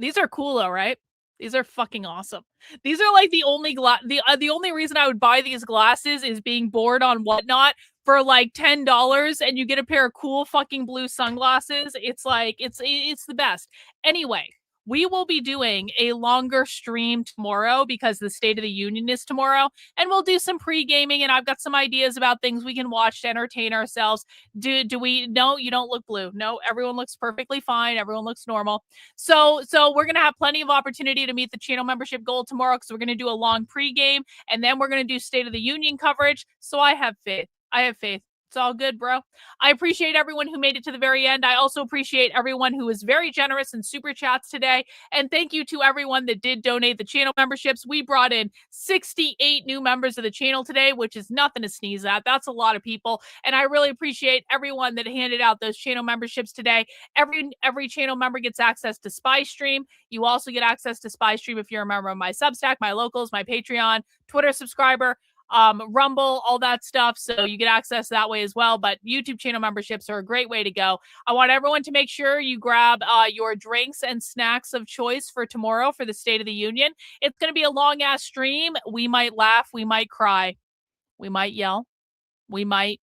These are cool, though, right? These are fucking awesome. These are like the only the only reason I would buy these glasses is being bored on Whatnot for like $10, and you get a pair of cool fucking blue sunglasses. It's like it's the best. Anyway, we will be doing a longer stream tomorrow because the State of the Union is tomorrow, and we'll do some pre-gaming, and I've got some ideas about things we can watch to entertain ourselves. Do we? No, you don't look blue. No, everyone looks perfectly fine. Everyone looks normal. So we're going to have plenty of opportunity to meet the channel membership goal tomorrow because we're going to do a long pre-game, and then we're going to do State of the Union coverage. So I have faith. I have faith. It's all good, bro. I appreciate everyone who made it to the very end. I also appreciate everyone who was very generous in super chats today. And thank you to everyone that did donate the channel memberships. We brought in 68 new members of the channel today, which is nothing to sneeze at. That's a lot of people. And I really appreciate everyone that handed out those channel memberships today. Every channel member gets access to Spy Stream. You also get access to Spy Stream if you're a member of my Substack, my Locals, my Patreon, Twitter subscriber, Rumble, all that stuff. So you get access that way as well. But YouTube channel memberships are a great way to go. I want everyone to make sure you grab your drinks and snacks of choice for tomorrow for the State of the Union. It's going to be a long ass stream. We might laugh. We might cry. We might yell. We might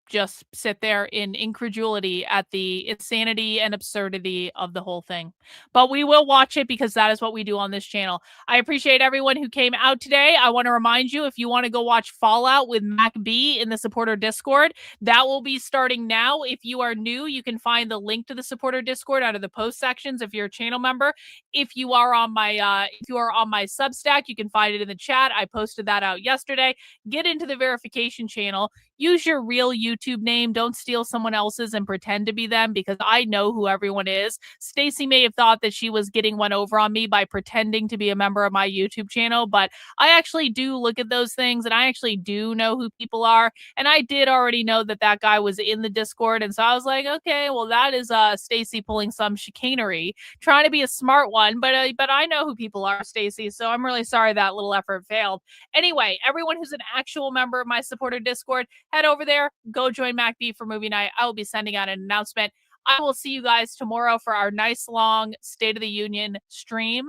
just sit there in incredulity at the insanity and absurdity of the whole thing. But we will watch it because that is what we do on this channel. I appreciate everyone who came out today. I want to remind you, if you want to go watch Fallout with Mac B in the supporter Discord, that will be starting now. If you are new, you can find the link to the supporter Discord out of the post sections if you're a channel member. If you are on my Substack, you can find it in the chat. I posted that out yesterday. Get into the verification channel. Use your real YouTube name. Don't steal someone else's and pretend to be them, because I know who everyone is. Stacy may have thought that she was getting one over on me by pretending to be a member of my YouTube channel, but I actually do look at those things and I actually do know who people are. And I did already know that that guy was in the Discord. And so I was like, okay, well, that is Stacy pulling some chicanery, trying to be a smart one. But I know who people are, Stacy. So I'm really sorry that little effort failed. Anyway, everyone who's an actual member of my supporter Discord, head over there, go join MacB for movie night. I will be sending out an announcement. I will see you guys tomorrow for our nice long State of the Union stream.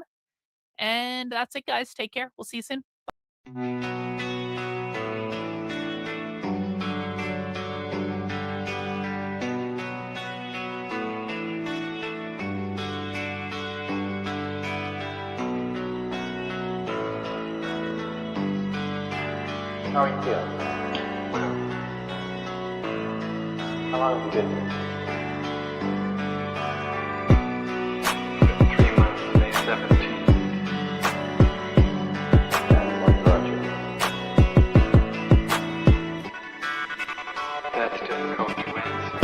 And that's it, guys. Take care. We'll see you soon. How are you feeling? How long have you been here? 3 months, May 17th. And what brought you? That's difficult to answer.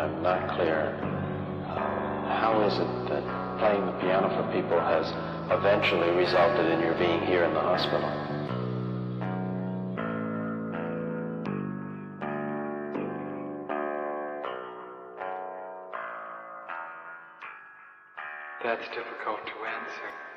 I'm not clear. How is it that playing the piano for people has eventually resulted in your being here in the hospital? That's difficult to answer.